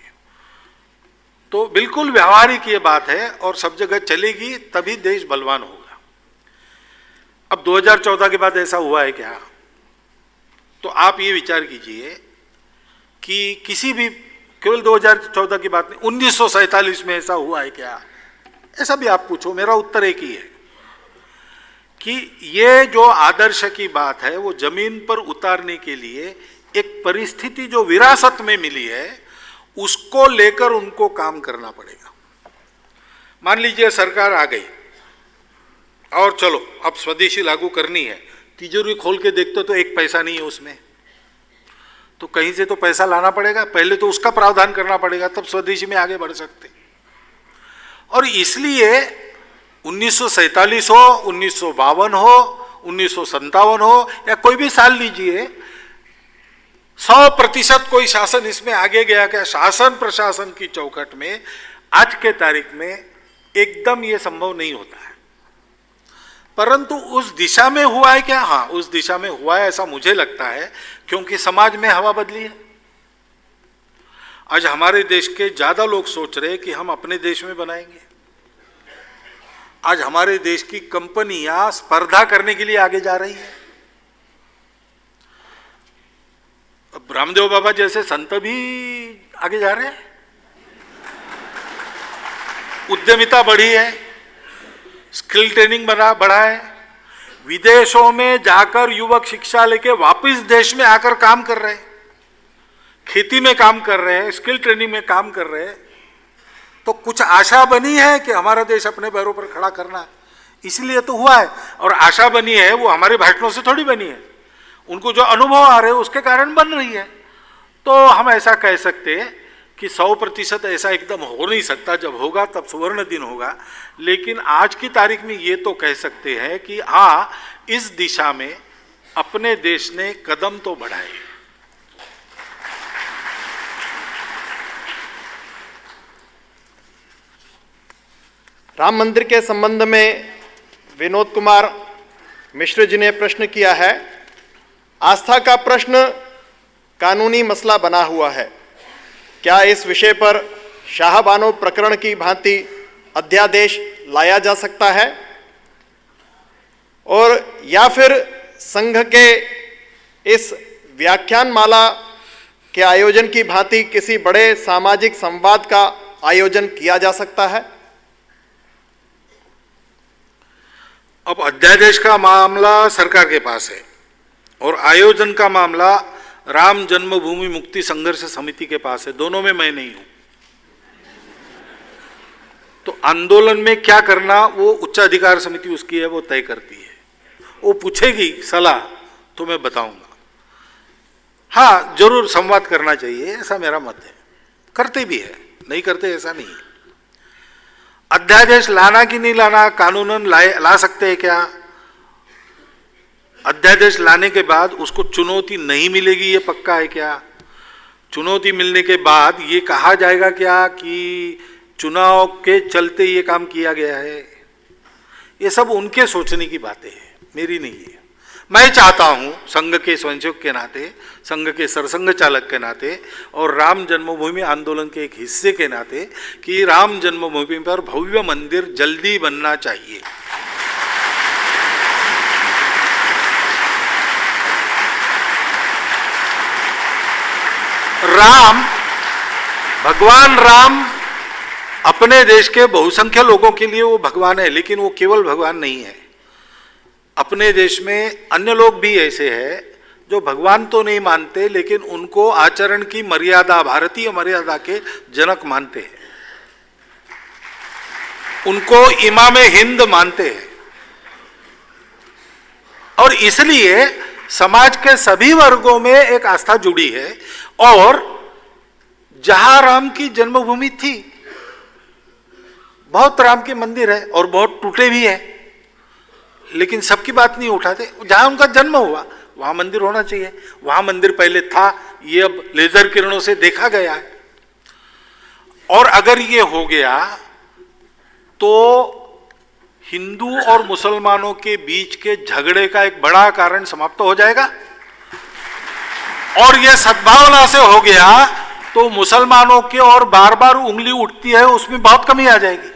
Speaker 2: तो बिल्कुल व्यावहारिक ये बात है और सब जगह चलेगी, तभी देश बलवान होगा। अब 2014 के बाद ऐसा हुआ है क्या? तो आप ये विचार कीजिए कि किसी भी, केवल 2014 की बात नहीं, 1947 में ऐसा हुआ है क्या? ऐसा भी आप पूछो, मेरा उत्तर एक ही है कि ये जो आदर्श की बात है वो जमीन पर उतारने के लिए एक परिस्थिति जो विरासत में मिली है उसको लेकर उनको काम करना पड़ेगा। मान लीजिए सरकार आ गई और चलो अब स्वदेशी लागू करनी है, तिजोरी खोल के देखते तो एक पैसा नहीं है उसमें, तो कहीं से तो पैसा लाना पड़ेगा, पहले तो उसका प्रावधान करना पड़ेगा, तब स्वदेशी में आगे बढ़ सकते। और इसलिए 1947 हो, 1952 हो, 1957 हो, या कोई भी साल लीजिए, 100% कोई शासन इसमें आगे गया क्या? शासन प्रशासन की चौखट में आज के तारीख में एकदम ये संभव नहीं होता है, परंतु उस दिशा में हुआ है क्या? हाँ, उस दिशा में हुआ है ऐसा मुझे लगता है, क्योंकि समाज में हवा बदली है। आज हमारे देश के ज्यादा लोग सोच रहे हैं कि हम अपने देश में बनाएंगे। आज हमारे देश की कंपनियां स्पर्धा करने के लिए आगे जा रही है। अब रामदेव बाबा जैसे संत भी आगे जा रहे हैं, उद्यमिता बढ़ी है, स्किल ट्रेनिंग बढ़ा है, विदेशों में जाकर युवक शिक्षा लेके वापस देश में आकर काम कर रहे हैं, खेती में काम कर रहे हैं, स्किल ट्रेनिंग में काम कर रहे हैं। तो कुछ आशा बनी है कि हमारा देश अपने पैरों पर खड़ा करना, इसलिए तो हुआ है। और आशा बनी है वो हमारे भाषणों से थोड़ी बनी है, उनको जो अनुभव आ रहे हैं उसके कारण बन रही है। तो हम ऐसा कह सकते हैं कि 100% ऐसा एकदम हो नहीं सकता, जब होगा तब सुवर्ण दिन होगा। लेकिन आज की तारीख में ये तो कह सकते हैं कि हाँ, इस दिशा में अपने देश ने कदम तो बढ़ाए।
Speaker 1: राम मंदिर के संबंध में विनोद कुमार मिश्र जी ने प्रश्न किया है। आस्था का प्रश्न कानूनी मसला बना हुआ है, क्या इस विषय पर शाहबानो प्रकरण की भांति अध्यादेश लाया जा सकता है, और या फिर संघ के इस व्याख्यान माला के आयोजन की भांति किसी बड़े सामाजिक संवाद का आयोजन किया जा सकता है?
Speaker 2: अब अध्यादेश का मामला सरकार के पास है और आयोजन का मामला राम जन्मभूमि मुक्ति संघर्ष समिति के पास है, दोनों में मैं नहीं हूं। तो आंदोलन में क्या करना वो उच्चाधिकार समिति उसकी है, वो तय करती है। वो पूछेगी सलाह तो मैं बताऊंगा। हाँ, जरूर संवाद करना चाहिए, ऐसा मेरा मत है। करते भी है, नहीं करते ऐसा नहीं है। अध्यादेश लाना कि नहीं लाना, कानूनन ला सकते हैं क्या? अध्यादेश लाने के बाद उसको चुनौती नहीं मिलेगी, ये पक्का है क्या? चुनौती मिलने के बाद ये कहा जाएगा क्या कि चुनाव के चलते ये काम किया गया है? ये सब उनके सोचने की बातें हैं, मेरी नहीं है। मैं चाहता हूं संघ के स्वयंसेवक के नाते, संघ के सरसंघ चालक के नाते और राम जन्मभूमि आंदोलन के एक हिस्से के नाते कि राम जन्मभूमि पर भव्य मंदिर जल्दी बनना चाहिए। राम, भगवान राम अपने देश के बहुसंख्य लोगों के लिए वो भगवान है, लेकिन वो केवल भगवान नहीं है। अपने देश में अन्य लोग भी ऐसे हैं जो भगवान तो नहीं मानते, लेकिन उनको आचरण की मर्यादा, भारतीय मर्यादा के जनक मानते हैं, उनको इमाम हिंद मानते हैं। और इसलिए समाज के सभी वर्गों में एक आस्था जुड़ी है। और जहां राम की जन्मभूमि थी, बहुत राम के मंदिर है और बहुत टूटे भी हैं, लेकिन सबकी बात नहीं उठाते। जहां उनका जन्म हुआ वहां मंदिर होना चाहिए। वहां मंदिर पहले था, ये अब लेजर किरणों से देखा गया है। और अगर ये हो गया तो हिंदू और मुसलमानों के बीच के झगड़े का एक बड़ा कारण समाप्त हो जाएगा। और यह सद्भावना से हो गया तो मुसलमानों की और बार बार उंगली उठती है, उसमें बहुत कमी आ जाएगी।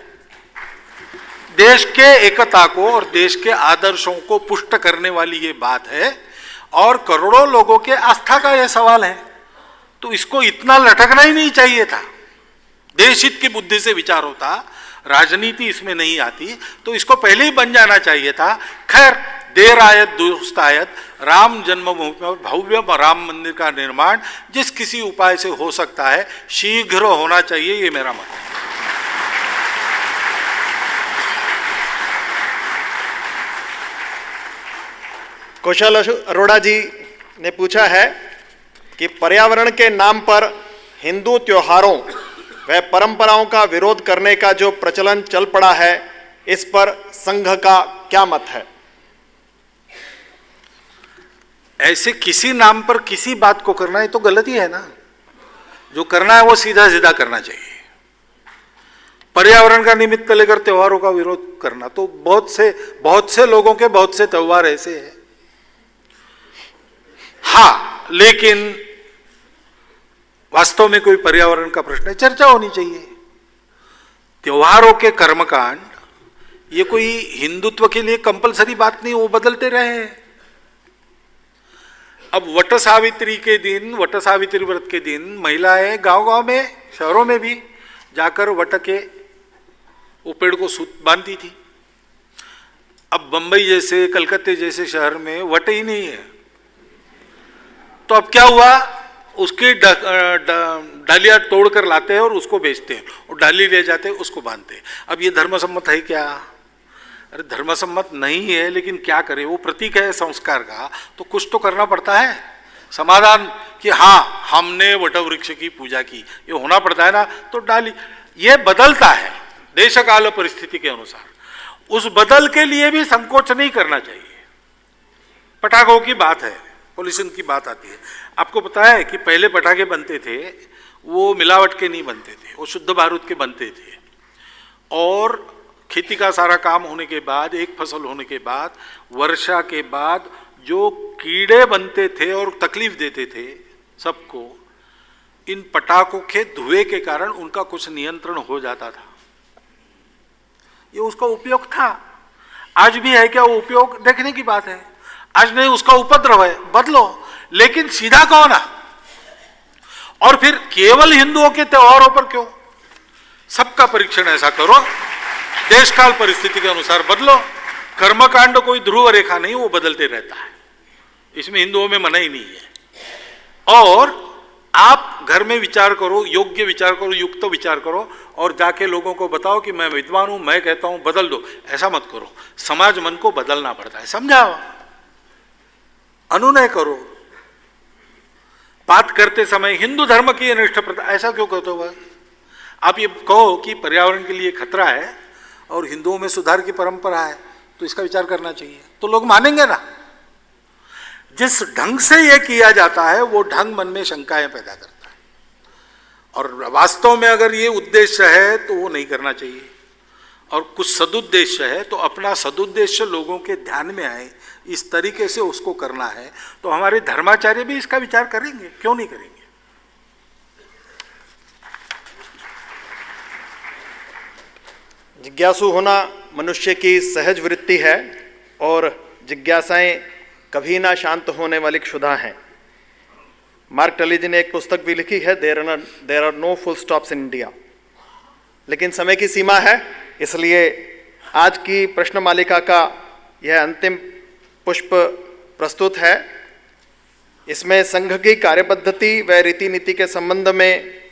Speaker 2: देश के एकता को और देश के आदर्शों को पुष्ट करने वाली ये बात है और करोड़ों लोगों के आस्था का यह सवाल है। तो इसको इतना लटकना ही नहीं चाहिए था। देश हित की बुद्धि से विचार होता, राजनीति इसमें नहीं आती, तो इसको पहले ही बन जाना चाहिए था। खैर, देर आयत दुरुस्त आयत। राम जन्मभूमि पर भव्य राम मंदिर का निर्माण जिस किसी उपाय से हो सकता है, शीघ्र होना चाहिए, ये मेरा मत है।
Speaker 1: कौशल अरोड़ा जी ने पूछा है कि पर्यावरण के नाम पर हिंदू त्योहारों व परंपराओं का विरोध करने का जो प्रचलन चल पड़ा है, इस पर संघ का क्या मत है?
Speaker 2: ऐसे किसी नाम पर किसी बात को करना, ये तो गलत ही है ना। जो करना है वो सीधा सीधा करना चाहिए। पर्यावरण का निमित्त लेकर त्योहारों का विरोध करना, तो बहुत से लोगों के बहुत से त्योहार ऐसे हैं। हाँ, लेकिन वास्तव में कोई पर्यावरण का प्रश्न है, चर्चा होनी चाहिए। त्योहारों के कर्मकांड ये कोई हिंदुत्व के लिए कंपलसरी बात नहीं, वो बदलते रहे हैं। अब वट सावित्री के दिन, वट सावित्री व्रत के दिन महिलाएं गांव-गांव में, शहरों में भी जाकर वट के वो पेड़ को सूत बांधती थी। अब बंबई जैसे, कलकत्ते जैसे शहर में वट ही नहीं है, तो अब क्या हुआ, उसकी डालियां तोड़कर लाते हैं और उसको बेचते हैं, और डाली ले जाते हैं, उसको बांधते हैं। अब ये धर्मसम्मत है क्या? अरे धर्मसम्मत नहीं है, लेकिन क्या करें, वो प्रतीक है संस्कार का, तो कुछ तो करना पड़ता है। समाधान कि हाँ हमने वट वृक्ष की पूजा की, ये होना पड़ता है ना। तो डाली ये बदलता है देश काल परिस्थिति के अनुसार, उस बदल के लिए भी संकोच नहीं करना चाहिए। पटाखों की बात है, पॉल्यूशन की बात आती है। आपको पता है कि पहले पटाखे बनते थे वो मिलावट के नहीं बनते थे, वो शुद्ध बारूद के बनते थे। और खेती का सारा काम होने के बाद, एक फसल होने के बाद, वर्षा के बाद जो कीड़े बनते थे और तकलीफ देते थे सबको, इन पटाखों के धुएं के कारण उनका कुछ नियंत्रण हो जाता था। ये उसका उपयोग था। आज भी है क्या वो उपयोग? देखने की बात है। आज नहीं, उसका उपद्रव है, बदलो। लेकिन सीधा कहो ना। और फिर केवल हिंदुओं के त्योहारों पर क्यों? सबका परीक्षण ऐसा करो, देश काल परिस्थिति के अनुसार बदलो। कर्मकांड कोई ध्रुव रेखा नहीं, वो बदलते रहता है, इसमें हिंदुओं में मना ही नहीं है। और आप घर में विचार करो, योग्य विचार करो, युक्त विचार करो, और जाके लोगों को बताओ कि मैं विद्वान हूं, मैं कहता हूं बदल दो। ऐसा मत करो। समाज मन को बदलना पड़ता है, समझाओ, अनुनय करो। बात करते समय हिंदू धर्म की अनिष्ट प्रथा, ऐसा क्यों कहते हो? आप ये कहो कि पर्यावरण के लिए खतरा है और हिंदुओं में सुधार की परंपरा है, तो इसका विचार करना चाहिए, तो लोग मानेंगे ना। जिस ढंग से यह किया जाता है वो ढंग मन में शंकाएं पैदा करता है, और वास्तव में अगर ये उद्देश्य है तो वो नहीं करना चाहिए। और कुछ सदुद्देश्य है तो अपना सदुद्देश्य लोगों के ध्यान में आए, इस तरीके से उसको करना है, तो हमारे धर्माचार्य भी इसका विचार करेंगे, क्यों नहीं करेंगे?
Speaker 1: जिज्ञासु होना मनुष्य की सहज वृत्ति है, और जिज्ञासाएं कभी ना शांत होने वाली क्षुधा हैं। मार्क टली जी ने एक पुस्तक भी लिखी है, there are no full stops in India. लेकिन समय की सीमा है, इसलिए आज की प्रश्न मालिका का यह अंतिम पुष्प प्रस्तुत है। इसमें संघ की कार्यपद्धति व रीति नीति के संबंध में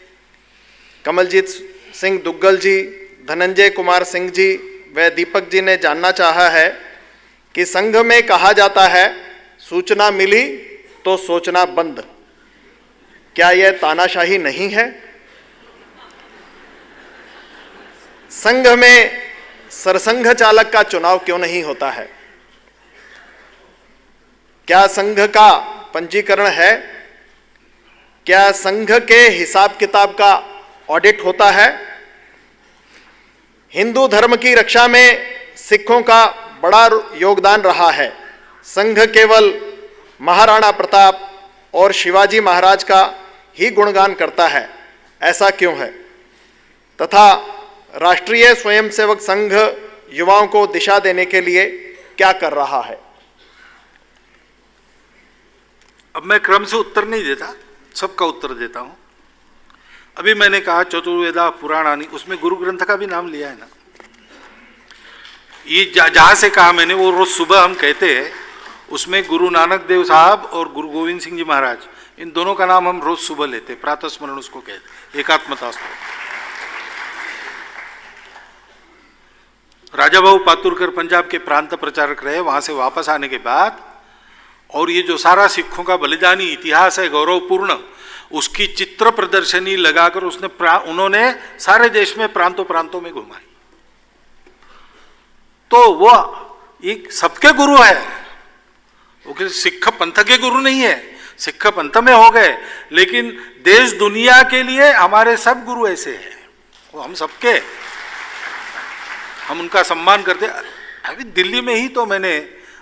Speaker 1: कमलजीत सिंह दुग्गल जी, धनंजय कुमार सिंह जी व दीपक जी ने जानना चाहा है कि संघ में कहा जाता है सूचना मिली तो सोचना बंद, क्या यह तानाशाही नहीं है? संघ में सरसंघ चालक का चुनाव क्यों नहीं होता है? क्या संघ का पंजीकरण है? क्या संघ के हिसाब किताब का ऑडिट होता है? हिंदू धर्म की रक्षा में सिखों का बड़ा योगदान रहा है। संघ केवल महाराणा प्रताप और शिवाजी महाराज का ही गुणगान करता है, ऐसा क्यों है? तथा राष्ट्रीय स्वयंसेवक संघ युवाओं को दिशा देने के लिए क्या कर रहा है?
Speaker 2: अब मैं क्रम से उत्तर नहीं देता, सबका उत्तर देता हूं। अभी मैंने कहा चतुर्वेदा पुराणानी, उसमें गुरु ग्रंथ का भी नाम लिया है ना। ये जहां से कहा मैंने, वो रोज सुबह हम कहते हैं, उसमें गुरु नानक देव साहब और गुरु गोविंद सिंह जी महाराज, इन दोनों का नाम हम रोज सुबह लेते, प्रातः स्मरण उसको कहते, एकात्मता स्तोत्र। राजा भाऊ पातुरकर पंजाब के प्रांत प्रचारक रहे, वहां से वापस आने के बाद और ये जो सारा सिखों का बलिदानी इतिहास है गौरवपूर्ण, उसकी चित्र प्रदर्शनी लगाकर उन्होंने सारे देश में प्रांतों प्रांतों में घुमाई। तो वो एक सबके गुरु है, वो किसी सिख पंथ के गुरु नहीं है, सिख पंथ में हो गए, लेकिन देश दुनिया के लिए हमारे सब गुरु ऐसे हैं, वो हम सबके, हम उनका सम्मान करते। अभी दिल्ली में ही तो मैंने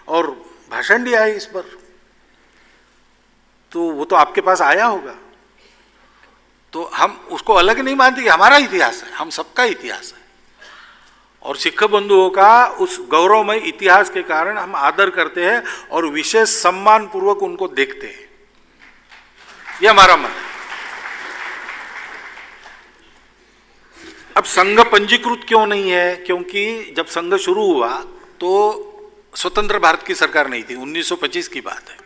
Speaker 2: और भाषण दिया है इस पर, तो वो तो आपके पास आया होगा। तो हम उसको अलग नहीं मानते कि हमारा इतिहास है, हम सबका इतिहास है, और सिख बंधुओं का उस गौरवमय इतिहास के कारण हम आदर करते हैं और विशेष सम्मान पूर्वक उनको देखते हैं। ये हमारा मन है। अब संघ पंजीकृत क्यों नहीं है? क्योंकि जब संघ शुरू हुआ तो स्वतंत्र भारत की सरकार नहीं थी, 1925 की बात है।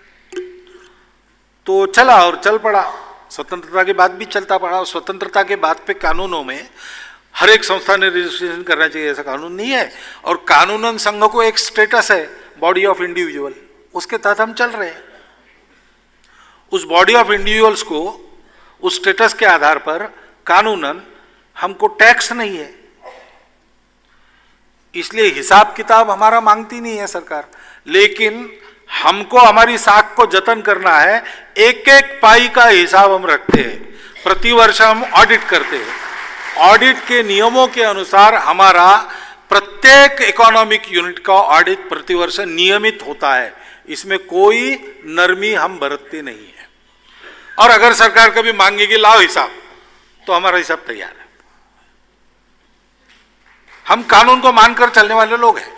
Speaker 2: तो चला और चल पड़ा, स्वतंत्रता के बाद भी चलता पड़ा। और स्वतंत्रता के बाद पे कानूनों में हर एक संस्था ने रजिस्ट्रेशन करना चाहिए, ऐसा कानून नहीं है। और कानूनन संघ को एक स्टेटस है, बॉडी ऑफ इंडिविजुअल, उसके तहत हम चल रहे हैं। उस बॉडी ऑफ इंडिविजुअल्स को उस स्टेटस के आधार पर कानूनन हमको टैक्स नहीं है, इसलिए हिसाब किताब हमारा मांगती नहीं है सरकार। लेकिन हमको हमारी साख को जतन करना है, एक एक पाई का हिसाब हम रखते हैं, प्रतिवर्ष हम ऑडिट करते हैं। ऑडिट के नियमों के अनुसार हमारा प्रत्येक इकोनॉमिक यूनिट का ऑडिट प्रतिवर्ष नियमित होता है, इसमें कोई नरमी हम बरतते नहीं है। और अगर सरकार कभी मांगेगी लाओ हिसाब, तो हमारा हिसाब तैयार है। हम कानून को मानकर चलने वाले लोग हैं,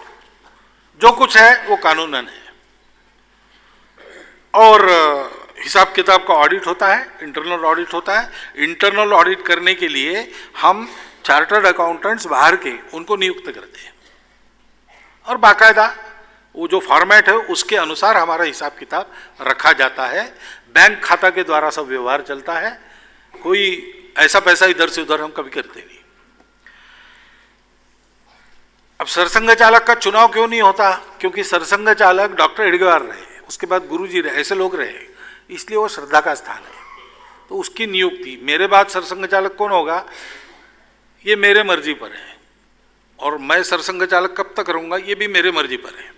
Speaker 2: जो कुछ है वो कानूनन है। और हिसाब किताब का ऑडिट होता है, इंटरनल ऑडिट होता है। इंटरनल ऑडिट करने के लिए हम चार्टर्ड अकाउंटेंट्स बाहर के उनको नियुक्त करते हैं, और बाकायदा वो जो फॉर्मेट है उसके अनुसार हमारा हिसाब किताब रखा जाता है। बैंक खाता के द्वारा सब व्यवहार चलता है, कोई ऐसा पैसा इधर से उधर हम कभी करते नहीं। अब सरसंघ चालक का चुनाव क्यों नहीं होता? क्योंकि सरसंघ चालक डॉक्टर एडगवार रहे, उसके बाद गुरुजी रहे, ऐसे लोग रहे, इसलिए वो श्रद्धा का स्थान है। तो उसकी नियुक्ति, मेरे बाद सरसंघ चालक कौन होगा ये मेरे मर्जी पर है, और मैं सरसंघ चालक कब तक रहूंगा ये भी मेरे मर्जी पर है।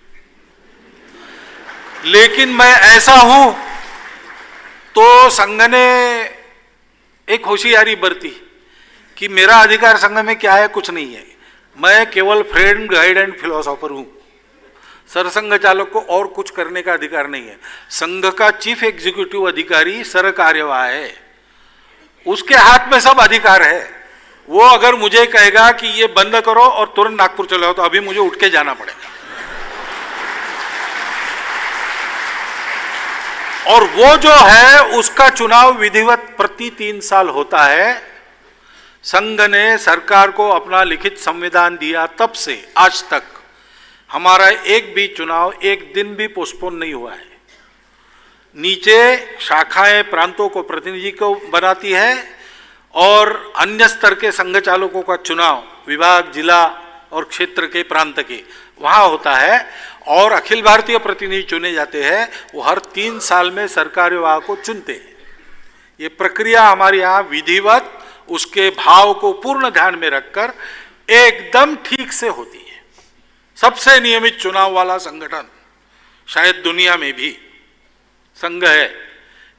Speaker 2: लेकिन मैं ऐसा हूं तो संघ ने एक होशियारी बरती कि मेरा अधिकार संघ में क्या है, कुछ नहीं है, मैं केवल फ्रेंड गाइड एंड फिलोसोफर हूं। सरसंघ चालक को और कुछ करने का अधिकार नहीं है। संघ का चीफ एग्जीक्यूटिव अधिकारी सर कार्यवाह है, उसके हाथ में सब अधिकार है। वो अगर मुझे कहेगा कि ये बंद करो और तुरंत नागपुर चले जाओ, तो अभी मुझे उठ के जाना पड़ेगा। और वो जो है उसका चुनाव विधिवत प्रति 3 साल होता है। संघ ने सरकार को अपना लिखित संविधान दिया तब से आज तक हमारा एक भी चुनाव एक दिन भी पोस्टपोन नहीं हुआ है। नीचे शाखाएं प्रांतों को प्रतिनिधि को बनाती है, और अन्य स्तर के संघ चालकों का चुनाव विभाग, जिला और क्षेत्र के प्रांत के वहाँ होता है, और अखिल भारतीय प्रतिनिधि चुने जाते हैं। वो हर 3 साल में सरकार्यवाह को चुनते हैं। ये प्रक्रिया हमारे यहाँ विधिवत उसके भाव को पूर्ण ध्यान में रखकर एकदम ठीक से होती है। सबसे नियमित चुनाव वाला संगठन शायद दुनिया में भी संघ है।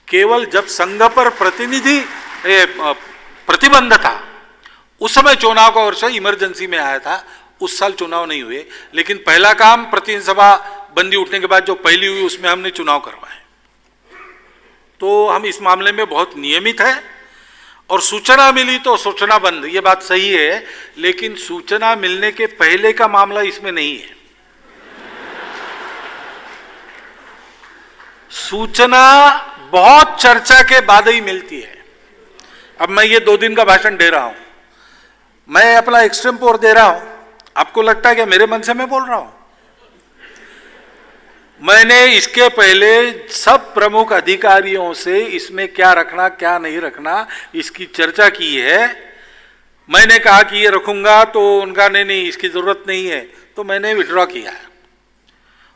Speaker 2: केवल जब संघ पर प्रतिबंध था उस समय चुनाव का वर्ष इमरजेंसी में आया था, उस साल चुनाव नहीं हुए। लेकिन पहला काम प्रतिनिधि सभा बंदी उठने के बाद जो पहली हुई उसमें हमने चुनाव करवाए। तो हम इस मामले में बहुत नियमित है। और सूचना मिली तो सूचना बंद, ये बात सही है, लेकिन सूचना मिलने के पहले का मामला इसमें नहीं है। सूचना बहुत चर्चा के बाद ही मिलती है। अब मैं ये 2 दिन का भाषण दे रहा हूं, मैं अपना एक्सटेम्पोर दे रहा हूं, आपको लगता है कि मेरे मन से मैं बोल रहा हूं? मैंने इसके पहले सब प्रमुख अधिकारियों से इसमें क्या रखना क्या नहीं रखना इसकी चर्चा की है। मैंने कहा कि ये रखूंगा, तो उनका नहीं इसकी जरूरत नहीं है, तो मैंने विड्रॉ किया।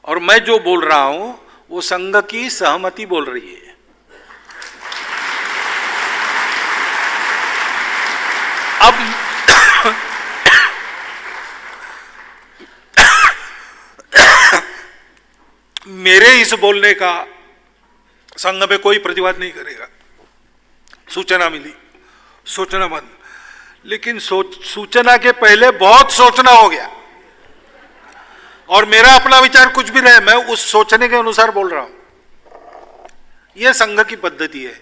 Speaker 2: और मैं जो बोल रहा हूं वो संघ की सहमति बोल रही है। अब मेरे इस बोलने का संघ में कोई प्रतिवाद नहीं करेगा। सूचना मिली, सूचना बंद, लेकिन सूचना के पहले बहुत सोचना हो गया और मेरा अपना विचार कुछ भी रहे, मैं उस सोचने के अनुसार बोल रहा हूं। यह संघ की पद्धति है।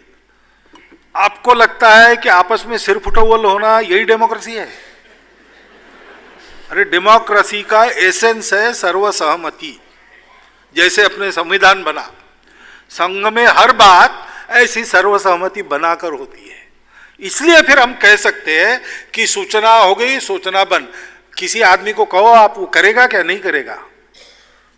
Speaker 2: आपको लगता है कि आपस में सिर फुटौल होना यही डेमोक्रेसी है? अरे डेमोक्रेसी का एसेंस है सर्वसहमति। जैसे अपने संविधान बना, संघ में हर बात ऐसी सर्वसहमति बनाकर होती है। इसलिए फिर हम कह सकते हैं कि सूचना हो गई, सूचना बंद। किसी आदमी को कहो आप, वो करेगा क्या? नहीं करेगा,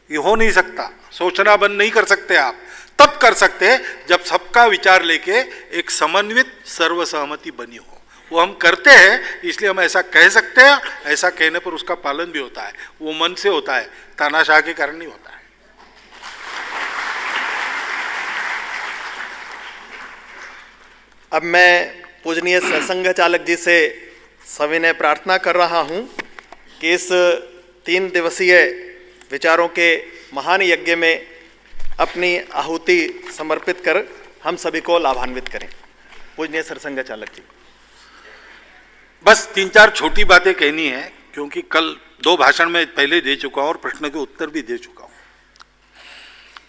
Speaker 2: ये हो नहीं सकता। सूचना बंद नहीं कर सकते आप, तब कर सकते हैं जब सबका विचार लेके एक समन्वित सर्वसहमति बनी हो। वो हम करते हैं, इसलिए हम ऐसा कह सकते हैं। ऐसा कहने पर उसका पालन भी होता है, वो मन से होता है, तानाशाह के कारण नहीं होता है।
Speaker 1: अब मैं पूजनीय सरसंघ चालक जी से सविनय प्रार्थना कर रहा हूं कि इस 3 दिवसीय विचारों के महान यज्ञ में अपनी आहुति समर्पित कर हम सभी को लाभान्वित करें। पूजनीय सरसंघ चालक जी।
Speaker 2: बस 3-4 छोटी बातें कहनी है, क्योंकि कल 2 भाषण में पहले दे चुका हूं और प्रश्न के उत्तर भी दे चुका हूं।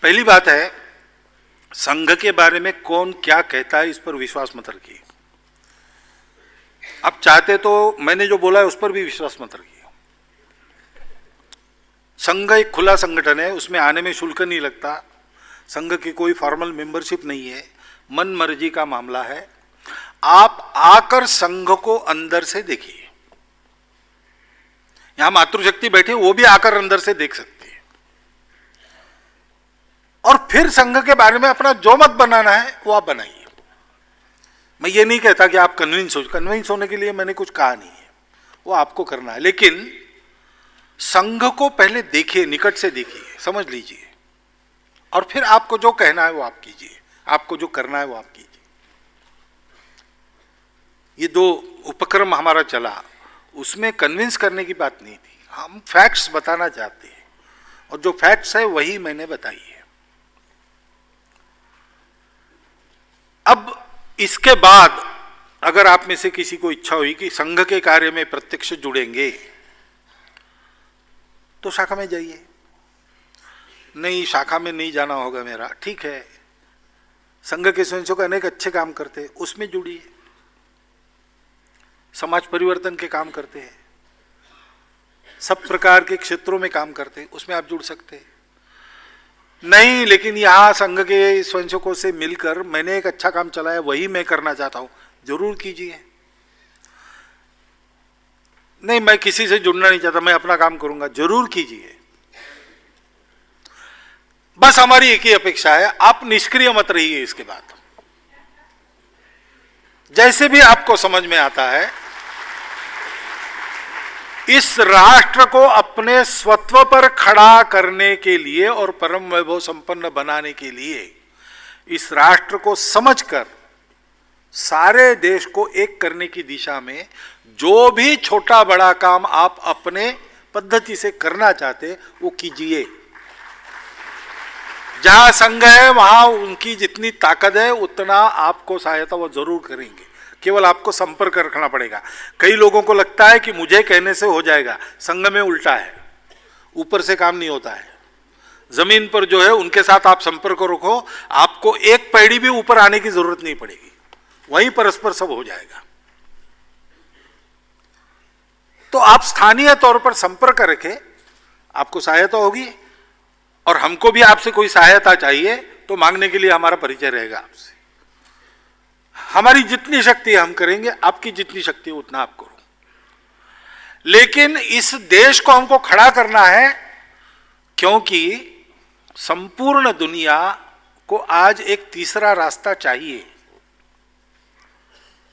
Speaker 2: पहली बात है, संघ के बारे में कौन क्या कहता है इस पर विश्वास मत रखिए। आप चाहते तो मैंने जो बोला है उस पर भी विश्वास मत रखिए। संघ एक खुला संगठन है, उसमें आने में शुल्क नहीं लगता। संघ की कोई फॉर्मल मेंबरशिप नहीं है, मन मर्जी का मामला है। आप आकर संघ को अंदर से देखिए। यहां मातृशक्ति बैठी, वो भी आकर अंदर से देख सकती है और फिर संघ के बारे में अपना जो मत बनाना है वो आप बनाइए। मैं ये नहीं कहता कि आप कन्विंस होने के लिए मैंने कुछ कहा नहीं है, वो आपको करना है। लेकिन संघ को पहले देखिए, निकट से देखिए, समझ लीजिए, और फिर आपको जो कहना है वो आप कीजिए, आपको जो करना है वो आप कीजिए। ये 2 उपक्रम हमारा चला, उसमें कन्विंस करने की बात नहीं थी, हम फैक्ट्स बताना चाहते हैं और जो फैक्ट्स है वही मैंने बताई है। अब इसके बाद अगर आप में से किसी को इच्छा हुई कि संघ के कार्य में प्रत्यक्ष जुड़ेंगे तो शाखा में जाइए। नहीं, शाखा में नहीं जाना होगा मेरा, ठीक है, संघ के स्वयंसेवक अनेक अच्छे काम करते हैं, उसमें जुड़िए। समाज परिवर्तन के काम करते हैं, सब प्रकार के क्षेत्रों में काम करते हैं, उसमें आप जुड़ सकते हैं। नहीं, लेकिन यहां संघ के स्वयंसेवकों से मिलकर मैंने एक अच्छा काम चलाया, वही मैं करना चाहता हूं, जरूर कीजिए। नहीं, मैं किसी से जुड़ना नहीं चाहता, मैं अपना काम करूंगा, जरूर कीजिए। बस हमारी एक ही अपेक्षा है, आप निष्क्रिय मत रहिए। इसके बाद जैसे भी आपको समझ में आता है, इस राष्ट्र को अपने स्वत्व पर खड़ा करने के लिए और परम वैभव संपन्न बनाने के लिए इस राष्ट्र को समझकर सारे देश को एक करने की दिशा में जो भी छोटा बड़ा काम आप अपने पद्धति से करना चाहते वो कीजिए। जहां संघ है वहां उनकी जितनी ताकत है उतना आपको सहायता वो जरूर करेंगे, केवल आपको संपर्क रखना पड़ेगा। कई लोगों को लगता है कि मुझे कहने से हो जाएगा, संघ में उल्टा है, ऊपर से काम नहीं होता है। जमीन पर जो है उनके साथ आप संपर्क रखो, आपको एक पैड़ी भी ऊपर आने की जरूरत नहीं पड़ेगी, वहीं परस्पर सब हो जाएगा। तो आप स्थानीय तौर पर संपर्क रखें, आपको सहायता होगी, और हमको भी आपसे कोई सहायता चाहिए तो मांगने के लिए हमारा परिचय रहेगा आपसे। हमारी जितनी शक्ति है हम करेंगे, आपकी जितनी शक्ति है उतना आप करो। लेकिन इस देश को हमको खड़ा करना है, क्योंकि संपूर्ण दुनिया को आज एक तीसरा रास्ता चाहिए,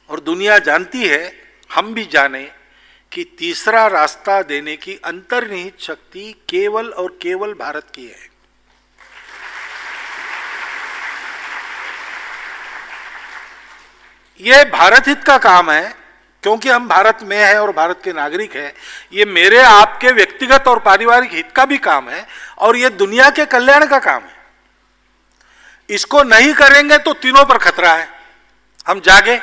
Speaker 2: और दुनिया जानती है, हम भी जाने, कि तीसरा रास्ता देने की अंतर्निहित शक्ति केवल और केवल भारत की है। ये भारत हित का काम है, क्योंकि हम भारत में हैं और भारत के नागरिक हैं। ये मेरे आपके व्यक्तिगत और पारिवारिक हित का भी काम है और ये दुनिया के कल्याण का काम है। इसको नहीं करेंगे तो तीनों पर खतरा है। हम जागे,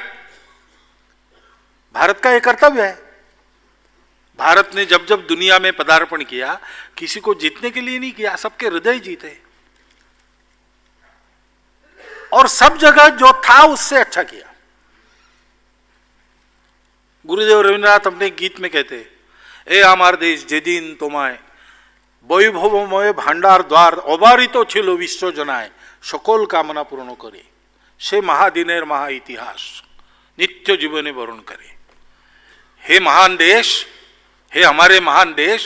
Speaker 2: भारत का ये कर्तव्य है। भारत ने जब जब दुनिया में पदार्पण किया, किसी को जीतने के लिए नहीं किया, सबके हृदय जीते और सब जगह जो था उससे अच्छा किया। गुरुदेव रविन्द्रनाथ अपने गीत में कहते, ए आमार देश जेदिन তোমায় বৈভবময় ভান্ডার দ্বার অবারিত ছিল বিশ্ব জনায় সকল কামনা পূর্ণ করে সে মহাদিনের মহা ইতিহাস नित्य जीवने वरुण करे। हे महान देश, हे हमारे महान देश,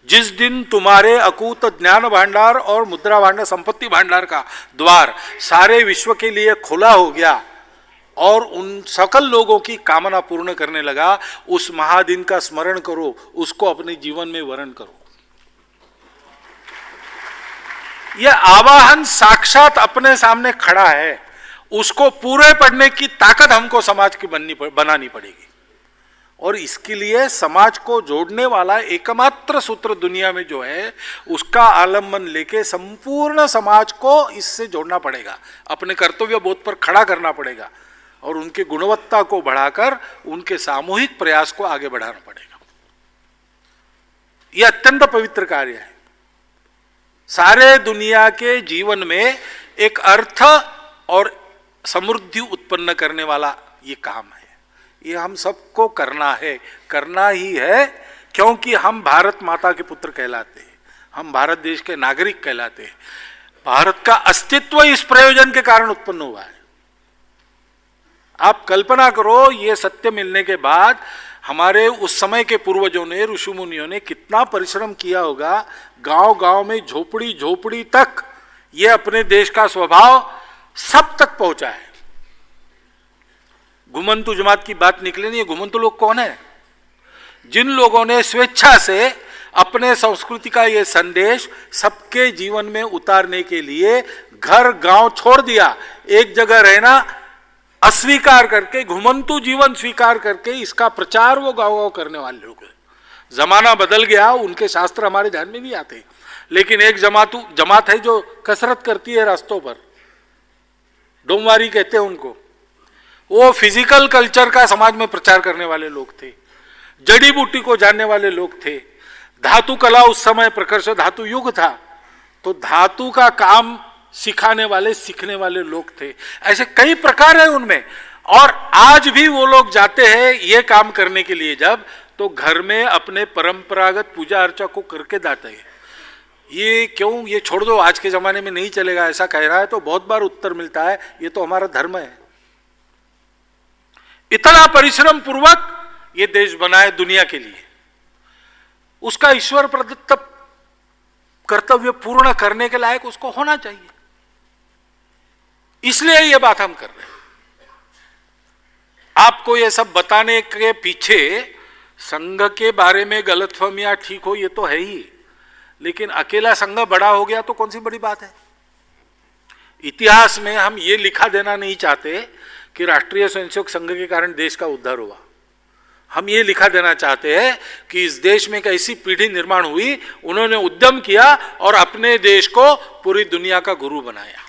Speaker 2: जिस दिन तुम्हारे अकूत ज्ञान भांडार और मुद्रा भांडार संपत्ति भांडार का द्वार सारे विश्व के लिए खुला हो गया और उन सकल लोगों की कामना पूर्ण करने लगा, उस महादिन का स्मरण करो, उसको अपने जीवन में वर्ण करो। यह आवाहन साक्षात अपने सामने खड़ा है, उसको पूरे पढ़ने की ताकत हमको समाज की बनानी पड़ेगी और इसके लिए समाज को जोड़ने वाला एकमात्र सूत्र दुनिया में जो है उसका आलम्बन लेके संपूर्ण समाज को इससे जोड़ना पड़ेगा, अपने कर्तव्य बोध पर खड़ा करना पड़ेगा और उनकी गुणवत्ता को बढ़ाकर उनके सामूहिक प्रयास को आगे बढ़ाना पड़ेगा। यह अत्यंत पवित्र कार्य है। सारे दुनिया के जीवन में एक अर्थ और समृद्धि उत्पन्न करने वाला ये काम है। ये हम सबको करना ही है, क्योंकि हम भारत माता के पुत्र कहलाते हैं, हम भारत देश के नागरिक कहलाते हैं। भारत का अस्तित्व इस प्रयोजन के कारण उत्पन्न हुआ है। आप कल्पना करो, ये सत्य मिलने के बाद हमारे उस समय के पूर्वजों ने, ऋषि मुनियों ने कितना परिश्रम किया होगा। गांव गांव में झोपड़ी झोपड़ी तक ये अपने देश का स्वभाव सब तक पहुंचा है। घुमंतु जमात की बात निकले नहीं। घुमंतु लोग कौन है? जिन लोगों ने स्वेच्छा से अपने संस्कृति का ये संदेश सबके जीवन में उतारने के लिए घर गांव छोड़ दिया, एक जगह रहना अस्वीकार करके, घुमंतु जीवन स्वीकार करके इसका प्रचार वो गांव गांव करने वाले लोग हैं। जमाना बदल गया, उनके शास्त्र हमारे ध्यान में नहीं आते, लेकिन एक जमात है जो कसरत करती है रास्तों पर, डोमवारी कहते हैं उनको। वो फिजिकल कल्चर का समाज में प्रचार करने वाले लोग थे, जड़ी बूटी को जानने वाले लोग थे। धातु कला उस समय प्रकर्ष धातु युग था, तो धातु का काम सिखाने वाले सीखने वाले लोग थे। ऐसे कई प्रकार है उनमें, और आज भी वो लोग जाते हैं ये काम करने के लिए, जब तो घर में अपने परंपरागत पूजा अर्चा को करके जाते हैं। ये क्यों, ये छोड़ दो, आज के जमाने में नहीं चलेगा, ऐसा कह रहा है तो बहुत बार उत्तर मिलता है ये तो हमारा धर्म है। इतना परिश्रम पूर्वक ये देश बनाए दुनिया के लिए, उसका ईश्वर प्रदत्त कर्तव्य पूर्ण करने के लायक उसको होना चाहिए। इसलिए ये बात हम कर रहे हैं। आपको ये सब बताने के पीछे संघ के बारे में गलतफहमियां ठीक हो, ये तो है ही, लेकिन अकेला संघ बड़ा हो गया तो कौन सी बड़ी बात है। इतिहास में हम ये लिखा देना नहीं चाहते कि राष्ट्रीय स्वयंसेवक संघ के कारण देश का उद्धार हुआ। हम ये लिखा देना चाहते हैं कि इस देश में एक ऐसी पीढ़ी निर्माण हुई, उन्होंने उद्यम किया और अपने देश को पूरी दुनिया का गुरु बनाया।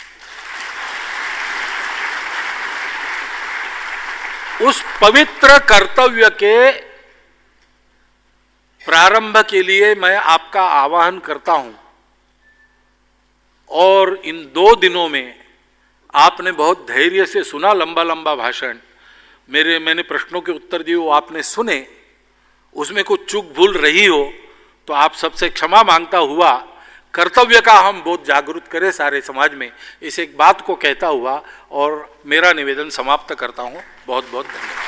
Speaker 2: उस पवित्र कर्तव्य के प्रारंभ के लिए मैं आपका आह्वान करता हूं, और इन 2 दिनों में आपने बहुत धैर्य से सुना, लंबा लंबा भाषण, मैंने प्रश्नों के उत्तर दिए वो आपने सुने, उसमें कुछ चूक भूल रही हो तो आप सबसे क्षमा मांगता हुआ, कर्तव्य का हम बहुत जागरूक करें सारे समाज में, इस एक बात को कहता हुआ और मेरा निवेदन समाप्त करता हूं। बहुत बहुत धन्यवाद।